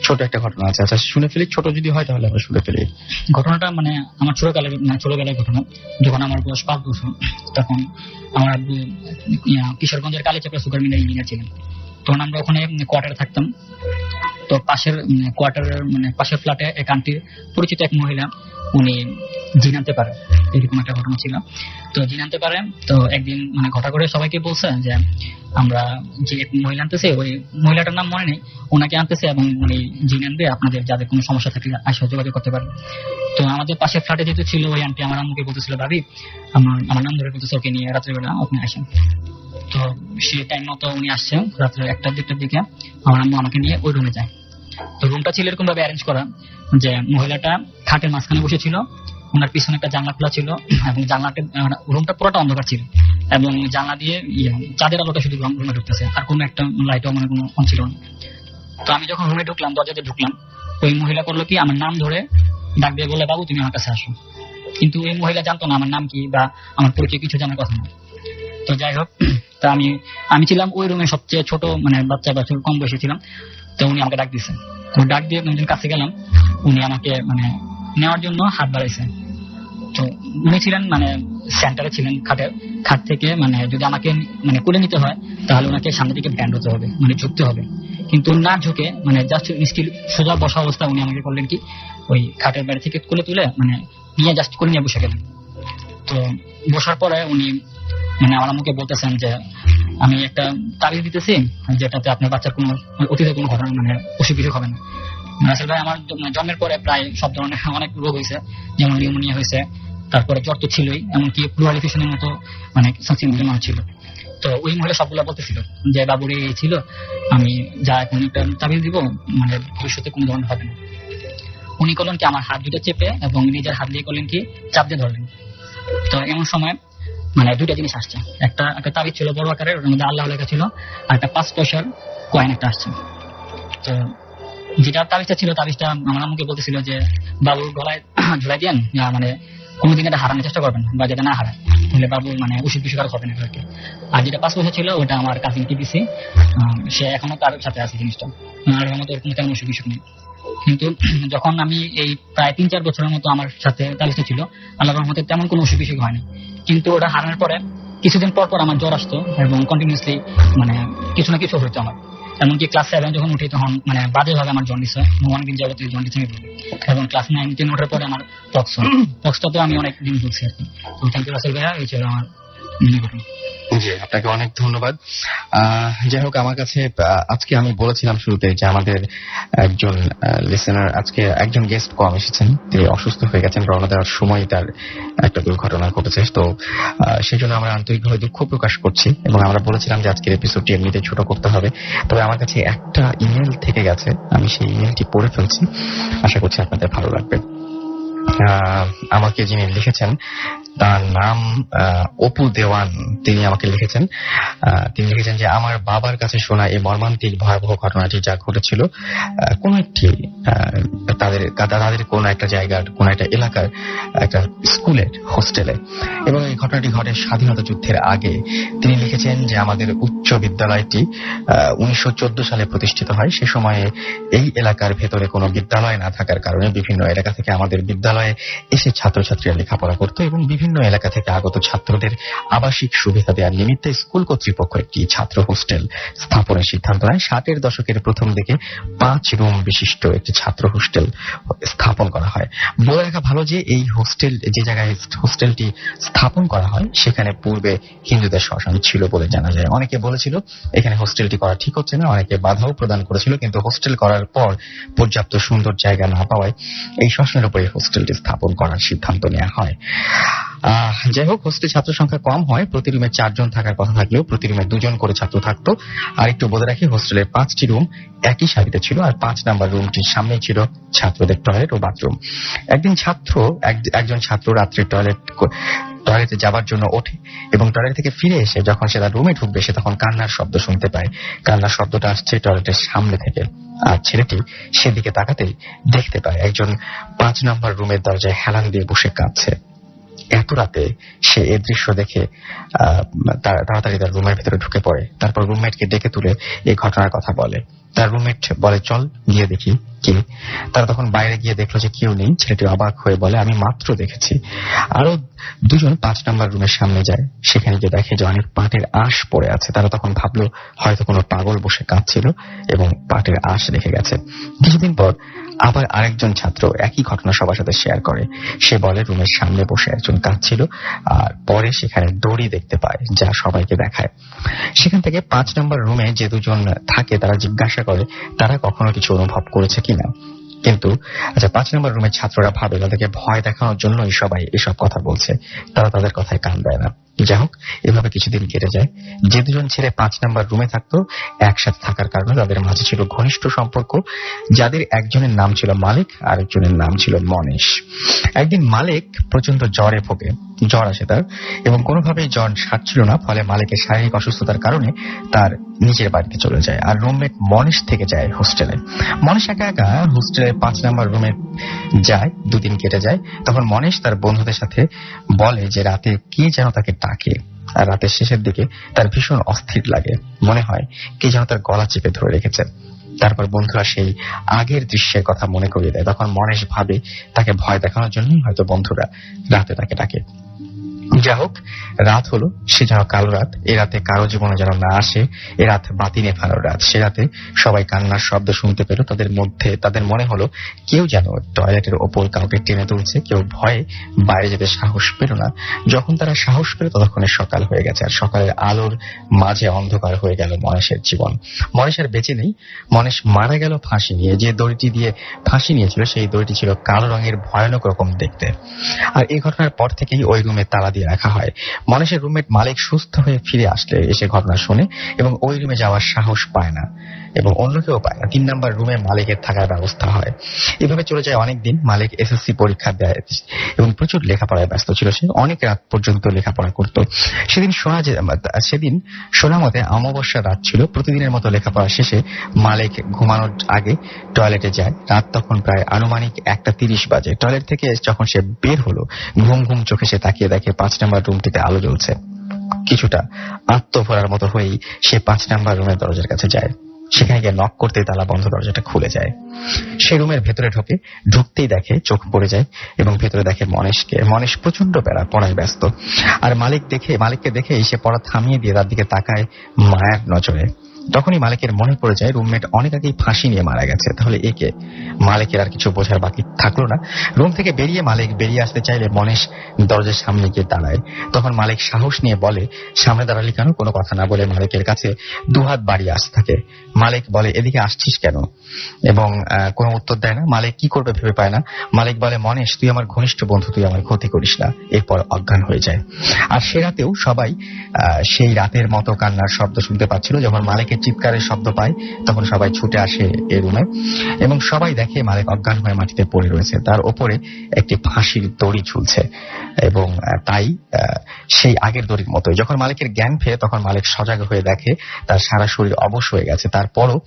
ছোট একটা ঘটনা আছে। আচ্ছা শুনে ফেলি, ছোট যদি হয় তাহলে আমরা শুনে ফেলি। ঘটনাটা মানে আমার ছোটবেলার ঘটনা। যখন আমার বয়স 5 বছর তখন আমার আব্বু কিশোরগঞ্জের কালীচাপড়া সুগার মিলের ইঞ্জিনিয়ার ছিলেন। তখন আমরা ওখানে কোয়ার্টারে থাকতাম। তো পাশের কোয়ার্টারের মানে পাশের ফ্ল্যাটে এক আন্টির পরিচিত এক মহিলা উনি জিন আনতে পারে, এরকম একটা ঘটনা ছিল। তো জিন আনতে পারে, তো একদিন মানে ঘটা করে সবাইকে বলছে যে আমরা যে মহিলা আনতেছে ওই মহিলাটার নাম মনে নেই, ওনাকে আনতেছে এবং উনি জিন আনবে, আপনাদের যাদের কোনো সমস্যা থাকলে আসা যোগাযোগ করতে পারেন। তো আমাদের পাশের ফ্ল্যাটে যেহেতু ছিল ওই আন্টি আমার আম্মুকে বলতেছিল ভাবি আমার নাম ধরে বলতেছে ওকে নিয়ে রাত্রেবেলা আপনি আসেন। তো সেই টাইম মতো উনি আসছে রাত্রে 1টা-2টার দিকে, আমার আম্মু আমাকে নিয়ে ওই রুমে যায়। তো রুমটা ছিল এরকম ভাবে অ্যারেঞ্জ করা যে মহিলাটা খাটের মাঝখানে বসেছিল, ওনার পিছনে একটা জানলা খোলা ছিল এবং জানলাটা রুমটা পুরোটা অন্ধকার ছিল এবং জানলা দিয়ে চাঁদের আলোটা শুধু রুমে ঢুকতেছে, আর কোনো একটা লাইটও মানে কোনো অন ছিল না। তো আমি যখন রুমে ঢুকলাম, দরজাতে ঢুকলাম, ওই মহিলা করলো কি আমার নাম ধরে ডাক দিয়ে বলে বাবু তুমি আমার কাছে আসো। কিন্তু এই মহিলা জানতো না আমার নাম কি বা আমার পরিচয় কিছু জানার কথা না। তো যাই হোক, তা আমি ছিলাম ওই রুমে সবচেয়ে ছোট মানে বাচ্চা কম বয়সী ছিলাম। তো উনি আমাকে ডাক দিয়েছে, ডাক দিয়ে একজন কাছে গেলাম, উনি আমাকে মানে নেওয়ার জন্য হাত বাড়াইছে। তো উনি ছিলেন মানে সেন্টারে ছিলেন খাট থেকে মানে যদি আমাকে মানে কোলে নিতে হয় তাহলে ওনাকে সামনের দিকে ব্যান্ড হতে হবে, মানে ঝুঁকতে হবে। কিন্তু না ঝুঁকে মানে জাস্ট স্টিল সোজা বসা অবস্থা উনি আমাকে করলেন কি ওই খাটের বাড়ি থেকে কোলে তুলে মানে নিয়ে জাস্ট করে নিয়ে বসে গেলেন। তো বসার পরে উনি মানে আমার আম্মুকে বলতেছেন যে আমি একটা তাবিজ দিতেছি যেটাতে আপনার বাচ্চার কোনো অতীতে কোনো ঘটনা মানে অসুখ বিসুখ হবে না। রাসেল ভাই আমার জন্মের পরে প্রায় সব ধরনের অনেক রোগ হয়েছে, যেমন নিউমোনিয়া হয়েছে, তারপরে জ্বর তো ছিলই, এমনকি প্লুরালিফিকেশনের মতো মানে সিমটম ছিল। তো ওই মহিলা সবগুলো বলতেছিল যে বাবুর এই ছিল, আমি যা এখন একটা তাবিজ দিব মানে ভবিষ্যতে কোনো ধরনের হবে না। উনি করলেন কি আমার হাত দুটো চেপে এবং নিজের হাত দিয়ে করলেন কি চাপ দিয়ে ধরলেন। তো এমন সময় মানে দুইটা জিনিস আসছে, একটা তাবিজ ছিল বড় আকারের, ওটার মধ্যে আল্লাহ লেখা ছিল, আর একটা 5 পয়সার কয়েন একটা আসছে। তো যেটা তাবিজটা ছিল, তাবিজটা আমার আম্মুকে বলতেছিল যে বাবুর গলায় ঝুলাই দেন, মানে কোনোদিন এটা হারানোর চেষ্টা করবেন বা যেটা না হারায় তাহলে বাবুর মানে অসুখ বিসুখ আর হবে না। আর যেটা 5 পয়সা ছিল ওটা আমার কাজিন দিছি, সে এখনো তার সাথে আছে জিনিসটা, আর মতো এরকম তেমন অসুখ বিসুখ নেই। কিন্তু যখন আমি এই প্রায় 3-4 বছরের মতো আমার সাথে তাবিজটা ছিল, আল্লাহর রহমতে তেমন কোনো অসুখ বিসুখ হয়নি। কিন্তু ওটা হারানোর পরে কিছুদিন পর পর আমার জ্বর আসতো এবং কন্টিনিউসলি মানে কিছু না কিছু হইতো আমার। এমনকি ক্লাস 7 যখন উঠি তখন মানে বাজে ভাবে আমার জন্ডিস হয়, অনেকদিন যাবত জন্ডিস আমি ভুগি। এবং ক্লাস 9-10 ওঠার পরে আমার পক্সটাতে আমি অনেক দিন ভুগছি আর কি। তো থ্যাংক ইউ রাসেল ভাইয়া, এই ছিল আমার ঘটনা। জি, আপনাকে অনেক ধন্যবাদ। যাই হোক, আমার কাছে আজকে আমি বলেছিলাম শুরুতে যে আমাদের একজন লিসেনার, আজকে একজন গেস্ট কম এসেছেন, তিনি অসুস্থ হয়ে গেছেন, রওনা দেওয়ার সময় তার একটা দুর্ঘটনা ঘটেছে। তো সেই জন্য আমরা আন্তরিকভাবে দুঃখ প্রকাশ করছি এবং আমরা বলেছিলাম যে আজকের এপিসোডটি এমনিতে ছোট করতে হবে। তবে আমার কাছে একটা ইমেল থেকে গেছে, আমি সেই ইমেলটি পড়ে ফেলছি, আশা করছি আপনাদের ভালো লাগবে। আমাকে যিনি লিখেছেন তার নাম অপু দেওয়ান, তিনি আমাকে লিখেছেন যে আমার বাবার কাছে শোনা এই মর্মান্তিক ভয়াবহ ঘটনাটি যা ঘটেছিল কোন একটি তাদের কোন একটা জায়গার কোন একটা এলাকার একটা স্কুলের হোস্টেলে, এবং এই ঘটনাটি ঘটে স্বাধীনতা যুদ্ধের আগে। তিনি লিখেছেন যে আমাদের উচ্চ বিদ্যালয়টি 1914 সালে প্রতিষ্ঠিত হয়। সে সময়ে এই এলাকার ভেতরে কোনো বিদ্যালয় না থাকার কারণে বিভিন্ন এলাকা থেকে আমাদের বিদ্যালয়ে এসে ছাত্রছাত্রীরা লেখাপড়া করত এবং বিভিন্ন এলাকা থেকে আগত ছাত্রদের আবাসিক সুবিধা দেওয়ার নিমিত্তে স্কুল কর্তৃপক্ষ একটি ছাত্র হোস্টেল স্থাপনের সিদ্ধান্ত নেয়। 60-এর দশকের প্রথম দিকে 5 রুম বিশিষ্ট একটি ছাত্র হোস্টেল স্থাপন করা হয়। বলে রাখা ভালো যে এই হোস্টেল, যে জায়গায় হোস্টেলটি স্থাপন করা হয় সেখানে পূর্বে হিন্দুদের শ্মশান ছিল বলে জানা যায়। অনেকে বলেছিল এখানে হোস্টেলটি করা ঠিক হচ্ছে না, অনেকে বাধাও প্রদান করেছিল, কিন্তু হোস্টেল করার পর পর্যাপ্ত সুন্দর জায়গা না পাওয়ায় এই শ্মশানের উপরে হোস্টেলটি স্থাপন করার সিদ্ধান্ত নেওয়া হয়। যাই হোক, হোস্টেল ছাত্র সংখ্যা কম হয়, প্রতি রুমে 4 জন থাকার কথা থাকলেও প্রতি রুমে 2 জন করে ছাত্র থাকতো। আর একটু বলে রাখি, হোস্টেলের 5টি রুম একই সারিতে ছিল, আর 5 নাম্বার রুমটির সামনেই ছিল ছাত্রদের টয়লেট ও বাথরুম। একজন ছাত্র রাত্রে টয়লেটে যাবার জন্য ওঠে এবং টয়লেট থেকে ফিরে এসে যখন সে তার রুমে ঢুকবে সে তখন কান্নার শব্দ শুনতে পায়। কান্নার শব্দটা আসছে টয়লেটের সামনে থেকে, আর ছেলেটি সেদিকে তাকাতেই দেখতে পায় একজন 5 নাম্বার রুমের দরজায় হেলান দিয়ে বসে কাঁদছে। এত রাতে সে এই দৃশ্য দেখে তাড়াতাড়ি তার রুমের ভেতরে ঢুকে পড়ে। তারপর রুমমেটকে ডেকে তুলে এই ঘটনার কথা বলে। তার রুমমেট বলে, চল গিয়ে দেখি কে। তারা তখন বাইরে গিয়ে দেখলো যে কেউ নেই। ছেলেটি অবাক হয়ে বলে, আমি মাত্র দেখেছি। আরো 2 জন 5 নাম্বার রুমের সামনে যায়, সেখানে গিয়ে দেখে যে অনেক পাটের আঁশ পড়ে আছে। তারা তখন ভাবলো হয়তো কোনো পাগল বসে কাঁদছিল এবং পাটের আঁশ রেখে গেছে। কিছুদিন পর আবার আরেকজন ছাত্র একই ঘটনা সবার সাথে শেয়ার করে। সে বলে রুমের সামনে বসে একজন কাঁদছিল, আর পরে সেখানে দড়ি দেখতে পায় যা সবাইকে দেখায়। সেখান থেকে 5 নাম্বার রুমে যে 2 জন থাকে তারা জিজ্ঞাসা করে তারা কখনো কিছু অনুভব করেছে কিনা। কিন্তু 5 নম্বর রুমের ছাত্ররা ভাবে তাদেরকে ভয় দেখানোর জন্যই সবাই এসব কথা বলছে, তারা তাদের কথায় কান দেয় না। যাই হোক, এভাবে কিছুদিন কেটে যায়। যে 2 জন ছেলে 5 নম্বর রুমে থাকতো একসাথে থাকার কারণে তাদের মাঝে ছিল ঘনিষ্ঠ সম্পর্ক, যাদের একজনের নাম ছিল মালিক আর একজনের নাম ছিল মনীষ। একদিন মালিক প্রচন্ড জ্বরে ভোগে, জ্বর আসে তার, এবং কোনোভাবেই জ্বর সারছিল না। ফলে মালিকের শারীরিক অসুস্থতার কারণে তার নিজের বাড়িতে চলে যায়, আর রুমমেট মনীষ থেকে যায় হোস্টেলে। মনীষ একা একা হোস্টেলের 5 নম্বর রুমে যায়। 2 দিন কেটে যায়। তখন মনীষ তার বন্ধুদের সাথে বলে যে রাতে কে যেন তাকে ডাকে, আর রাতের শেষের দিকে তার ভীষণ অস্থির লাগে, মনে হয় কে যেন তার গলা চেপে ধরে রেখেছে। তারপর বন্ধুরা সেই আগের দৃশ্যের কথা মনে করিয়ে দেয়। তখন মনীষ ভাবে তাকে ভয় দেখানোর জন্যই হয়তো বন্ধুরা রাতে তাকে ডাকে। যা হোক, রাত হলো, সে যেন কালো রাত। এ রাতে কারো জীবনে যেন না আসে এ রাত বাতি নেভানোর রাত। সে রাতে সবাই কান্নার শব্দ শুনতে পেল। তাদের মনে হলো কেউ যেন টয়লেটের ওপর কাউকে টেনে তুলছে। কেউ ভয়ে বাইরে যেতে সাহস পেল না। যখন তারা সাহস পেল ততক্ষণে সকাল হয়ে গেছে, আর সকালের আলোর মাঝে অন্ধকার হয়ে গেল মনেশের জীবন। মনেশ আর বেঁচে নেই। মনেশ মারা গেল ফাঁসি নিয়ে। যে দড়িটি দিয়ে ফাঁসি নিয়েছিল সেই দড়িটি ছিল কালো রঙের, ভয়ানক রকম দেখতে। আর এই ঘটনার পর থেকেই ওই রুমে তালা দিয়ে রাখা হয়। মনেশের রুমমেট মালিক সুস্থ হয়ে ফিরে আসলে এসে ঘটনা শুনে এবং ওই রুমে যাওয়ার সাহস পায় না এবং অন্য কেউ পায় না। 3 নম্বর রুমে মালিকের থাকার ব্যবস্থা হয়। এভাবে চলে যায় অনেক দিন। মালিক এসএসসি পরীক্ষা দেয় এবং প্রচুর লেখাপড়ায় ব্যস্ত ছিল। সে অনেক রাত পর্যন্ত লেখাপড়া করত। সেদিন শোনা মতে অমাবস্যার রাত ছিল। প্রতিদিনের মতো লেখাপড়া শেষে মালিক ঘুমানোর আগে টয়লেটে যায়। রাত তখন প্রায় আনুমানিক 1:30 বাজে। টয়লেট থেকে যখন সে বের হলো, ঘুম ঘুম চোখে সে তাকিয়ে দেখে 5 নম্বর রুমটিতে আলো জ্বলছে। কিছুটা আত্মভরার মতো হয়েই সে 5 নম্বর রুমের দরজার কাছে যায়। সেখানে গিয়ে নক করতেই তালা বন্ধ, দরজাটা খুলে যায়। সে রুমের ভেতরে ঢুকতেই দেখে, চোখ পড়ে যায় এবং ভেতরে দেখে মনেশকে। মনেশ প্রচন্ড পড়ায় ব্যস্ত। আর মালিককে দেখে সে পড়া থামিয়ে দিয়ে তার দিকে তাকায় মায়ার নজরে। তখনই মালিকের মনে পড়ে যায় রুমমেট অনেক আগেই ফাঁসি নিয়ে মারা গেছে। তাহলে একে? মালিকের আর কিছু বোঝার বাকি থাকলো না। রুম থেকে মালিক বেরিয়ে আসতে চাইলে মনেশ দরজার সামনে গিয়ে দাঁড়ায়। তখন মালিক সাহস নিয়ে বলে, সামনে দাঁড়ালি কেন? কোনো কথা না বলে মালিকের কাছে 2 হাত বাড়িয়ে আসতে থাকে। মালিক বলে, এদিকে আসছিস কেন? এবং কোনো উত্তর দেয় না। মালিক কি করবে ভেবে পায় না। মালিক বলে, মনেশ, তুই আমার ঘনিষ্ঠ বন্ধু, তুই আমার ক্ষতি করিস না। এরপর অজ্ঞান হয়ে যায়। আর সে রাতেও সবাই সেই রাতের মতো কান্নার শব্দ শুনতে পাচ্ছিল। যখন মালিকের চিৎকারের শব্দ পায় তখন সবাই ছুটে আসে এই রুমে এবং সবাই দেখে মালিক অজ্ঞান হয়ে মাটিতে পড়ে রয়েছে। তার ওপরে একটি ফাঁসির দড়ি ঝুলছে এবং তাই সেই আগের দড়ির মতোই। যখন মালিকের জ্ঞান ফেরে তখন মালিক সজাগ হয়ে দেখে তার সারা শরীর অবশ হয়ে গেছে। তারপরও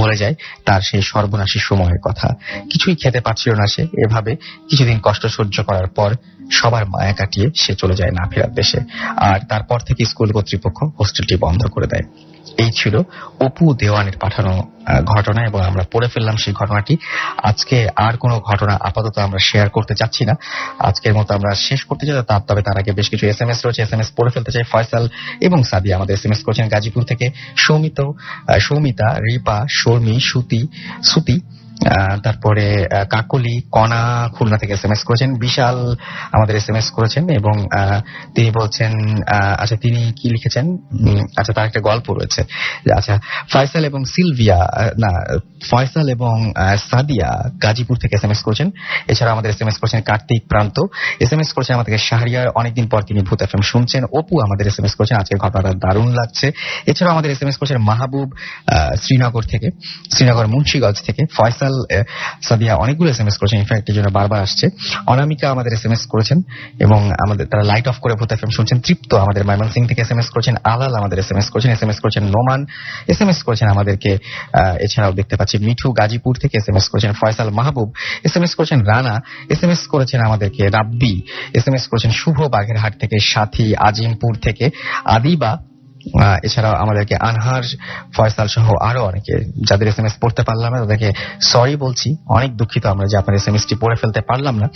বলে যায় তার সেই সর্বনাশী সময়ের কথা। কিছুই খেতে পারছিল না সে। এভাবে কিছুদিন কষ্ট সহ্য করার পর সবার মায়া কাটিয়ে সে চলে যায় না ফেরার দেশে। আর তারপর থেকে স্কুল কর্তৃপক্ষ হোস্টেলটি বন্ধ করে দেয়। এই ছিল অপু দেওয়ানের পাঠানো ঘটনা এবং আমরা পড়ে ফেললাম সেই ঘটনাটি। আজকে আর কোনো ঘটনা আপাতত আমরা শেয়ার করতে চাচ্ছি না। আজকের মতো আমরা শেষ করতে চাই। তবে তার আগে বেশ কিছু SMS রয়েছে, SMS পড়ে ফেলতে চাই। ফয়সাল এবং সাদিয়া আমাদের SMS করেছেন গাজীপুর থেকে। সৌমিতা, রিপা, শর্মী, সুতি, তারপরে কাকলি, কণা খুলনা থেকে SMS করেছেন। বিশাল আমাদের SMS করেছেন এবং তিনি বলছেন, আচ্ছা তিনি কি লিখেছেন, আচ্ছা তার একটা গল্প রয়েছে। আচ্ছা, ফয়সাল এবং সাদিয়া গাজীপুর থেকে SMS করেছেন। এছাড়া আমাদের SMS করেছেন কার্তিক প্রান্ত, SMS করেছেন আমাদেরকে শাহরিয়ার, অনেকদিন পর তিনি ভূত FM শুনছেন। অপু আমাদের SMS করেছেন, আজকের ঘটনাটা দারুণ লাগছে। এছাড়াও আমাদের SMS করেছেন মাহবুব শ্রীনগর মুন্সিগঞ্জ থেকে। ফয়সাল, সাদিয়া অনেকগুলো SMS করেছেন, ইনফ্যাক্ট এই জন্য বারবার আসছে। অনামিকা আমাদের SMS করেছেন এবং তারা লাইট অফ করে ভূত FM শুনছেন। তৃপ্ত আমাদের ময়মনসিং থেকে SMS করেছেন। আলাল আমাদের SMS করেছেন। নোমান SMS করেছেন আমাদেরকে। এছাড়াও দেখতে পাচ্ছি মিঠু গাজীপুর থেকে SMS করেছেন। ফয়সাল, মাহবুব SMS করেছেন। রানা SMS করেছেন আমাদেরকে। রাব্বি SMS করেছেন। শুভ বাগেরহাট থেকে। সাথী আজিমপুর থেকে। আদিবা, এছাড়াও আমাদেরকে আনহার, ফয়সাল সহ আরো অনেকে যাদের SMS পড়তে পারলাম না তাদেরকে সরি বলছি। অনেক দুঃখিত আমরা যে আপনার SMSটি পড়ে ফেলতে পারলাম না,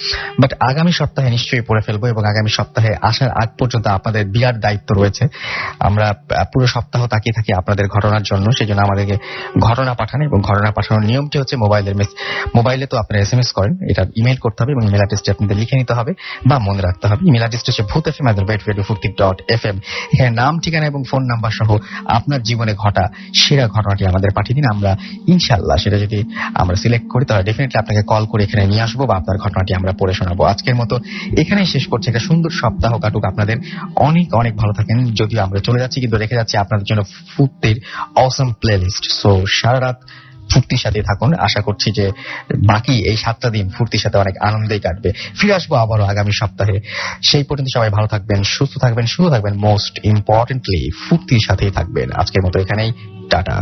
বাট আগামী সপ্তাহে নিশ্চয়ই পড়ে ফেলবো এবং আগামী সপ্তাহে আসার আগ পর্যন্ত আপনাদের বিরাট দায়িত্ব রয়েছে। আমরা পুরো সপ্তাহ তাকিয়ে থাকি আপনাদের ঘটনার জন্য, সেই জন্য আমাদেরকে ঘটনা পাঠান এবং ঘটনা পাঠানোর নিয়মটি হচ্ছে মোবাইলে তো আপনারা SMS করেন, এটা ইমেল করতে হবে এবং ইমেল অ্যাড্রেসটি আপনাদের লিখে নিতে হবে বা মনে রাখতে হবে। ইমেল অ্যাড্রেসটি হচ্ছে bhutfm@radiofurti.fm। এখানে নাম, ঠিকানা এবং ফোন নাম্বার সহ আপনার জীবনে ঘটা সেরা ঘটনাটি আমাদের পাঠিয়ে দিন। আমরা ইনশাআল্লাহ সেটা যদি আমরা সিলেক্ট করি তাহলে ডেফিনেটলি আপনাকে কল করে এখানে নিয়ে আসবো বা আপনার ঘটনাটি আমরা পড়ে শোনাবো। আজকের মতো এখানেই শেষ করছি। একটা সুন্দর সপ্তাহ কাটুক আপনাদের। অনেক অনেক ভালো থাকেন। যদিও আমরা চলে যাচ্ছি কিন্তু রেখে যাচ্ছি আপনাদের জন্য ফুর্তির অসম প্লেলিস্ট। সো সারা রাত ফুর্তির সাথে থাকুন। আশা করছি যে বাকি এই 7টা দিন ফুর্তির সাথে অনেক আনন্দেই কাটবে। ফিরে আসবো আবারও আগামী সপ্তাহে। সেই পর্যন্ত সবাই ভালো থাকবেন, সুস্থ থাকবেন, শুধু থাকবেন, মোস্ট ইম্পর্টেন্টলি ফুর্তির সাথেই থাকবেন। আজকের মতো এখানেই টাটা।